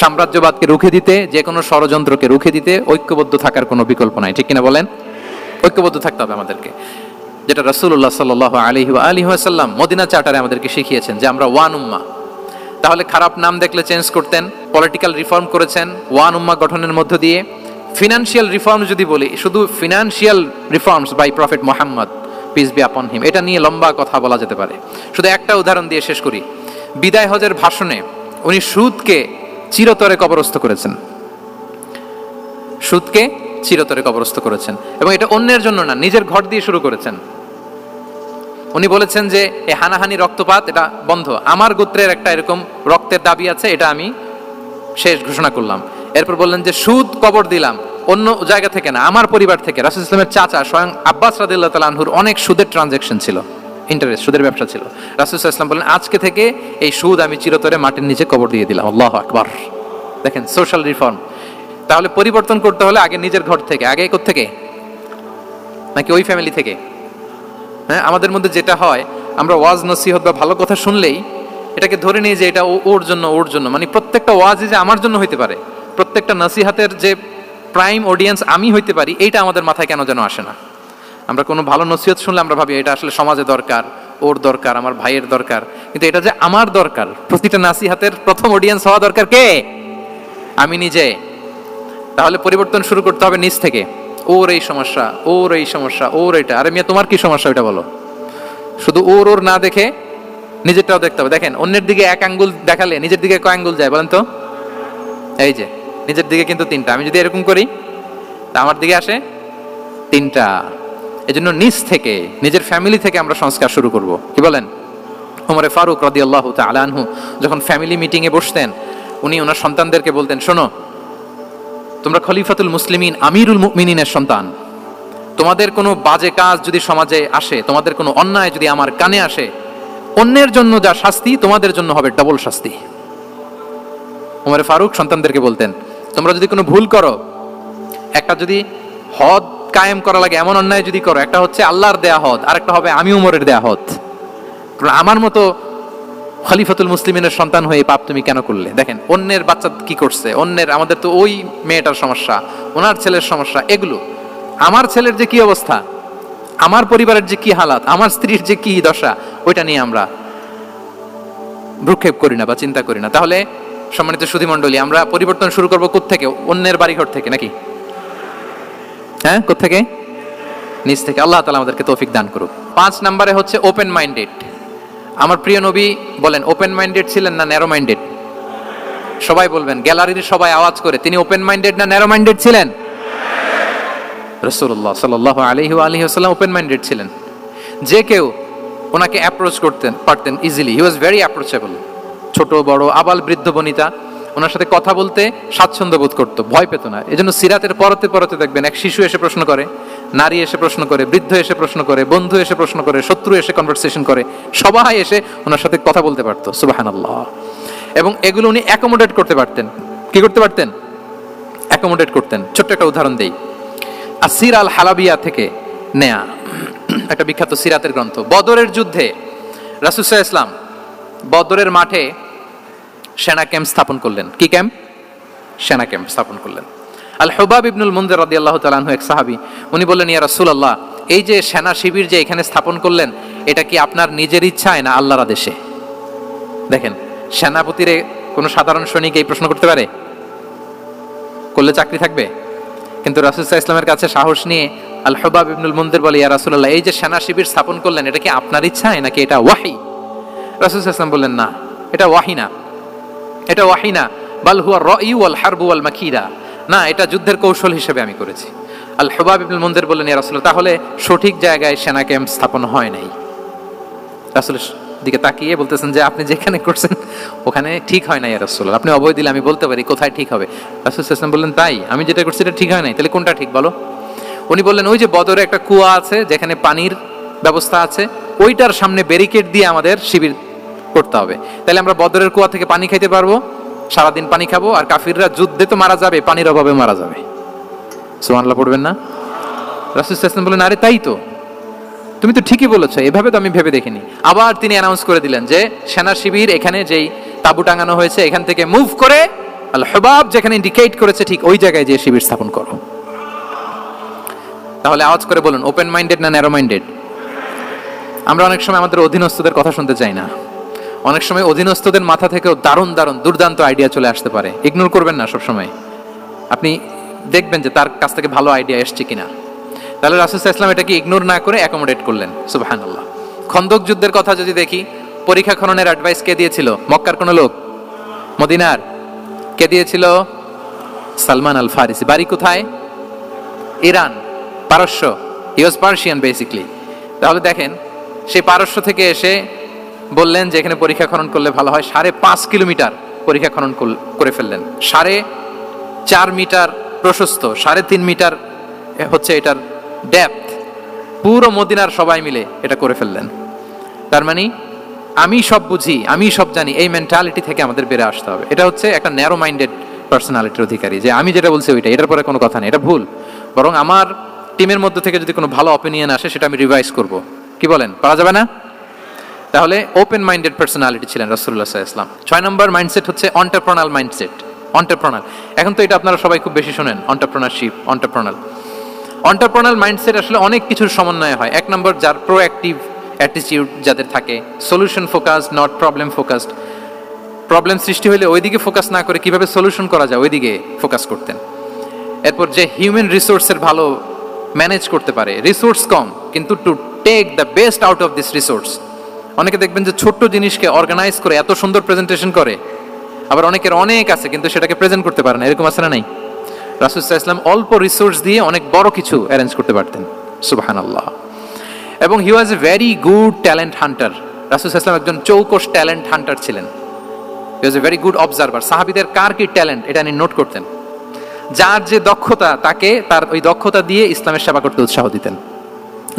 সাম্রাজ্যবাদকে রুখে দিতে, যে কোনো ষড়যন্ত্রকে রুখে দিতে ঐক্যবদ্ধ থাকার কোনো বিকল্প নাই, ঠিক কিনা বলেন? ঐক্যবদ্ধ থাকতে হবে আমাদেরকে, যেটা রাসূলুল্লাহ সাল্লাল্লাহু আলাইহি ওয়া আলিহি ওয়াসাল্লাম মদিনা চার্টারে আমাদেরকে শিখিয়েছেন যে আমরা ওয়ান উম্মাহ। তাহলে খারাপ নাম দেখলে চেঞ্জ করতেন, পলিটিক্যাল রিফর্ম করেছেন ওয়ান উম্মাহ গঠনের মধ্য দিয়ে, ফিনান্সিয়াল রিফর্ম যদি বলি, শুধু financial reforms by prophet Muhammad peace be upon him, এটা নিয়ে লম্বা কথা বলা যেতে পারে। শুধু একটা উদাহরণ দিয়ে শেষ করি। বিদায় হজের ভাষণে উনি সুদকে চিরতরে কবরস্থ করেছেন, সুদকে চিরতরে কবরস্থ করেছেন, এবং এটা অন্যের জন্য না, নিজের ঘর দিয়ে শুরু করেছেন। উনি বলেছেন যে এই হানাহানি রক্তপাত এটা বন্ধ, আমার গোত্রের একটা এরকম রক্তের দাবি আছে, এটা আমি শেষ ঘোষণা করলাম। এরপর বললেন যে সুদ কবর দিলাম, অন্য জায়গা থেকে না, আমার পরিবার থেকে। রাসূল ইসলামের চাচা স্বয়ং আব্বাস রাদিয়াল্লাহু তাআলা আনহুর অনেক সুদের ট্রানজাকশন ছিল, ইন্টারেস্ট, সুদের ব্যবসা ছিল। রাসূল ইসলাম বললেন আজকে থেকে এই সুদ আমি চিরতরে মাটির নিচে কবর দিয়ে দিলাম। আল্লাহু আকবার। দেখেন সোশ্যাল রিফর্ম। তাহলে পরিবর্তন করতে হলে আগে নিজের ঘর থেকে, আগে কোত্থেকে, নাকি ওই ফ্যামিলি থেকে? হ্যাঁ, আমাদের মধ্যে যেটা হয়, আমরা ওয়াজ নসিহত বা ভালো কথা শুনলেই এটাকে ধরে নিই যে এটা ওর জন্য, ওর জন্য, মানে প্রত্যেকটা ওয়াজই যে আমার জন্য হইতে পারে, প্রত্যেকটা নসিহাতের যে প্রাইম অডিয়েন্স আমি হইতে পারি, এইটা আমাদের মাথায় কেন যেন আসে না। আমরা কোনো ভালো নসিহত শুনলে আমরা ভাবি এটা আসলে সমাজে দরকার, ওর দরকার, আমার ভাইয়ের দরকার, কিন্তু এটা যে আমার দরকার, প্রতিটা নসিহাতের প্রথম অডিয়েন্স হওয়া দরকার কে? আমি নিজে। তাহলে পরিবর্তন শুরু করতে হবে নিজ থেকে। ওর এই সমস্যা, ওর এই সমস্যা, ওর এটা, আরে মিয়া তোমার কি সমস্যা ওইটা বলো। শুধু ওর ওর না দেখে নিজেরটাও দেখতে হবে। দেখেন অন্যের দিকে এক আঙ্গুল দেখালে নিজের দিকে কয় আঙ্গুল যায় বলেন তো? এই যে নিজের দিকে কিন্তু তিনটা। আমি যদি এরকম করি তা আমার দিকে আসে তিনটা। এজন্য নিজ থেকে, নিজের ফ্যামিলি থেকে আমরা সংস্কার শুরু করব। কি বলেন? ওমর ফারুক রাদিয়াল্লাহু তাআলা আনহু যখন ফ্যামিলি মিটিং এ বসতেন, উনি ওনার সন্তানদেরকে বলতেন, শোনো, তোমরা খলিফাতুল মুসলিমিন, আমিরুল মুমিনিনের সন্তান, তোমাদের কোনো বাজে কাজ যদি সমাজে আসে, তোমাদের কোনো অন্যায় যদি আমার কানে আসে, অন্যের জন্য যা শাস্তি তোমাদের জন্য হবে ডাবল শাস্তি। ওমর ফারুক সন্তানদেরকে বলতেন, তোমরা যদি কোনো ভুল করো, একটা যদি হদ কায়েম করা লাগে এমন অন্যায় যদি করো, একটা হচ্ছে আল্লাহর দেয়া হদ, আর একটা হবে আমি উমরের দেয়া হদ। আমার মতো খলিফাতুল মুসলিমিনের সন্তান হয়ে পাপ তুমি কেন করলে? দেখেন অন্যের বাচ্চা কি করছে, অন্যের, আমাদের তো ওই মেয়েটার সমস্যা, ওনার ছেলের সমস্যা, এগুলো আমার ছেলের যে কি অবস্থা, আমার পরিবারের যে কি হালাত, আমার স্ত্রীর যে কি দশা, ওইটা নিয়ে আমরা ভ্রুক্ষেপ করি না বা চিন্তা করি না। তাহলে সম্মানিত সুধী মণ্ডলী, আমরা পরিবর্তন শুরু করবো কোত্থেকে? অন্যের বাড়িঘর থেকে নাকি? হ্যাঁ, কোত্থেকে? নিজ থেকে। আল্লাহ তাআলা আমাদেরকে তৌফিক দান করুক। 5 নম্বরে হচ্ছে ওপেন মাইন্ডেড। আমার প্রিয় নবী বলেন ওপেন মাইন্ডেড ছিলেন না ন্যারো মাইন্ডেড? সবাই বলবেন, গ্যালারির সবাই আওয়াজ করে, তিনি ওপেন মাইন্ডেড না ন্যারো মাইন্ডেড ছিলেন? রাসূলুল্লাহ সাল্লাল্লাহু আলাইহি ওয়াসাল্লাম ওপেন মাইন্ডেড ছিলেন। যে কেউ ওনাকে অ্যাপ্রোচ করতেন পারতেন easily, he was very approachable. ছোট বড় আবাল বৃদ্ধ বনিতা ওনার সাথে কথা বলতে স্বাচ্ছন্দ্য বোধ করতো, ভয় পেত না। এজন্য সিরাতের পরতে পরতে দেখবেন এক শিশু এসে প্রশ্ন করে, নারী এসে প্রশ্ন করে, বৃদ্ধ এসে প্রশ্ন করে, বন্ধু এসে প্রশ্ন করে, শত্রু এসে কনভারসেশন করে, সবাই এসে ওনার সাথে কথা বলতে পারতো। সুবহানাল্লাহ। এবং এগুলো উনি অ্যাকোমোডেট করতে পারতেন। কি করতে পারতেন? অ্যাকোমোডেট করতেন। ছোট্ট একটা উদাহরণ দেই, আসির আল হালাবিয়া থেকে নেয়া একটা বিখ্যাত সিরাতের গ্রন্থ। বদরের যুদ্ধে রাসূল সাল্লাল্লাহু আলাইহি ওয়াসাল্লাম বদরের মাঠে সেনা ক্যাম্প স্থাপন করলেন। কি ক্যাম্প? সেনা ক্যাম্প স্থাপন করলেন। আল হুবাব ইবনুল মুনজির রাদিয়াল্লাহু তাআলা আনহু এক সাহাবী, উনি বললেন, ইয়া রাসূলুল্লাহ, এই যে সেনা শিবির যে এখানে স্থাপন করলেন, এটা কি আপনার নিজের ইচ্ছায় না আল্লাহর আদেশে? দেখেন, সেনাপতিরে কোনো সাধারণ সৈনিক এই প্রশ্ন করতে পারে? করলে চাকরি থাকবে? কিন্তু রাসূল সাল্লাল্লাহু আলাইহি ওয়াসাল্লামের কাছে সাহস নিয়ে আল হুবাব ইবনুল মুনজির বলে, ইয়া রাসূলুল্লাহ, এই যে সেনা শিবির স্থাপন করলেন, এটা কি আপনার ইচ্ছায় নাকি এটা ওয়াহী? রাসূল সাল্লাল্লাহু আলাইহি ওয়াসাল্লাম বললেন, না, এটা ওয়াহী না, এটা ওয়াহী না, বাল হুয়া রাই ওয়াল হারবু ওয়াল মাকিরা, না, এটা যুদ্ধের কৌশল হিসেবে আমি করেছি। আল হুবাব ইবনুল মুনজির বললেন, ইয়া রাসূলুল্লাহ, তাহলে সঠিক জায়গায় সেনা ক্যাম্প স্থাপন হয় নাই। রাসূলের দিকে তাকিয়ে বলতেছেন যে আপনি যেখানে করছেন ওখানে ঠিক হয় না ইয়া রাসূলুল্লাহ, আপনি অভয় দিলে আমি বলতে পারি কোথায় ঠিক হবে। রাসূল সাল্লাল্লাহু আলাইহি ওয়াসাল্লাম বললেন, তাই? আমি যেটা করছি এটা ঠিক হয় নাই, তাহলে কোনটা ঠিক বলো? উনি বললেন, ওই যে বদরে একটা কুয়া আছে যেখানে পানির ব্যবস্থা আছে, ওইটার সামনে ব্যারিকেড দিয়ে আমাদের শিবির করতে হবে, তাহলে আমরা বদরের কুয়া থেকে পানি খাইতে পারবো, সারাদিন পানি খাবো, আর কাফিররা যুদ্ধে তো মারা যাবে, পানির অভাবে মারা যাবে। সুবহানাল্লাহ পড়বেন না? রাসূল সাল্লাল্লাহু আলাইহি ওয়াসাল্লাম বললেন, আরে তাই তো, তুমি তো ঠিকই বলেছো, এভাবে তো আমি ভেবে দেখিনি। আবার তিনি অ্যানাউন্স করে দিলেন যে সেনা শিবির এখানে যেই তাবু টাঙানো হয়েছে এখান থেকে মুভ করে আল হুবাব যেখানে ইন্ডিকেট করেছে ঠিক ওই জায়গায় যে শিবির স্থাপন করো। তাহলে আওয়াজ করে বলুন, ওপেন মাইন্ডেড না ন্যারো মাইন্ডেড? আমরা অনেক সময় আমাদের অধীনস্থদের কথা শুনতে চাই না। অনেক সময় অধীনস্থদের মাথা থেকেও দারুণ দারুণ দুর্দান্ত আইডিয়া চলে আসতে পারে, ইগনোর করবেন না সবসময়। আপনি দেখবেন যে তার কাছ থেকে ভালো আইডিয়া এসছে কিনা। তাহলে রাসূল সাল্লাল্লাহু আলাইহি ওয়াসাল্লাম এটাকে ইগনোর না করে অ্যাকোমোডেট করলেন। সুবহানাল্লাহ। খন্দক যুদ্ধের কথা যদি দেখি, পরীক্ষা খননের অ্যাডভাইস কে দিয়েছিল? মক্কার কোন লোক? মদিনার? কে দিয়েছিল? সালমান আল ফারিসি। বাড়ি কোথায়? ইরান, পারস্য। হি ওয়াজ পার্সিয়ান বেসিক্যালি। তাহলে দেখেন, সেই পারস্য থেকে এসে বললেন যে এখানে পরীক্ষা খনন করলে ভালো হয়। 5.5 কিলোমিটার পরীক্ষা খনন করে ফেললেন। 4.5 মিটার প্রশস্ত, 3.5 মিটার হচ্ছে এটার ডেপথ। পুরো মদিনার সবাই মিলে এটা করে ফেললেন। তার মানে আমি সব বুঝি, আমি সব জানি, এই মেন্টালিটি থেকে আমাদের বেড়ে আসতে হবে। এটা হচ্ছে একটা ন্যারো মাইন্ডেড পার্সোনালিটির অধিকারী, যে আমি যেটা বলছি ওইটা, এটার পরে কোনো কথা নেই, এটা ভুল। বরং আমার টিমের মধ্যে থেকে যদি কোনো ভালো অপিনিয়ন আসে সেটা আমি রিভাইজ করব। কি বলেন, করা যাবে না? তাহলে ওপেন মাইন্ডেড পার্সোনালিটি ছিলেন রাসূলুল্লাহ সাল্লাল্লাহু আলাইহি ওয়াসাল্লাম। 6 নম্বর মাইন্ডসেট হচ্ছে এন্টারপ্রেনাল মাইন্ডসেট। এন্টারপ্রেনাল, এখন তো এটা আপনারা সবাই খুব বেশি শুনেন, এন্টারপ্রেনারশিপ, এন্টারপ্রেনাল মাইন্ডসেট আসলে অনেক কিছুর সমন্বয় হয়। 1 নম্বর, যার প্রোঅ্যাক্টিভ অ্যাটিটিউড যাদের থাকে, solution focused, not problem focused. Problem সৃষ্টি হলে ওইদিকে ফোকাস না করে কিভাবে সলিউশন করা যায় ওইদিকে ফোকাস করতেন। এরপর যে হিউম্যান রিসোর্সের ভালো ম্যানেজ করতে পারে, রিসোর্স কম কিন্তু to take the best out of this resource. অনেকে দেখবেন যে ছোট্ট জিনিসকে অর্গানাইজ করে এত সুন্দর প্রেজেন্টেশন করে, আবার অনেকের অনেক আছে কিন্তু সেটাকে প্রেজেন্ট করতে পারে না, এরকম আছে না? নাই? রাসূল সাল্লাল্লাহু আলাইহি ওয়াসাল্লাম অল্প রিসোর্স দিয়ে অনেক বড় কিছু অ্যারেঞ্জ করতে পারতেন। সুবহানাল্লাহ। এবং he was a very good talent hunter. রাসূল সাল্লাল্লাহু আলাইহি ওয়াসাল্লাম একজন চৌকস ট্যালেন্ট হান্টার ছিলেন। He was a very good observer. সাহাবীদের কার কি ট্যালেন্ট এটা তিনি নোট করতেন। যার যে দক্ষতা, তাকে তার ওই দক্ষতা দিয়ে ইসলামের সেবা করতে উৎসাহ দিতেন।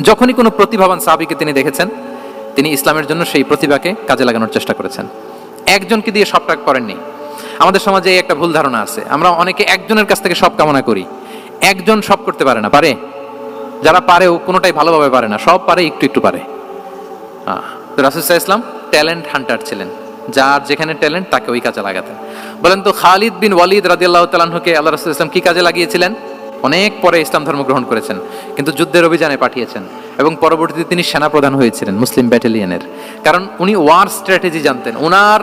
যখনই কোনো প্রতিভাবান সাহাবীকে তিনি দেখেছেন, তিনি ইসলামের জন্য সেই প্রতিভাকে কাজে লাগানোর চেষ্টা করেছেন। একজনকে দিয়ে সবটা করেননি। আমাদের সমাজে এই একটা ভুল ধারণা আছে, আমরা অনেকে একজনের কাছ থেকে সব কামনা করি। একজন সব করতে পারে না, পারে? যারা পারেও কোনোটাই ভালোভাবে পারে না, সব পারে, একটু একটু পারে। তো রাসূল সাল্লাল্লাহু আলাইহি ওয়াসাল্লাম ট্যালেন্ট হান্টার ছিলেন, যার যেখানে ট্যালেন্ট তাকে ওই কাজে লাগাতেন। বলেন তো, খালিদ বিন ওয়ালিদ রাদিয়াল্লাহু তাআলা আনহুকে আল্লাহ রাসূল সাল্লাল্লাহু আলাইহি ওয়াসাল্লাম কি কাজে লাগিয়েছিলেন? অনেক পরে ইসলাম ধর্ম গ্রহণ করেছেন, কিন্তু যুদ্ধের অভিযানে পাঠিয়েছেন এবং পরবর্তীতে তিনি সেনাপ্রধান হয়েছিলেন মুসলিম ব্যাটালিয়নের। কারণ উনি ওয়ার স্ট্র্যাটেজি জানতেন। ওনার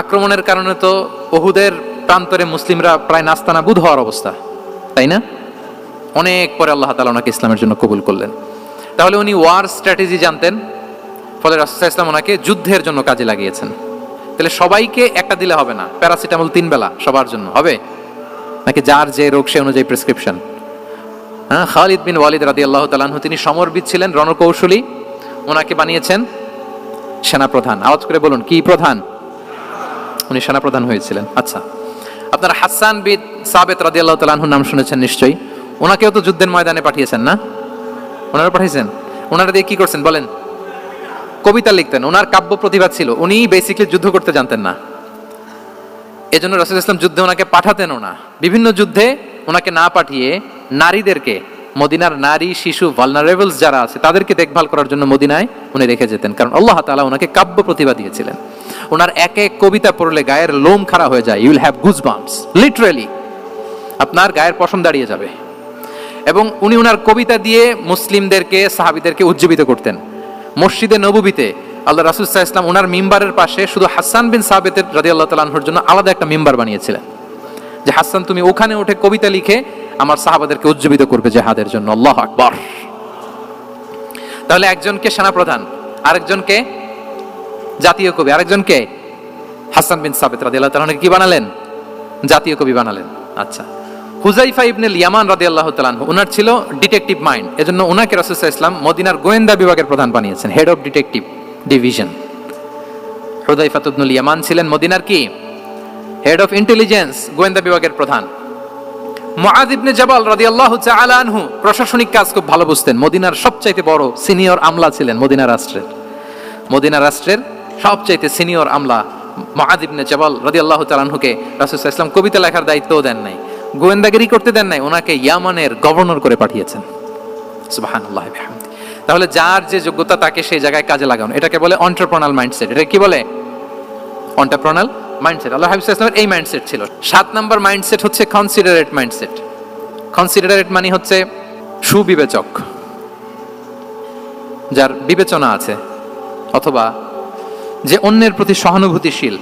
আক্রমণের কারণে তো উহুদের প্রান্তরে মুসলিমরা প্রায় নাস্তানাবুদ হওয়ার অবস্থা, তাই না? অনেক পরে আল্লাহ তাআলা ওনাকে ইসলামের জন্য কবুল করলেন। তাহলে উনি ওয়ার স্ট্র্যাটেজি জানতেন, ফলে রাসূল সাল্লাল্লাহু আলাইহি ওয়াসাল্লাম ওনাকে যুদ্ধের জন্য কাজে লাগিয়েছেন। তাহলে সবাইকে একটা দিলে হবে না, প্যারাসিটামল 3 বেলা সবার জন্য হবে নাকি? যার যে রোগ সে অনুযায়ী প্রেসক্রিপশন। খালিদ বিন ওয়ালিদ রাদিয়াল্লাহু তাআলা আনহু তিনি সমরবিদ ছিলেন, রণকৌশলী। ওনাকে বানিয়েছেন সেনাপ্রধান। আওয়াজ করে বলুন, কি প্রধান? উনি সেনাপ্রধান হয়েছিলেন। আচ্ছা, আপনারা হাসান বিন সাবিত রাদিয়াল্লাহু তাআলা আনহুর নাম শুনেছেন নিশ্চয়ই। ওনাকেও তো যুদ্ধের ময়দানে পাঠিয়েছেন না? ওনারা পাঠিয়েছেন। ওনারা দিয়ে কি করছেন বলেন? কবিতা লিখতেন। ওনার কাব্য প্রতিভা ছিল। উনি বেসিক্যালি যুদ্ধ করতে জানতেন না, এজন্য রাসূল ইসলাম যুদ্ধে ওনাকে পাঠাতেনও না। বিভিন্ন যুদ্ধে ওনাকে না পাঠিয়ে নারীদেরকে, মদিনার নারী, শিশু, ভালনারেবলস যারা আছে তাদেরকে দেখভাল করার জন্য মদিনায় উনি রেখে যেতেন, কারণ আল্লাহ তাআলা ওনাকে কাব্য প্রতিভা দিয়েছিলেন। ওনার এক এক কবিতা পড়লে গায়ের লোম খাড়া হয়ে যায়। You will have goosebumps, literally আপনার গায়ের পশম দাঁড়িয়ে যাবে। এবং উনি ওনার কবিতা দিয়ে মুসলিমদেরকে, সাহাবীদেরকে উজ্জীবিত করতেন। মসজিদে নববীতে আল্লাহ রাসূল সাল্লাল্লাহু আলাইহি ওয়াসাল্লাম ওনার মিম্বারের পাশে শুধু হাসান বিন সাবিত রাদিয়াল্লাহু তাআলা আনহুর জন্য আলাদা একটা মিম্বার বানিয়েছিলেন, যে হাসান তুমি ওখানে উঠে কবিতা লিখে আমার সাহাবাদেরকে উজ্জীবিত করবে জিহাদের জন্য। আল্লাহু আকবার। তাহলে একজনকে সেনাপ্রধান, আরেকজনকে জাতীয় কবি, আরেকজনকে হাসান বিন সাবিত রাদিয়াল্লাহু তাআলা আনহু কি বানালেন? জাতীয় কবি বানালেন। আচ্ছা, হুযাইফা ইবনে ইয়ামান রাদিয়াল্লাহু তাআলা আনহু, ওনার ছিল ডিটেকটিভ মাইন্ড, এজন্য ওনাকে রাসূল সাল্লাল্লাহু আলাইহি ওয়াসাল্লাম মদিনার গোয়েন্দা বিভাগের প্রধান বানিয়েছেন, head of detective division. Huzaifa ibnul Yaman ছিলেন মদিনার কি? হেড অফ ইন্টেলিজেন্স, গোয়েন্দা বিভাগের প্রধান। মুআয ইবনে জাবাল রাদিয়াল্লাহু তাআলা আনহু প্রশাসনিক কাজ খুব ভালো বুঝতেন। মদিনার সবচাইতে বড় সিনিয়র আমলা ছিলেন মদিনা রাষ্ট্রের। মদিনা রাষ্ট্রের সবচাইতে সিনিয়র আমলা মুআয ইবনে জাবাল রাদিয়াল্লাহু তাআলা আনহুকে রাসূল সাল্লাল্লাহু আলাইহি ওয়াসাল্লাম কবিতা লেখার দায়িত্বও দেন নাই, গোয়েন্দাগিরি করতে দেন নাই, ওনাকে ইয়ামানের গভর্নর করে পাঠিয়েছেন। সুবহানাল্লাহি ওয়া বিহামদিহি। তাহলে যার যে যোগ্যতা তাকে সেই জায়গায় কাজে লাগানো, এটাকে বলে এন্টারপ্রেনাল মাইন্ডসেট। এটা কি বলে? এন্টারপ্রেনাল মাইন্ডসেট। আল্লাহ হাবিব সাল্লাল্লাহু আলাইহি ওয়াসাল্লামের এই মাইন্ডসেট ছিল। 7 নাম্বার মাইন্ডসেট হচ্ছে কনসিডারেট মাইন্ডসেট। কনসিডারেট মানে হচ্ছে সুবিবেচক, যার বিবেচনা আছে, অথবা যে অন্যের প্রতি সহানুভূতিশীল,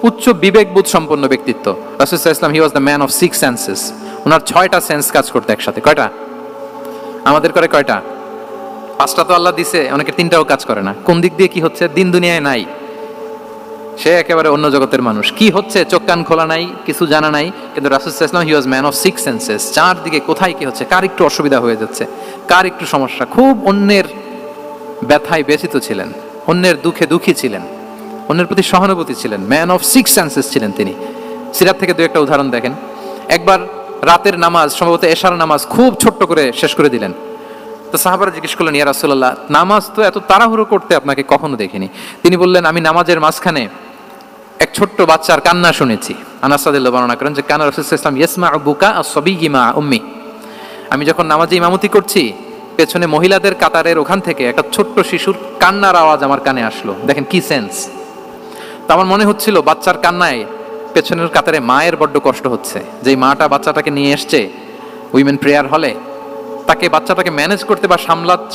উচ্চ বিবেকবোধ সম্পন্ন ব্যক্তিত্ব। রাসূল সাল্লাল্লাহু আলাইহি ওয়াসাল্লাম he was the man of 6 senses. ওনার 6টা সেন্স কাজ করতে একসাথে। কয়টা? আমাদের করে কয়টা? 5টা তো আল্লাহ দিছে, অনেকে 3টাও কাজ করে না। কোন দিক দিয়ে কি হচ্ছে দিন দুনিয়ায় নাই, সে একেবারে অন্য জগতের মানুষ। কি হচ্ছে চোখ কান খোলা নাই, কিছু জানা নাই। কিন্তু রাসূল সাল্লাল্লাহু আলাইহি ওয়াসাল্লাম he was man of 6 senses. চারদিকে কোথায় কি হচ্ছে, কার একটু অসুবিধা হয়ে যাচ্ছে, কার একটু সমস্যা, খুব অন্যের ব্যথায় ব্যথিত ছিলেন, অন্যের দুঃখে দুঃখী ছিলেন, অন্যের প্রতি সহানুভূতি ছিলেন, ম্যান অফ 6 সেন্সেস ছিলেন তিনি। সিরাত থেকে দু একটা উদাহরণ দেখেন। একবার রাতের নামাজ, সম্ভবত এশার নামাজ, খুব ছোট্ট করে শেষ করে দিলেন। তো সাহাবারা জিজ্ঞেস করলেন, ইয়া রাসূলুল্লাহ, নামাজ তো এত তাড়াহুড়ো করতে আপনাকে কখনো দেখিনি। তিনি বললেন, আমি নামাজের মাঝখানে এক ছোট্ট বাচ্চার কান্না শুনেছি। আনাস রাদিয়াল্লাহু বর্ণনা করেন যে কানা রাসূলুল্লাহ সাল্লাল্লাহু আলাইহি ওয়াসাল্লাম ইয়াসমাউ বুকা আস-সাবিয়্যি মা উম্মি। আমি যখন নামাজে ইমামতি করছি, পেছনে মহিলাদের কাতারের ওখান থেকে একটা ছোট্ট শিশুর কান্নার আওয়াজ আমার কানে আসলো। দেখেন কি সেন্স। তো আমার মনে হচ্ছিল বাচ্চার কান্নায় পেছনের কাতারে মায়ের বড্ড কষ্ট হচ্ছে। যেই মাটা বাচ্চাটাকে নিয়ে এসছে উইমেন প্রেয়ার হলে, তাকে বাচ্চাটাকে ম্যানেজ করতে বা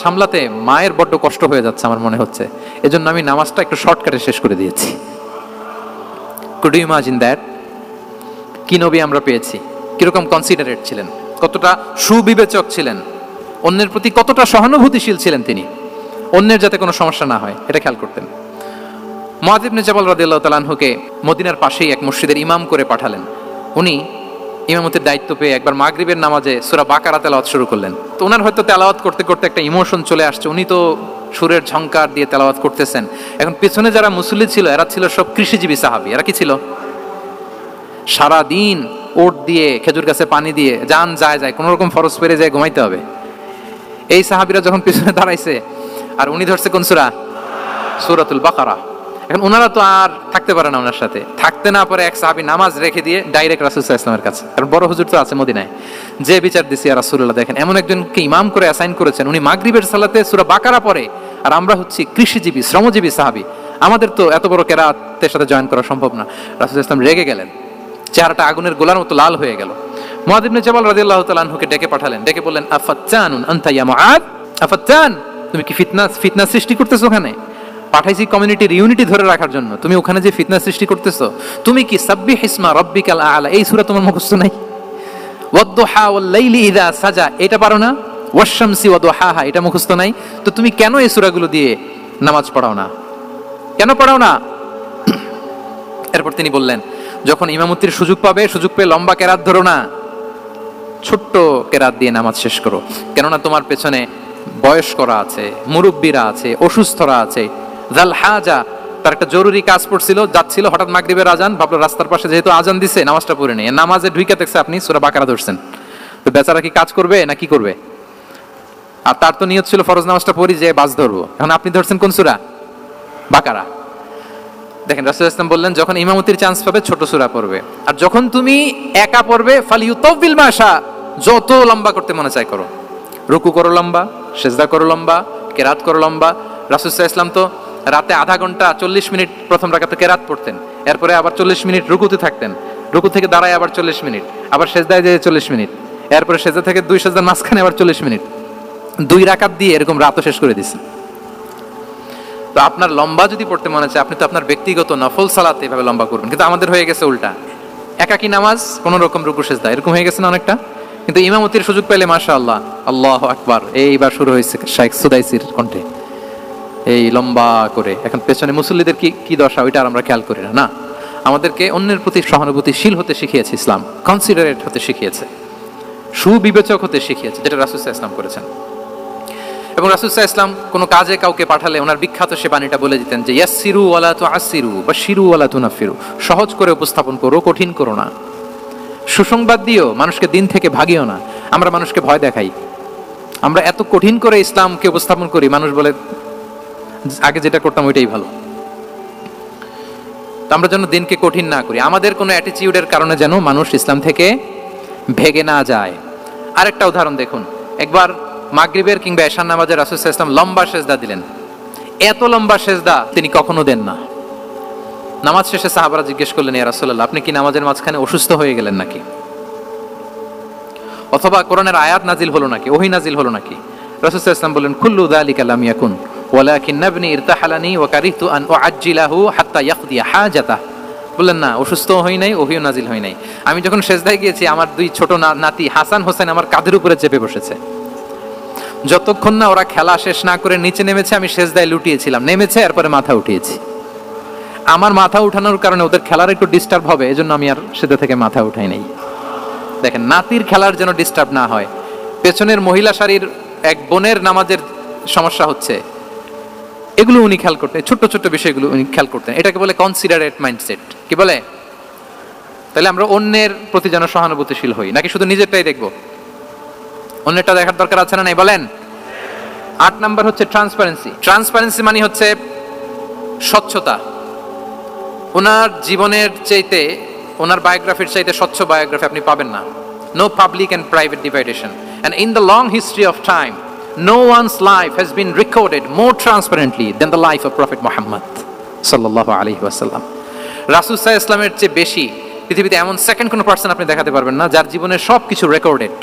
সামলাতে মায়ের বড্ড কষ্ট হয়ে যাচ্ছে আমার মনে হচ্ছে। এজন্য আমি নামাজটা একটু শর্টকাটে শেষ করে দিয়েছি। Could you imagine that? কি নবী আমরা পেয়েছি, কিরকম কনসিডারেট ছিলেন, কতটা সুবিবেচক ছিলেন, অন্যের প্রতি কতটা সহানুভূতিশীল ছিলেন তিনি, অন্যের যাতে কোনো সমস্যা না হয় এটা খেয়াল করতেন। মুআয ইবনে জাবাল রাদিয়াল্লাহু তাআলা আনহুকে মদিনার পাশেই এক মসজিদের ইমাম করে পাঠালেন। উনি ইমামতের দায়িত্ব পেয়ে একবার মাগরিবের নামাজে সূরা বাকারা তেলাওয়াত শুরু করলেন। তো ওনার হয়তো তেলাওয়াত করতে করতে একটা ইমোশন চলে আসছে, উনি তো সুরের ঝংকার দিয়ে তেলাওয়াত করতেছেন। এখন পিছনে যারা মুসল্লি ছিল এরা ছিল সব কৃষিজীবী সাহাবী। এরা কি ছিল? সারা দিন ওট দিয়ে, খেজুর গাছে পানি দিয়ে জান যায় কোনো রকম ফরজ পেরে যায় ঘুমাইতে হবে। এই সাহাবীরা যখন পিছনে দাঁড়াইছে আর উনি ধরছে কোন সূরা? সূরাতুল বাকারা। এখন ওনারা তো আর থাকতে পারে না, ওনার সাথে থাকতে না পারে এক সাহাবী নামাজ রেখে দিয়ে ডাইরেক্ট রাসূল সাল্লাল্লাহু আলাইহি ওয়াসাল্লামের কাছে। কারণ বড় হুজুর তো আছে মদিনায়, যে বিচার দিছি ইয়া রাসূলুল্লাহ, দেখেন এমন একজনকে ইমাম করে অ্যাসাইন করেছেন, উনি মাগরিবের সালাতে সূরা বাকারা পড়ে, আর আমরা হচ্ছি কৃষিজীবী শ্রমজীবী সাহাবী, আমাদের তো এত বড় কেরাতের সাথে জয়েন করা সম্ভব না। রাসূল সাল্লাল্লাহু আলাইহি ওয়াসাল্লাম রেগে গেলেন, চেহারাটা আগুনের গোলার মতো লাল হয়ে গেল। মুআয ইবনে জাবাল রাদিয়াল্লাহু তাআলা আনহুকে ডেকে পাঠালেন, ডেকে বললেন, আফাত্তানুন আনতা ইয়া মুআয, আফাত্তান, তুমি কি ফিতনা সৃষ্টি করতেছো ওখানে? পাঠাইছি কমিউনিটির ইউনিটি ধরে রাখার জন্য, তুমি ওখানে যে ফিতনা সৃষ্টি করতেছো। তুমি কি সাব্বিহ ইসমা রাব্বিকাল আ'লা এই সূরা তোমার মুখস্থ নাই? ওয়াদ-দুহা ওয়াল-লাইলি ইযা সাজা এটা পারো না? ওয়াশ-শামসি ওয়া-দুহাহা এটা মুখস্থ নাই? তো তুমি কেন এই সূরাগুলো দিয়ে নামাজ পড়াও না? কেন পড়াও না? এরপর তিনি বললেন, যখন ইমামতির সুযোগ পাবে, সুযোগ পেয়ে লম্বা কেরাত ধরো না, ছোট্ট কেরাত দিয়ে নামাজ শেষ করো। কেননা তোমার পেছনে বয়স্করা আছে, মুরব্বীরা আছে, অসুস্থরা আছে। জাল হাজা, তার একটা জরুরি কাজ পড়ছিল, যাচ্ছিল, হঠাৎ মাগরিবের আজান, ভাবলো রাস্তার পাশে যেহেতু আজান দিছে নামাজটা পড়ে নেই। নামাজে ঢুইকা দেখছে আপনি সূরা বাকারা ধরছেন, তো বেচারা কি কাজ করবে না কি করবে? আর তার তো নিয়ত ছিল ফরজ নামাজটা পড়ি যে বাস ধরবো, এখন আপনি ধরছেন কোন সূরা? বাকারা। দেখেন রাসূল ইসলাম বললেন, যখন ইমামতির চান্স পাবে ছোট সূরা পড়বে, আর যখন তুমি একা পড়বে ফালিউতাউবিল মাশা, যত লম্বা করতে মনে চায় করো, রুকু করো লম্বা, সেজদা করো লম্বা, কেরাত করো লম্বা। রাসূল ইসলাম তো রাতে আধা ঘন্টা 40 মিনিট প্রথম রাকাতে কেরাত পড়তেন, এরপরে আবার 40 মিনিট রুকুতে থাকতেন, রুকু থেকে দাঁড়ায় আবার 40 মিনিট, আবার সেজদায় যেয়ে 40 মিনিট, এরপরে সেজদা থেকে 2 সেজদার মাঝখানে আবার 40 মিনিট, 2 রাকাত দিয়ে এরকম রাতও শেষ করে দিয়েছেন। তো আপনার লম্বা যদি পড়তে মনে চায়, আপনি তো আপনার ব্যক্তিগত নফল সালাতে এভাবে লম্বা করবেন। কিন্তু আমাদের হয়ে গেছে উল্টা, একাকী নামাজ, কোনো রকম রুকু সেজদা, এরকম হয়ে গেছে না অনেকটা। কিন্তু ইমামতির সুযোগ পেলে মাশাআল্লাহ, আল্লাহু আকবার, এইবার শুরু হয়েছে শাইখ সুদাইসির কণ্ঠে এই লম্বা করে। এখন পেছনে মুসল্লিদের কি দশা ওইটা আর আমরা খেয়াল করি না। না, আমাদেরকে অন্যের প্রতি সহানুভূতিশীল হতে শিখিয়েছে ইসলাম, কনসিডারেট হতে শিখিয়েছে, সুবিবেচক হতে শিখিয়েছে, যেটা রাসূল সাল্লাল্লাহু আলাইহি ওয়াসাল্লাম করেছেন। এবং রাসূল সাল্লাল্লাহু আলাইহি ওয়াসাল্লাম কোনো কাজে কাউকে পাঠালে ওনার বিখ্যাত সে বাণীটা বলে দিতেন যে ইয়াসসিরু ওয়ালা তুআসসিরু বাশশিরু ওয়ালা তুনাফিরু, সহজ করে উপস্থাপন করো, কঠিন করো না। সুসংবাদ দিও, মানুষকে দিন থেকে ভাগিও না। আমরা মানুষকে ভয় দেখাই, আমরা এত কঠিন করে ইসলামকে উপস্থাপন করি, মানুষ বলে আগে যেটা করতাম ওইটাই ভালো। তো আমরা যেন দিনকে কঠিন না করি, আমাদের কোনো অ্যাটিটিউডের কারণে যেন মানুষ ইসলাম থেকে ভেগে না যায়। আরেকটা উদাহরণ দেখুন, একবার মাগরিবের কিংবা এশার নামাজে রাসূল সাল্লাল্লাহু আলাইহি ওয়াসাল্লাম লম্বা সেজদা দিলেন। এত লম্বা সেজদা তিনি কখনো দেন না। নামাজ শেষে সাহাবারা জিজ্ঞেস করলেন, ইয়া রাসূলুল্লাহ, আপনি কি নামাজের মাঝখানে অসুস্থ হয়ে গেলেন নাকি? অথবা কোরআনের আয়াত নাজিল হলো নাকি, ওহী নাজিল হলো নাকি? রাসূল সাল্লাল্লাহু আলাইহি ওয়াসাল্লাম বললেন, কুল্লু যালিকা লাম ইয়াকুন ওয়ালাকিন নাবনি ইরতাহালানি ওয়া কারিহতু আন উআজ্জিলাহু হাত্তা ইয়াকদিয়া হাজাতাহ বললেন না, অসুস্থ হই নাই, ওহিও নাজিল হই নাই। আমি যখন সেজদায় গিয়েছি আমার দুই ছোট নাতি হাসান হোসেন আমার কাঁধের উপরে চেপে বসেছে। যতক্ষণ না ওরা খেলা শেষ না করে নিচে নেমেছে আমি সেজদায় লুটিয়েছিলাম, নেমেছে এরপরে মাথা উঠিয়েছি। আমার মাথা উঠানোর কারণে ওদের খেলার একটু ডিস্টার্ব হবে, এজন্য আমি আর সেজদা থেকে মাথা উঠাই নাই। দেখেন, নাতির খেলার যেন ডিস্টার্ব না হয়। পেছনের মহিলা সারির এক বোনের নামাজের সমস্যা হচ্ছে, এগুলো উনি খেয়াল করতেন, ছোট্ট ছোট্ট বিষয়গুলো উনি খেয়াল করতেন। এটাকে বলে কনসিডারেট মাইন্ডসেট। কি বলে? তাহলে আমরা অন্যের প্রতি যেন সহানুভূতিশীল হই, নাকি শুধু নিজেরটাই দেখবো? অন্যেরটা দেখার দরকার আছে না নাই বলেন? 8 নাম্বার হচ্ছে ট্রান্সপারেন্সি। ট্রান্সপারেন্সি মানে হচ্ছে স্বচ্ছতা। ওনার জীবনের চাইতে, ওনার বায়োগ্রাফির চাইতে স্বচ্ছ বায়োগ্রাফি আপনি পাবেন না। No public and private dividation, and in the long history of time no one's life has been recorded more transparently than the life of Prophet Muhammad sallallahu alaihi wasallam. রাসূল সাল্লাল্লাহু আলাইহি ওয়াসাল্লামের চেয়ে বেশি পৃথিবীতে এমন সেকেন্ড কোনো পারসন আপনি দেখাতে পারবেন না যার জীবনের সবকিছু রেকর্ডেড।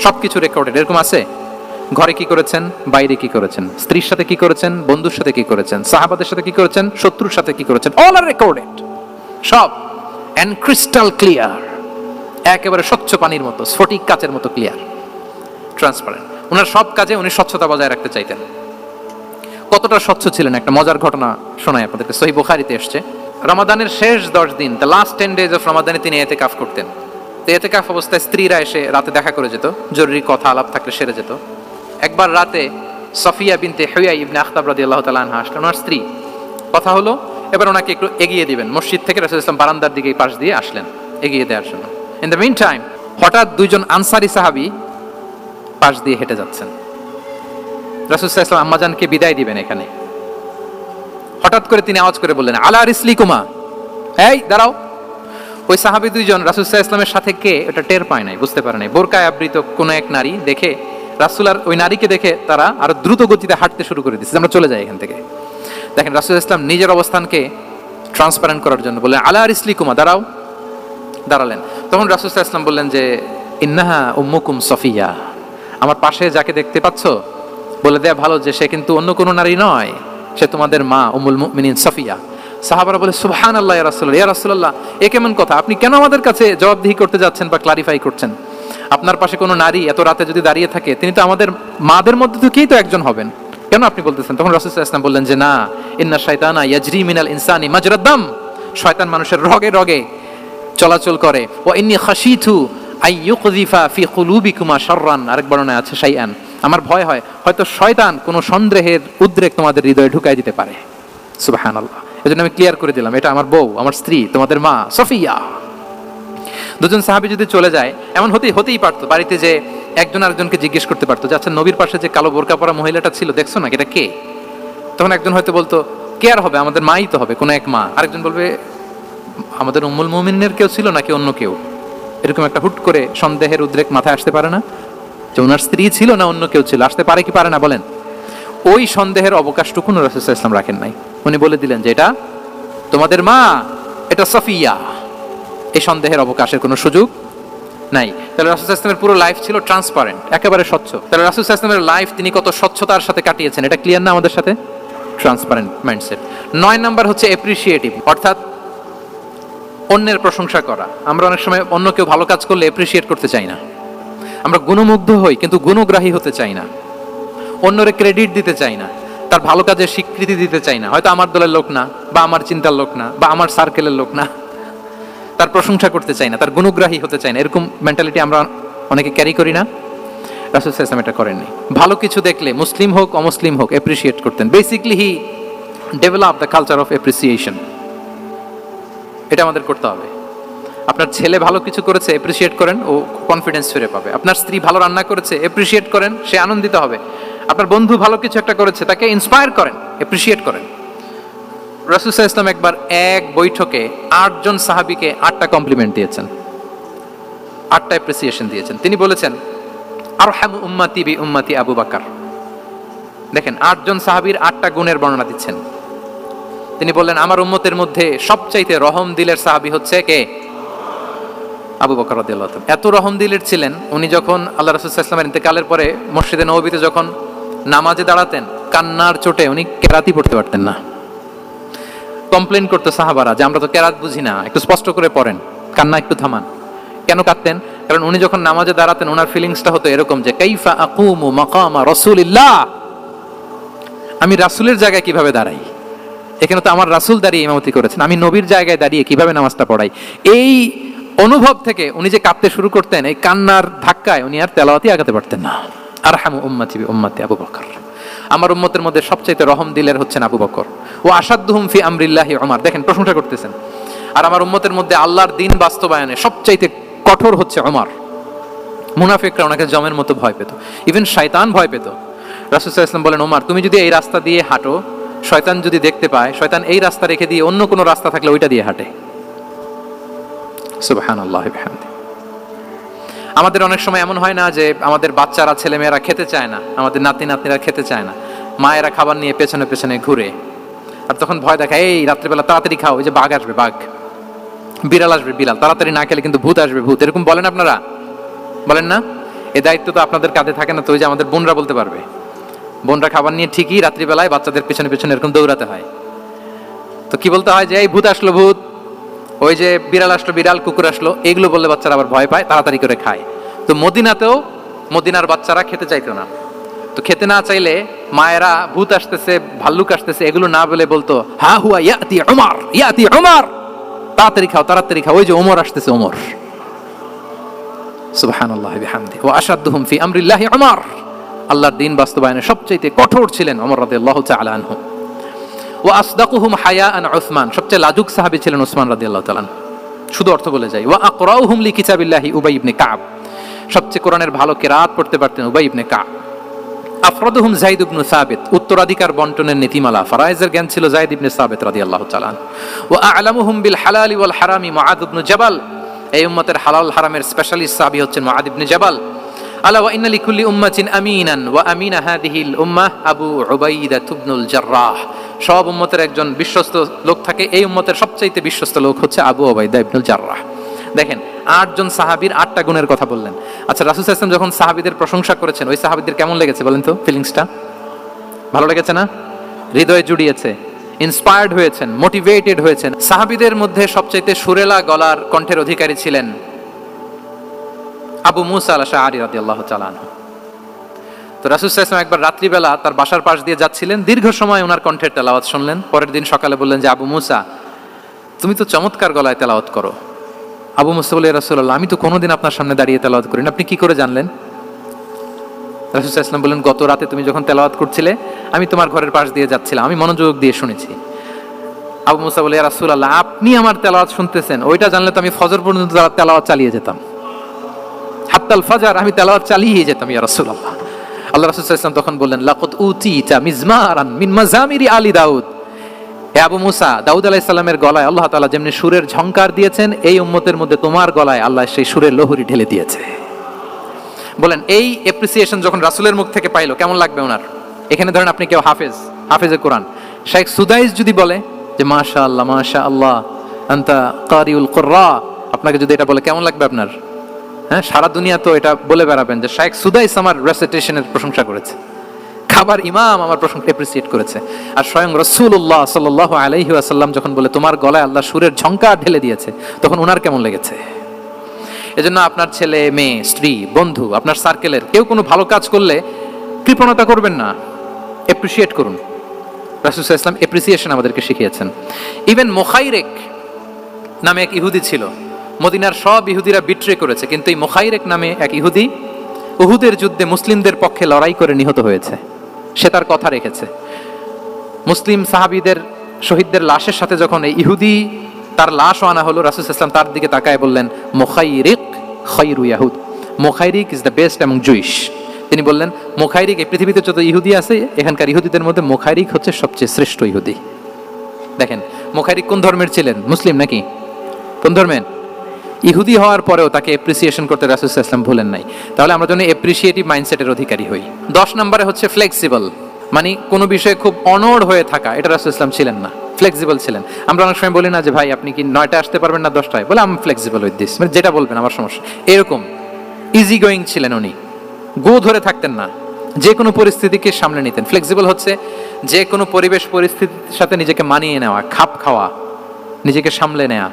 সবকিছু রেকর্ডেড। এরকম আছে? ঘরে কি করেছেন, বাইরে কি করেছেন, স্ত্রীর সাথে কি করেছেন, বন্ধুর সাথে কি করেছেন, সাহাবাদের সাথে কি করেছেন, শত্রুর সাথে কি করেছেন, অল আর রেকর্ডেড। সব এন্ড ক্রিস্টাল ক্লিয়ার, একেবারে স্বচ্ছ পানির মতো, স্ফটিক কাচের মতো ক্লিয়ার, ট্রান্সপারেন্ট। ওনার সব কাজে উনি স্বচ্ছতা বজায় রাখতে চাইতেন। কতটা স্বচ্ছ ছিলেন একটা মজার ঘটনা শোনাই আপনাদেরকে। সহিহ বুখারীতে এসেছে, রমাদানের শেষ 10 দিন, দ্য লাস্ট 10 days অফ রমাদানে তিনি ইতিকাফ করতেন। তো ইতিকাফ অবস্থায় স্ত্রীরা এসে রাতে দেখা করে যেত, জরুরি কথা আলাপ থাকলে সেরে যেত। একবার রাতে সফিয়া বিনতে হুয়াই ইবনে আখতাব রাদিয়াল্লাহু তাআলা আনহা আসলেন, ওনার স্ত্রী। কথা হলো এবার ওনাকে একটু এগিয়ে দিবেন, মসজিদ থেকে রাসূলুল্লাহ সাল্লাল্লাহু আলাইহি ওয়াসাল্লাম বারান্দার দিকে পাশ দিয়ে আসলেন এগিয়ে দেওয়ার জন্য। ইন দ্য মিন টাইম হঠাৎ দুইজন আনসারী সাহাবী পাশ দিয়ে হেঁটে যাচ্ছেন। রাসূলুল্লাহ সাল্লাল্লাহু আলাইহি ওয়াসাল্লাম আম্মাজানকে বিদায় দিবেন এখানে, হঠাৎ করে তিনি আওয়াজ করে বললেন, আলা রিসলিকুমা, এই দাঁড়াও। ওই সাহাবী দুইজন রাসূল সাল্লাল্লাহু আলাইহি ওয়াসাল্লামের সাথে কে এটা টের পায় নাই, বুঝতে পারে নাই। বোরকায় আবৃত কোন এক নারী দেখে রাসূল আর ওই নারীকে দেখে তারা আরো দ্রুত গতিতে হাঁটতে শুরু করে দিচ্ছে, আমরা চলে যাই এখান থেকে। দেখেন, রাসূল সাল্লাল্লাহু আলাইহি ওয়াসাল্লাম নিজের অবস্থানকে ট্রান্সপারেন্ট করার জন্য বললেন, আলা রিসলিকুমা, দাঁড়াও। দাঁড়ালেন। তখন রাসূল সাল্লাল্লাহু আলাইহি ওয়াসাল্লাম বললেন যে, ইন্নাহা উম্মুকুম সফিয়া, আমার পাশে যাকে দেখতে পাচ্ছ বলে দেয়া ভালো যে সে কিন্তু অন্য কোনো নারী নয়, সে তোমাদের মা উম্মুল মুমিনিন সফিয়া। সাহাবারা বলে, সুবহানাল্লাহ ইয়া রাসূলুল্লাহ, ইয়া রাসূলুল্লাহ, এ কেমন কথা? আপনি কেন আমাদের কাছে জবাবদিহি করতে যাচ্ছেন বা ক্লারিফাই করছেন? আপনার পাশে কোনো নারী এত রাতে যদি দাঁড়িয়ে থাকে, তিনি তো আমাদের মাদের মধ্যে থেকেই তো একজন হবেন, কেন আপনি বলতেছেন? তখন রাসূল সাল্লাল্লাহু আলাইহি ওয়াসাল্লাম বললেন যে, না, ইন্না শাইতানা ইয়াজরি মিনাল ইনসানি মাজরাদ দাম, শয়তান মানুষের রগে রগে চলাচল করে। ওয়া ইন্নী খাশিতু আইয়ুকযিফা ফি কুলুবিকুমা শাররান, আরেক বর্ণনায় আছে শাইআন, আমার ভয় হয় হয়তো শয়তান কোনো সন্দেহের উদ্রেক তোমাদের হৃদয়ে ঢুকাই দিতে পারে। সুবহানাল্লাহ। এজন্য আমি ক্লিয়ার করে দিলাম, এটা আমার বউ, আমার স্ত্রী, তোমাদের মা সফিয়া। দুজন সাহাবী যদি চলে যায়, এমন হতেই পারতো বাড়িতে যে একজন আরেকজনকে জিজ্ঞেস করতে পারতো যে, আচ্ছা, নবীর পাশে যে কালো বোরকা পরা মহিলাটা ছিল দেখছো না, এটা কে? তখন একজন হয়তো বলতো, কে আর হবে, আমাদের মাই তো হবে, কোনো এক মা। আরেকজন বলবে, আমাদের উম্মুল মুমিনের কেউ ছিল নাকি অন্য কেউ? এরকম একটা হুট করে সন্দেহের উদ্রেক মাথায় আসতে পারে না যে ওনার স্ত্রী ছিল না অন্য কেউ ছিল? আসতে পারে কি পারে না বলেন? ওই সন্দেহের অবকাশটুকু রাসূল সাল্লাল্লাহু আলাইহি ওয়াসাল্লাম রাখেন নাই। উনি বলে দিলেন যে, এটা তোমাদের মা, এটা সফিয়া। এই সন্দেহের অবকাশের কোনো সুযোগ নাই। তাহলে রাসূল সাল্লাল্লাহু আলাইহি ওয়াসাল্লামের পুরো লাইফ ছিল ট্রান্সপারেন্ট, একেবারে স্বচ্ছ। তাহলে রাসূল সাল্লাল্লাহু আলাইহি ওয়াসাল্লামের লাইফ তিনি কত স্বচ্ছতার সাথে কাটিয়েছেন, এটা ক্লিয়ার না আমাদের সাথে? Transparent mindset. 9 নাম্বার হচ্ছে অ্যাপ্রিশিয়েটিভ, অর্থাৎ অন্যের প্রশংসা করা। আমরা অনেক সময় অন্য কেউ ভালো কাজ করলে অ্যাপ্রিশিয়েট করতে চাই না, আমরা গুণমুগ্ধ হই কিন্তু গুণগ্রাহী হতে চাই না, অন্যরে ক্রেডিট দিতে চাই না, তার ভালো কাজের স্বীকৃতি দিতে চাই না। হয়তো আমার দলের লোক না, বা আমার চিন্তার লোক না, বা আমার সার্কেলের লোক না, তার প্রশংসা করতে চাই না, তার গুণগ্রাহী হতে চাই না। এরকম মেন্টালিটি আমরা অনেকে ক্যারি করি না? রাসূল সাল্লাল্লাহু আলাইহি ওয়াসাল্লাম এটা করেননি। ভালো কিছু দেখলে মুসলিম হোক অমুসলিম হোক অ্যাপ্রিশিয়েট করতেন। Basically he develop the culture of appreciation. এটা আমাদের করতে হবে। আপনার ছেলে ভালো কিছু করেছে, অ্যাপ্রিশিয়েট করেন, ও কনফিডেন্স ফিরে পাবে। আপনার স্ত্রী ভালো রান্না করেছে, অ্যাপ্রিশিয়েট করেন, সে আনন্দিত হবে। আপনার বন্ধু ভালো কিছু একটা করেছে, তাকে ইন্সপায়ার করেন, অ্যাপ্রিশিয়েট করেন। রাসূল সাল্লাল্লাহু আলাইহি ওয়াসাল্লাম একবার এক বৈঠকে 8 জন সাহাবীকে 8টা কমপ্লিমেন্ট দিয়েছেন, 8টা অ্যাপ্রিসিয়েশন দিয়েছেন। তিনি বলেছেন, আরহামু উম্মতি বি উম্মতি আবু বকর। দেখেন, 8 জন সাহাবীর 8টা গুণের বর্ণনা দিচ্ছেন। তিনি বললেন, আমার উম্মতের মধ্যে সবচাইতে রহম দিলের সাহাবী হচ্ছে কে? আবু বকর রাদিয়াল্লাহু তাআলা। এত রহম দিলের ছিলেন, উনি যখন আল্লাহ রাসূল সাল্লাল্লাহু আলাইহি ওয়াসাল্লামের ইন্তেকালের পরে মসজিদে নববীতে যখন নামাজে দাঁড়াতেন, কান্নার চোটে উনি কেরাতি পড়তে পারতেন না। কমপ্লেন করতো সাহাবারা যে আমরা তো কেরাত বুঝি না, একটু স্পষ্ট করে পড়েন, কান্না একটু থামান। কেন কাঁদতেন? কারণ উনি যখন নামাজে দাঁড়াতেন ওনার ফিলিংসটা হতো এরকম যে কাইফা আকুমু মাকামা রাসূলিল্লাহ, আমি রাসূলের জায়গায় কিভাবে দাঁড়াই, এখানে তো আমার রাসূল দাঁড়িয়ে ইমামতি করেছেন, আমি নবীর জায়গায় দাঁড়িয়ে কিভাবে নামাজটা পড়াই। এই অনুভব থেকে উনি যে কাঁদতে শুরু করতেন, এই কান্নার ধাক্কায় উনি আর তেলাওয়াতই আগাতে পারতেন না। আরহামু উম্মতি বি উম্মতি আবু বকর, আমার উম্মতের মধ্যে সবচাইতে রহম দিলের হচ্ছেন আবু বকর। ও আসাদ্দুহুম ফি আমরিল্লাহি উমর, দেখেন প্রশংসা করতেছেন। আর আমার উম্মতের মধ্যে আল্লাহর দ্বীন বাস্তবায়নে সবচাইতে কঠোর হচ্ছে ওমর। মুনাফিকরা ওনাকে জমের মতো ভয় পেত, ইভেন শয়তান ভয় পেত। রাসূল সাল্লাল্লাহু আলাইহি ওয়াসাল্লাম বলেন, ওমর তুমি যদি এই রাস্তা দিয়ে হাঁটো, শয়তান যদি দেখতে পায়, শয়তান এই রাস্তা রেখে দিয়ে অন্য কোনো রাস্তা থাকলে ওইটা দিয়ে হাঁটে। সুবহানাল্লাহ বিহামদিহি। আমাদের অনেক সময় এমন হয় না যে আমাদের বাচ্চারা, ছেলেমেয়েরা খেতে চায় না, আমাদের নাতি নাতনিরা খেতে চায় না, মায়েরা খাবার নিয়ে পেছনে পেছনে ঘুরে, আর তখন ভয় দেখায় এই রাত্রিবেলা তাড়াতাড়ি খাও, ওই যে বাঘ আসবে বাঘ, বিড়াল আসবে বিড়াল, তাড়াতাড়ি না খেলে কিন্তু ভূত আসবে ভূত, এরকম বলেন আপনারা? বলেন না? এই দায়িত্ব তো আপনাদের কাঁধে থাকে না? তো ওই যে আমাদের বোনরা বলতে পারবে, বোনরা খাবার নিয়ে ঠিকই রাত্রিবেলায় বাচ্চাদের পেছনে পেছনে এরকম দৌড়াতে হয়। তো কি বলতে হয় যে এই ভূত আসলো ভূত, ওই যে বিড়াল আসলো বিড়াল, কুকুর আসলো, এগুলো বললে বাচ্চারা আবার ভয় পায়, তাড়াতাড়ি করে খায়। তো মদিনাতেও মদিনার বাচ্চারা খেতে চাইতো না। তো খেতে না চাইলে মায়েরা ভূত আসতেছে ভাল্লুক আসতেছে এগুলো না বলে বলতো হা হুয়া ইয়াতি উমর, ইয়াতি উমর, তাড়াতাড়ি খাও তাড়াতাড়ি খাও, ওই যে ওমর আসতেছে ওমর। সুবহানাল্লাহ বিহামদিহি। ওয়া আশাদ্দুহুম ফি আমরিল্লাহি উমর, আল্লাহর দ্বীন বাস্তবায়নে সবচেয়ে কঠোর ছিলেন ওমর রাদিয়াল্লাহু তাআলা আনহু। ওয়া আসদাকুহুম হায়াআন উসমান, সবচেয়ে লাজুক সাহাবী ছিলেন উসমান রাদিয়াল্লাহু তাআলা। শুধু অর্থ বলে যাই। ওয়া আকরাউহুম লিকিতাবিল্লাহি উবাই ইবনে কাব, সবচেয়ে কোরআনের ভালো কিরাত পড়তে পারতেন উবাই ইবনে কাব। আফরাদুহুম যায়েদ ইবনে সাবিত, উত্তরাধিকার বন্টনের নীতিমালা ফারায়েজের জ্ঞান ছিল যায়েদ ইবনে সাবিত রাদিয়াল্লাহু তাআলা। ওয়া আ'লামুহুম বিল হালালি ওয়াল হারামি মুআদ ইবনে জাবাল, এই উম্মতের হালাল হারামের স্পেশালিস্ট সাহাবী হচ্ছেন মুআদ ইবনে জাবাল। আলা ওয়া ইন্না লিকুল্লি উম্মাতিন আমিনান ওয়া আমিনা হাযিহিল উম্মাহ আবু উবাইদা ইবনুল জাররাহ, সব উম্মতের একজন বিশ্বস্ত লোক থাকে, এই উম্মতের সবচাইতে বিশ্বস্ত লোক হচ্ছে আবু উবাইদা ইবনুল জাররাহ। দেখেন 8 জন সাহাবীর 8টা গুণের কথা বললেন। আচ্ছা, রাসূল সাল্লাল্লাহু আলাইহি ওয়াসাল্লাম যখন সাহাবীদের প্রশংসা করেছেন, ওই সাহাবীদের কেমন লেগেছে বলেন তো? ফিলিংসটা ভালো লেগেছে না? হৃদয়ে জুড়িয়েছে, ইন্সপায়ার্ড হয়েছেন, মোটিভেটেড হয়েছেন। সাহাবীদের মধ্যে সবচাইতে সুরেলা গলার কণ্ঠের অধিকারী ছিলেন আবু মুসা আল-আশআরী রাদিয়াল্লাহু তাআলা আনহু। তো রাসূল সাল্লাল্লাহু আলাইহি ওয়াসাল্লাম একবার রাত্রিবেলা তার বাসার পাশ দিয়ে যাচ্ছিলেন, দীর্ঘ সময় ওনার কণ্ঠের তেলাওয়াত শুনলেন। পরের দিন সকালে বললেন যে আবু মুসা, তুমি তো চমৎকার গলায় তেলাওয়াত করো। আবু মুসা বলে, ইয়া রাসূলুল্লাহ, আমি তো কোনোদিন আপনার সামনে দাঁড়িয়ে তেলাওয়াত করি না, আপনি কি করে জানলেন? রাসূল সাল্লাল্লাহু আলাইহি ওয়াসাল্লাম বললেন, গত রাতে তুমি যখন তেলাওয়াত করছিলে, আমি তোমার ঘরের পাশ দিয়ে যাচ্ছিলাম, আমি মনোযোগ দিয়ে শুনেছি। আবু মুসা বলে, ইয়া রাসূলুল্লাহ, আপনি আমার তেলাওয়াত শুনতেছেন, ওইটা জানলে তো আমি ফজর পর্যন্ত তেলাওয়াত চালিয়ে যেতাম, হাত্তাল ফাজর আমি তেলাওয়াত চালিয়ে যেতাম ইয়া রাসূলুল্লাহ। আল্লাহ রাসূল সাল্লাল্লাহু আলাইহি ওয়াসাল্লাম তখন বললেন, লাকাদ উতিতা মিজমারান মিন মাজামিরি আলি দাউদ, হে আবু মুসা, দাউদ আলাইহিস সালামের গলায় আল্লাহ তাআলা যেমনি সুরের ঝংকার দিয়েছেন, এই উম্মতের মধ্যে তোমার গলায় আল্লাহ সেই সুরের লহরী ঢেলে দিয়েছে। বলেন এই অ্যাপ্রিসিয়েশন যখন রাসূলের মুখ থেকে পাইলো কেমন লাগবে ওনার? এখানে ধরেন আপনি কেউ হাফেজে কোরআন শেখ সুদাইস যদি বলে যে মাশাআল্লাহ মাশাআল্লাহ আনতা কারিউল কুররা, আপনাকে যদি এটা বলে কেমন লাগবে আপনার? হ্যাঁ, সারা দুনিয়া তো এটা বলে বেড়াবেন যে শেখ সুদাইস আমার রেসিটেশনের প্রশংসা করেছে, খাবার ইমাম আমার প্রশংসা অ্যাপ্রিসিয়েট করেছে। আর স্বয়ং রাসূলুল্লাহ সাল্লাল্লাহু আলাইহি ওয়াসাল্লাম যখন বলে তোমার গলায় আল্লাহ সুরের ঝংকার ঢেলে দিয়েছে, তখন ওনার কেমন লেগেছে? এজন্য আপনার ছেলে মেয়ে স্ত্রী বন্ধু আপনার সার্কেলের কেউ কোনো ভালো কাজ করলে কৃপণতা করবেন না, অ্যাপ্রিসিয়েট করুন। রাসূল সাল্লাল্লাহু আলাইহি ওয়াসাল্লাম অ্যাপ্রিসিয়েশন আমাদেরকে শিখিয়েছেন। ইভেন মুখাইরেক নামে এক ইহুদি ছিল, মদিনার সব ইহুদিরা বিট্রে করেছে, কিন্তু এই মুখাইরেক নামে এক ইহুদি উহুদের যুদ্ধে মুসলিমদের পক্ষে লড়াই করে নিহত হয়েছে। সে তার কথা রেখেছে। মুসলিম সাহাবীদের শহীদদের লাশের সাথে যখন এই ইহুদি তার লাশও আনা হলো, রাসূল সাল্লাল্লাহু আলাইহি ওয়াসাল্লাম তার দিকে তাকায় বললেন, মুখাইরিক খায়রু ইয়াহুদ, Mukhairiq is the best among Jewish. তিনি বললেন মুখাইরিক, এই পৃথিবীতে যত ইহুদি আছে এখানকার ইহুদিদের মধ্যে মুখাইরিক হচ্ছে সবচেয়ে শ্রেষ্ঠ ইহুদি। দেখেন মুখাইরিক কোন ধর্মের ছিলেন? মুসলিম নাকি? কোন ধর্মের? ইহুদি হওয়ার পরেও তাকে অ্যাপ্রিসিয়েশন করতে রাসূল সাল্লাল্লাহু আলাইহি ওয়াসাল্লাম ভুলেন নাই। তাহলে আমরা যেন অ্যাপ্রিসিয়েটিভ মাইন্ডসেটের অধিকারী হই। 10 নম্বরে হচ্ছে ফ্লেক্সিবল, মানে কোনো বিষয়ে খুব অনড় হয়ে থাকা, এটা রাসূল সাল্লাল্লাহু আলাইহি ওয়াসাল্লাম ছিলেন না, ফ্লেক্সিবল ছিলেন। আমরা অনেক সময় বলি না যে ভাই আপনি কি 9টায় আসতে পারবেন না 10টায়, বলে আমি ফ্লেক্সিবল উইথ দিস, মানে যেটা বলবেন আমার সমস্যা, এরকম ইজি গোয়িং ছিলেন উনি, গো ধরে থাকতেন না, যে কোনো পরিস্থিতিকে সামনে নিতেন। ফ্লেক্সিবল হচ্ছে যে কোনো পরিবেশ পরিস্থিতির সাথে নিজেকে মানিয়ে নেওয়া, খাপ খাওয়া, নিজেকে সামলে নেওয়া,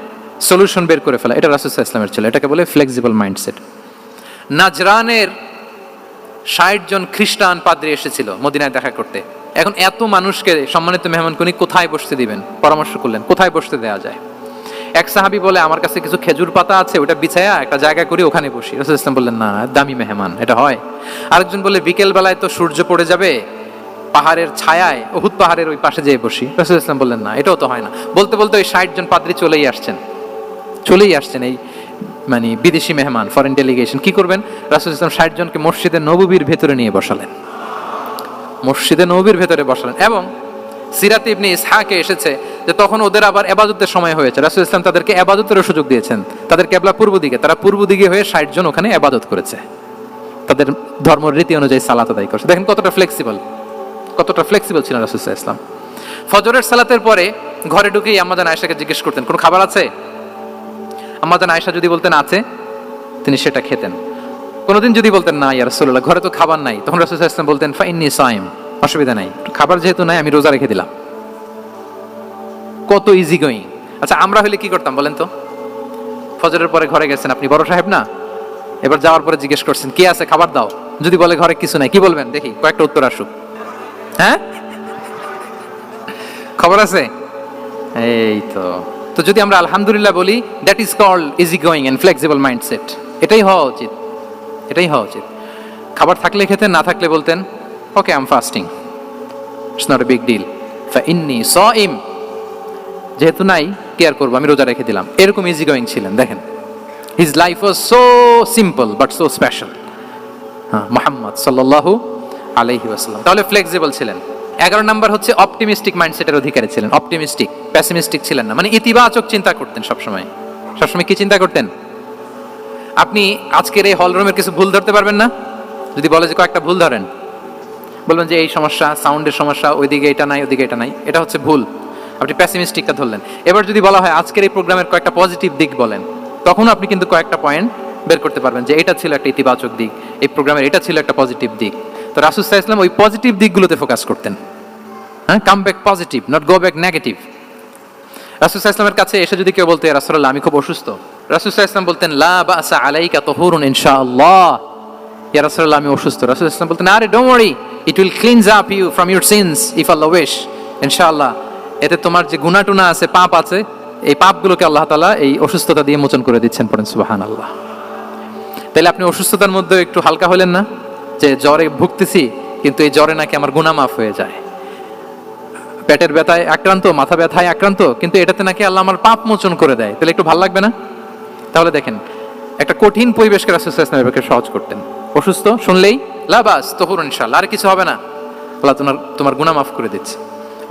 সলিউশন বের করে ফেলা, এটা রাসূল সাল্লাল্লাহু আলাইহি ওয়াসাল্লামের ছিল। এটাকে বলে ফ্লেক্সিবল মাইন্ডসেট। নাজরানের ৬০ জন খ্রিস্টান পাদ্রী এসেছিল মদিনায় দেখা করতে। এখন এত মানুষকে সম্মানিত মেহমান কোনি কোথায় বসতে দিবেন, পরামর্শ করলেন কোথায় বসতে দেওয়া যায়। এক সাহাবী বলে, আমার কাছে কিছু খেজুর পাতা আছে, ওটা বিছায়া একটা জায়গা করি, ওখানে বসি। রাসূল সাল্লাল্লাহু আলাইহি ওয়াসাল্লাম বললেন, না দামি মেহমান, এটা হয়। আরেকজন বলে, বিকেল বেলায় তো সূর্য পড়ে যাবে, পাহাড়ের ছায়ায় উহুদ পাহাড়ের ওই পাশে যেয়ে বসি। রাসূল সাল্লাল্লাহু আলাইহি ওয়াসাল্লাম বললেন, না এটাও তো হয় না। বলতে বলতে ওই ৬০ জন পাদ্রী চলেই আসছেন এই মানে বিদেশি মেহমান, ফরেন ডেলিগেশন। কি করবেন? রাসূল সাল্লাল্লাহু আলাইহি ওয়াসাল্লাম ৬০ জনকে মসজিদে নববীর ভেতরে নিয়ে বসালেন, মসজিদে নববীর ভেতরে বসালেন। এবং সিরাতে ইবনে ইসহাকে এসেছে যে তখন ওদের আবার ইবাদতের সময় হয়েছে। রাসূল সাল্লাল্লাহু আলাইহি ওয়াসাল্লাম তাদেরকে ইবাদতের সুযোগ দিয়েছেন। তাদের কিবলা পূর্ব দিকে, তারা পূর্ব দিকে হয়ে ৬০ জন ওখানে ইবাদত করেছে, তাদের ধর্ম রীতি অনুযায়ী সালাত আদায় করছে। দেখেন কতটা ফ্লেক্সিবল ছিলেন রাসূল সাল্লাল্লাহু আলাইহি ওয়াসাল্লাম। ফজরের সালাতের পরে ঘরে ঢুকেই আম্মা জান আয়েশাকে জিজ্ঞেস করতেন, কোনো খাবার আছে? আম্মা জান আয়েশা যদি বলতেন আছে, তিনি সেটা খেতেন। কোনোদিন যদি বলতেন না ইয়া রাসূলুল্লাহ, ঘরে তো খাবার নাই, তখন রাসূল সাল্লাল্লাহু আলাইহি ওয়াসাল্লাম বলতেন, ফা ইন্নী সাইম, অসুবিধা নাই, খাবার যেহেতু নাই আমি রোজা রেখে দিলাম। কত ইজি গোয়িং। আচ্ছা, আমরা হলে কি করতাম বলেন তো? ফজরের পরে ঘরে গেছেন, আপনি বড় সাহেব না, এবার যাওয়ার পরে জিজ্ঞেস করছেন কে আছে, খাবার দাও। যদি বলে ঘরে কিছু নাই, কি বলবেন দেখি? কয়েকটা উত্তর আসুক। হ্যাঁ, খবর আছে? এই তো যদি আমরা আলহামদুলিল্লাহ বলি, that is called easy going and flexible mindset. এটাই হওয়া উচিত। খাবার থাকলে খেতেন, না থাকলে বলতেন okay I am fasting, it's not a big deal, ফা ইন্নী সাইম, যেহেতু নাই কেয়ার করবো, আমি রোজা রেখে দিলাম। এরকম ইজি গোয়িং ছিলেন। দেখেন, his life was so simple but so special. Muhammad সাল্লাল্লাহু আলাইহি ওয়াসাল্লাম তাহলে ফ্লেক্সিবল ছিলেন। 11 নাম্বার হচ্ছে অপটিমিস্টিক মাইন্ডসেটের অধিকারী ছিলেন। অপটিমিস্টিক, প্যাসিমিস্টিক ছিলেন না, মানে ইতিবাচক চিন্তা করতেন সবসময়। কি চিন্তা করতেন? আপনি আজকের এই হলরুমের কিছু ভুল ধরতে পারবেন না? যদি বলে যে কয়েকটা ভুল ধরেন, বলবেন যে এই সমস্যা, সাউন্ডের সমস্যা, ওইদিকে এটা নাই, ওইদিকে এটা নাই, এটা হচ্ছে ভুল। আপনি প্যাসিমিস্টিকটা ধরলেন। এবার যদি বলা হয় আজকের এই প্রোগ্রামের কয়েকটা পজিটিভ দিক বলেন, তখন আপনি কিন্তু কয়েকটা পয়েন্ট বের করতে পারবেন যে এটা ছিল একটা ইতিবাচক দিক, এই প্রোগ্রামের এটা ছিল একটা পজিটিভ দিক। তো রাসূল সাল্লাল্লাহু আলাইহি ওয়াসাল্লাম ওই পজিটিভ দিকগুলোতে ফোকাস করতেন। Come back positive, not go back negative. রাসূল সাল্লাল্লাহু আলাইহি ওয়াসাল্লামের কাছে এসে যদি কেউ বলতে, ইয়া রাসূলুল্লাহ আমি খুব অসুস্থ, রাসূল সাল্লাল্লাহু আলাইহি ওয়াসাল্লাম বলতেন, লা বাসা আলাইকা তুহুরুন ইনশাআল্লাহ। ইয়া রাসূলুল্লাহ আমি অসুস্থ। রাসূল সাল্লাল্লাহু আলাইহি ওয়াসাল্লাম বলতেন, আরে don't worry, it will cleanse up you from your sins if Allah wish, ইনশাআল্লাহ এতে তোমার যে গুনাহ টুনা আছে, পাপ আছে, এই পাপগুলোকে আল্লাহ তাআলা এই অসুস্থতা দিয়ে মোচন করে দিচ্ছেন। পড়েন সুবহানাল্লাহ। তাহলে আপনি অসুস্থতার মধ্যে একটু হালকা হলেন না, যে জ্বরে ভুগতেছি কিন্তু এই জ্বরে নাকি আমার গুনাহ মাফ হয়ে যায়। পেটের ব্যথায় আক্রান্ত, মাথা ব্যথায় আক্রান্ত, কিন্তু এটাতে নাকি আল্লাহ আমার পাপ মোচন করে দেয়, তাহলে একটু ভালো লাগবে না? তাহলে দেখেন, একটা কঠিন পরিবেশকে রাসূল সাল্লাল্লাহু আলাইহি ওয়াসাল্লাম সহজ করতেন। অসুস্থ শুনলেই লা বাস তুহুরুন ইনশাআল্লাহ, আর কিছু হবে না, আল্লাহ তোমার গুনাহ মাফ করে দিচ্ছে।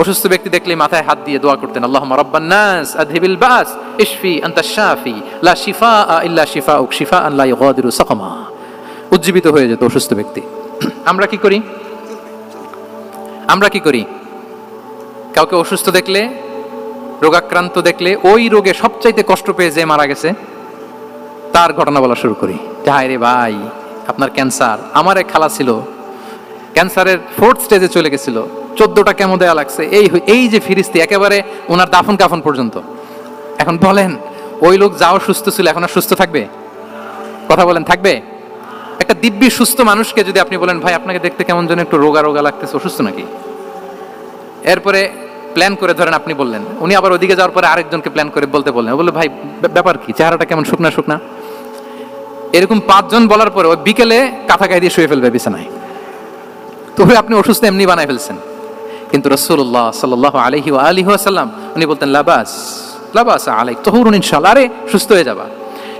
অসুস্থ ব্যক্তি দেখলেই মাথায় হাত দিয়ে দোয়া করতেন, আল্লাহুম্মা রাব্বান নাস আযহিবিল বাস ইশফি আনতাশ শাফি লা শিফা ইল্লা শিফাউক শিফাআন লা ইগাদিরু সাকামা। উজ্জীবিত হয়ে যেত অসুস্থ ব্যক্তি। আমরা কি করি? কাউকে অসুস্থ দেখলে, রোগাক্রান্ত দেখলে, ওই রোগে সবচাইতে কষ্ট পেয়ে যে মারা গেছে তার ঘটনা বলা শুরু করি। হায় রে ভাই, আপনার ক্যান্সার, আমার এক খালা ছিল, ক্যান্সারের 4th স্টেজে চলে গেছিল, 14টা কেমো দেয়া লাগছে, এই যে ফিরিস্তি, একেবারে ওনার দাফন কাফন পর্যন্ত। এখন বলেন, ওই লোক যাও সুস্থ ছিল, এখন আর সুস্থ থাকবে? কথা বলেন, থাকবে? একটা দিব্যি সুস্থ মানুষকে যদি আপনি বলেন, ভাই আপনাকে দেখতে কেমন যেন একটু রোগা রোগা লাগতেছে, অসুস্থ নাকি? এরপরে প্ল্যান করে ধরেন আপনি বললেন, উনি আবার ওদিকে যাওয়ার পরে আরেকজনকে প্ল্যান করে বললেন, বললো ভাই ব্যাপার কি, চেহারাটা কেমন শুকনা শুকনা। এরকম 5 জন বলার পরে ওই বিকেলে কাঁথা গায়ে দিয়ে শুয়ে ফেলবে বিছানায়। তো আপনি অসুস্থ এমনি বানায় ফেলছেন। কিন্তু রাসূলুল্লাহ সাল্লাল্লাহু আলাইহি ওয়া আলিহি ওয়াসাল্লাম উনি বলতেন, লাবাস আলাইক তুহুরুন ইনশাআল্লাহ, আরে সুস্থ হয়ে যাবা।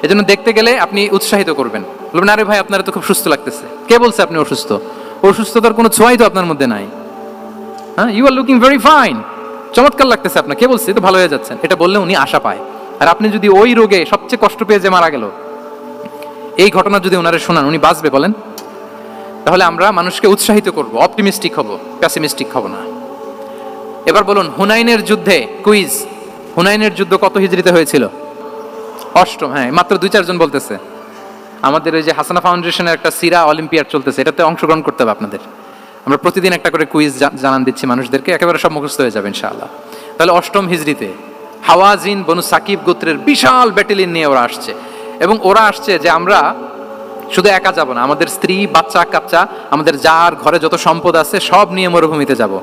এজন্য দেখতে গেলে আপনি উৎসাহিত করবেন, বলবেন আরে ভাই আপনার তো খুব সুস্থ লাগতেছে। কে বলছে আপনি অসুস্থ? অসুস্থতার কোনো ছোঁয়াই তো আপনার মধ্যে নাই। You are looking very fine, চমৎকার লাগতেছে আপনার, কে বলছে? তো ভালো হয়ে যাচ্ছেন। এটা বললে উনি আশা পায়। আর আপনি যদি ওই রোগে সবচেয়ে কষ্ট পেয়ে যে মারা গেল, এই ঘটনা যদি ওনারে শোনান, উনি বাঁচবে বলেন? তাহলে আমরা মানুষকে উৎসাহিত করব, অপটিমিস্টিক হব, প্যাসিমিস্টিক হব না। এবার বলুন, হুনাইনের যুদ্ধে কুইজ, হুনাইনের যুদ্ধ কত হিজরিতে হয়েছিল? 8ম। হ্যাঁ, মাত্র 2-4 জন বলতেছে। আমাদের ওই যে হাসানা ফাউন্ডেশনের একটা সিরা অলিম্পিয়াড চলতেছে, এটাতে অংশগ্রহণ করতে হবে আপনাদের। আমরা প্রতিদিন একটা করে কুইজ জানান দিচ্ছি মানুষদেরকে, একেবারে সব মুখস্থ হয়ে যাবে ইনশাআল্লাহ। তাহলে অষ্টম হিজরিতে হাওয়াজিন বনু সাকিব গোত্রের বিশাল ব্যাটালিয়ন নিয়ে ওরা আসছে, এবং ওরা আসছে যে আমরা শুধু একা যাব না, আমাদের স্ত্রী বাচ্চা কাচ্চা, আমাদের যার ঘরে যত সম্পদ আছে সব নিয়ে মরুভূমিতে যাব।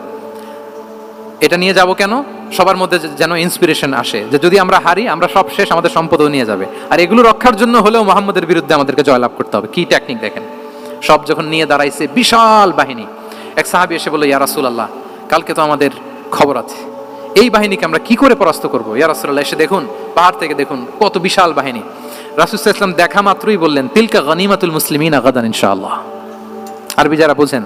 এটা নিয়ে যাব কেন? সবার মধ্যে যেন ইন্সপিরেশন আসে যে যদি আমরা হারি, আমরা সব শেষ, আমাদের সম্পদও নিয়ে যাবে। আর এগুলো রক্ষার জন্য হলেও মুহাম্মদের বিরুদ্ধে আমাদেরকে জয়লাভ করতে হবে। কি টেকনিক দেখেন! সব যখন নিয়ে দাঁড়াইছে বিশাল বাহিনী, এক সাহাবী এসে বলল, ইয়া রাসূলুল্লাহ, কালকে তো আমাদের খবর আছে, এই বাহিনীকে আমরা কি করে পরাস্ত করবো? ইয়া রাসূলুল্লাহ, এসে দেখুন, পাহাড় থেকে দেখুন কত বিশাল বাহিনী। রাসূল সাল্লাল্লাহু আলাইহি ওয়াসাল্লাম দেখা মাত্রই বললেন, তিলকা গনিমাতুল মুসলিমিনা গাদান ইনশাআল্লাহ। আরবি যারা বোঝেন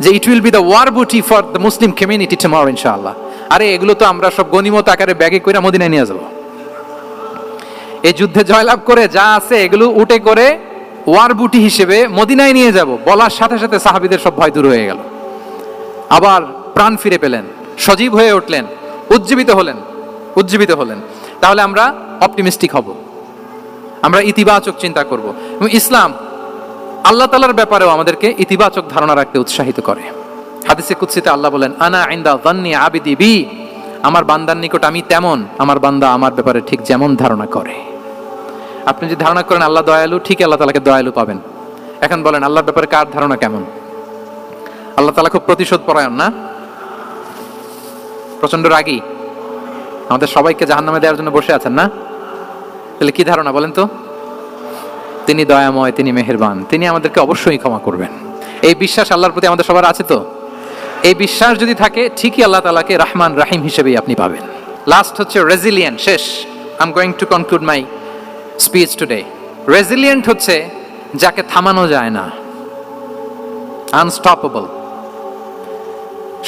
যে it will be the war booty for the Muslim community tomorrow ইনশাআল্লাহ। আরে এগুলো তো আমরা সব গনিমত আকারে ব্যাগে করে মদিনায় নিয়ে যাব। এই যুদ্ধে জয়লাভ করে যা আছে এগুলো উঠে করে ওয়ার বুটি হিসেবে মদিনায় নিয়ে যাব। বলার সাথে সাথে সাহাবীদের সব ভয় দূর হয়ে গেল, আবার প্রাণ ফিরে পেলেন, সজীব হয়ে উঠলেন, উজ্জীবিত হলেন। তাহলে আমরা অপটিমিস্টিক হব, আমরা ইতিবাচক চিন্তা করব। এবং ইসলাম আল্লাহ তাআলার ব্যাপারেও আমাদেরকে ইতিবাচক ধারণা রাখতে উৎসাহিত করে। হাদিসে কুদসিতে আল্লাহ বলেন, আনা ইনদা যান্নি আবিদি বি, আমার বান্দার নিকট আমি তেমন, আমার বান্দা আমার ব্যাপারে ঠিক যেমন ধারণা করে। আপনি যদি ধারণা করেন আল্লাহ দয়ালু, ঠিক আল্লাহ তাআলাকে দয়ালু পাবেন। এখন বলেন আল্লাহর ব্যাপারে কার ধারণা কেমন? আল্লাহ তাআলা খুব প্রতিশোধ পরায়ণ না? প্রচন্ড রাগী, আমাদের সবাইকে জাহান্নামে দেওয়ার জন্য বসে আছেন না? তাহলে কি ধারণা বলেন তো? তিনি দয়াময়, তিনি মেহেরবান, তিনি আমাদেরকে অবশ্যই ক্ষমা করবেন। এই বিশ্বাস আল্লাহর প্রতি আমাদের সবার আছে তো? এই বিশ্বাস যদি থাকে, ঠিকই আল্লাহ তাআলাকে রহমান রাহিম হিসেবেই আপনি পাবেন। লাস্ট হচ্ছে রেজিলিয়েন্ট। শেষ, I am going to conclude my speech today. Resilient হচ্ছে যাকে থামানো যায় না, আনস্টপেবল।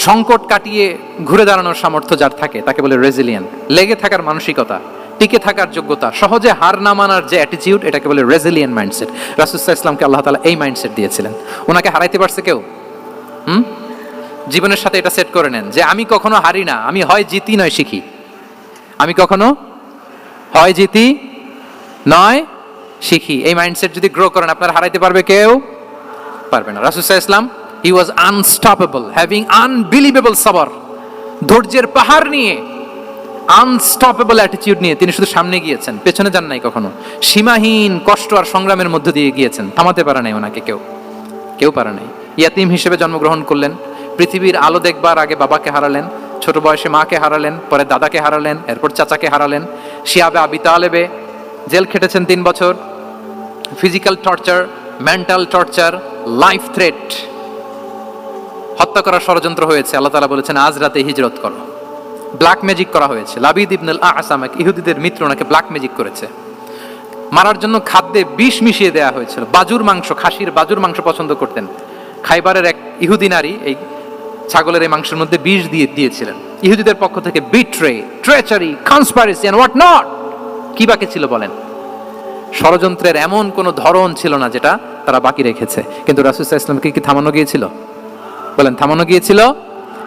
সংকট কাটিয়ে ঘুরে দাঁড়ানোর সামর্থ্য যার থাকে তাকে বলে রেজিলিয়েন্ট। লেগে থাকার মানসিকতা, টিকে থাকার যোগ্যতা, সহজে হার না মানার যে অ্যাটিটিউড, এটাকে বলে রেজিলিয়েন্ট মাইন্ডসেট। রাসূল সাল্লাল্লাহু আলাইহি ওয়াসাল্লামকে আল্লাহ তাআলা এই মাইন্ডসেট দিয়েছিলেন। ওনাকে হারাইতে পারছে কেউ? জীবনের সাথে এটা সেট করে নেন যে আমি কখনো হারি না, আমি হয় জিতি নয় শিখি। আমি কখনো হয় জিতি নয় শিখি। এই মাইন্ডসেট যদি গ্রো করেন, আপনার হারাইতে পারবে কেউ? পারবে না। রাসূল সাল্লাল্লাহু আলাইহি ওয়াসাল্লাম, he was unstoppable, having unbelievable সাবর, ধৈর্যের পাহাড় নিয়ে, আনস্টপেবল অ্যাটিটিউড নিয়ে তিনি শুধু সামনে গিয়েছেন, পেছনে যান নাই কখনো। সীমাহীন কষ্ট আর সংগ্রামের মধ্য দিয়ে গিয়েছেন, থামাতে পারে নাই ওনাকে কেউ পারে নাই। ইয়াতিম হিসেবে জন্মগ্রহণ করলেন, পৃথিবীর আলো দেখবার আগে বাবাকে হারালেন, ছোট বয়সে মাকে হারালেন, পরে দাদাকে হারালেন, এরপর চাচাকে হারালেন। শিয়াবে আবি তালেবে জেল খেটেছেন 3 বছর। Physical torture, mental torture, life threat, হত্যা করার ষড়যন্ত্র হয়েছে। আল্লাহ তাআলা বলেছেন আজ রাতে হিজরত করো। ব্ল্যাক ম্যাজিক করা হয়েছে। লাবিদ ইবনুল আ'সাম, এক ইহুদিদের মিত্র, ওনাকে ব্ল্যাক ম্যাজিক করেছে। মারার জন্য খাদ্যে বিষ মিশিয়ে দেওয়া হয়েছিল। বাজুর মাংস, খাসির বাজুর মাংস পছন্দ করতেন। খাইবারের এক ইহুদি নারী এই ছাগলের এই মাংসের মধ্যে বিষ দিয়েছিলেন। ইহুদিদের পক্ষ থেকে betray, treachery, conspiracy and what not, কি বাকি ছিল বলেন? ষড়যন্ত্রের এমন কোন ধরন ছিল না যেটা তারা বাকি রেখেছে। কিন্তু রাসূল সাল্লাল্লাহু আলাইহি ওয়াসাল্লামকে কি থামানো গিয়েছিল? বলেন, থামানো গিয়েছিল?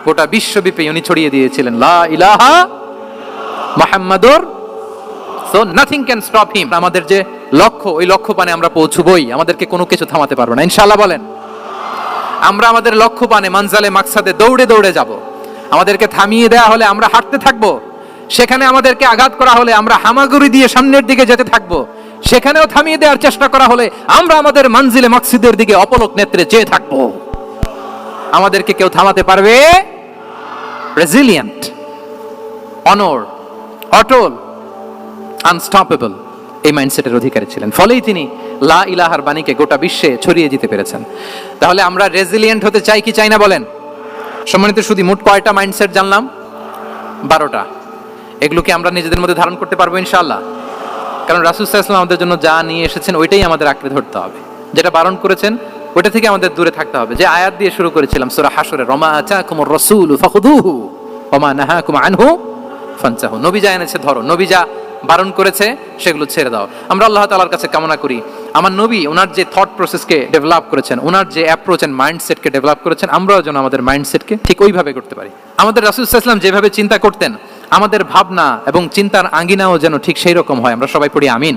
গোটা বিশ্বব্যাপী উনি ছড়িয়ে দিয়েছিলেন লা ইলাহা মুহাম্মাদুর, so nothing can stop him. আমাদের যে লক্ষ্য, ওই লক্ষ্য পানে আমরা পৌঁছবই, আমাদেরকে কোনো কিছু থামাতে পারবে না ইনশাআল্লাহ। বলেন, আমরা আমাদের লক্ষ্য পানে, মানজালে মাকসাদে দৌড়ে দৌড়ে যাব। আমাদেরকে থামিয়ে দেয়া হলে আমরা হাঁটতে থাকবো, সেখানে আমাদেরকে আঘাত করা হলে আমরা হামাগুড়ি দিয়ে সামনের দিকে যেতে থাকবো, সেখানেও থামিয়ে দেওয়ার চেষ্টা করা হলে আমরা আমাদের মানজিলে মাকসিদের দিকে অপলক নেত্রে চেয়ে থাকবো। আমাদেরকে কেউ থামাতে পারবে? রেজিলিয়েন্ট, অনর, অটল, আনস্টপেবল, এই মাইন্ডসেটের অধিকারী ছিলেন। ফলেই তিনি লা ইলাহার বাণীকে গোটা বিশ্বে ছড়িয়ে দিতে পেরেছেন। তাহলে আমরা রেজিলিয়েন্ট হতে চাই কি চাই না বলেন? সম্মানিত শুধু মোট কয়টা মাইন্ডসেট জানলাম? 12টা। এগুলোকে আমরা নিজেদের মধ্যে ধারণ করতে পারবো ইনশাআল্লাহ। কারণ রাসূল সাল্লাল্লাহু আলাইহি ওয়াসাল্লাম আমাদের জন্য যা নিয়ে এসেছেন ওইটাই আমাদের আঁকড়ে ধরতে হবে। যেটা বারণ করেছেন ওইটা থেকে আমাদের দূরে থাকতে হবে। যে আয়াত দিয়ে শুরু করেছিলাম সূরা হাশরে, ওমা আতাকুমুর রাসূলু ফাখুযুহু ওমা নাহাকুম আনহু ফানতাহু। নবী যা এনেছে ধরো, নবী যা বারণ করেছে সেগুলো ছেড়ে দাও। আমরা আল্লাহ তাআলার কাছে কামনা করি আমার নবী ওনার যে থট প্রসেসকে ডেভেলপ করেছেন, ওনার যে অ্যাপ্রোচ এন্ড মাইন্ডসেটকে ডেভেলপ করেছেন, আমরাও যেন আমাদের মাইন্ডসেটকে ঠিক ওইভাবে করতে পারি। আমাদের রাসূল সাল্লাল্লাহু আলাইহি ওয়াসাল্লাম যেভাবে চিন্তা করতেন, আমাদের ভাবনা এবং চিন্তার আঙ্গিনাও যেন ঠিক সেই রকম হয়। আমরা সবাই পড়ি আমিন।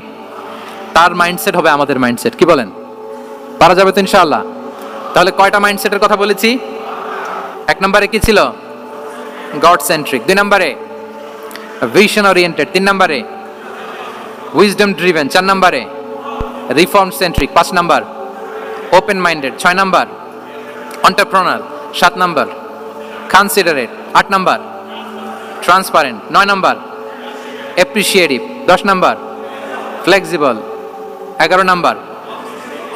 তার মাইন্ডসেট হবে আমাদের মাইন্ডসেট। কি বলেন? পারা যাবে তো ইনশাআল্লাহ? তাহলে কয়টা মাইন্ডসেটের কথা বলেছি? এক নম্বরে কি ছিল? God centric. 2 নম্বরে ভিশন ওরিয়েন্টেড। 3 নম্বরে উইজডম ড্রিভেন। 4 নম্বরে রিফর্ম সেন্ট্রিক। 5 নম্বর ওপেন মাইন্ডেড। 6 নম্বর এন্টারপ্রেনার। 7 নম্বর কনসিডারেট। 8 নম্বর ট্রান্সপারেন্ট। 9 নম্বর অ্যাপ্রিশিয়েটিভ। 10 নম্বর ফ্লেক্সিবল। 11 নম্বর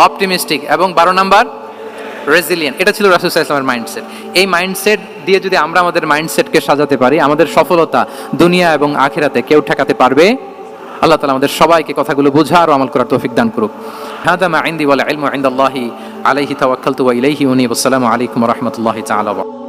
অপটিমিস্টিক এবং 12 নম্বর রেজিলিয়েন্ট। এটা ছিল রাসূল সাল্লাল্লাহু আলাইহি ওয়াসাল্লামের মাইন্ডসেট। এই মাইন্ডসেট দিয়ে যদি আমরা আমাদের মাইন্ডসেটকে সাজাতে পারি, আমাদের সফলতা দুনিয়া এবং আখিরাতে কেউ ঠেকাতে পারবে। আল্লাহ তাআলা আমাদের সবাইকে কথাগুলো বোঝার ও আমল করার তৌফিক দান করুক। হাদা মা ইনদি ওয়াল ইলমু ইনদাল্লাহি আলাইহি তাওয়াক্কালতু ওয়া ইলাইহি উনীব। আসসালামু আলাইকুম ওয়া রাহমাতুল্লাহি তাআলা।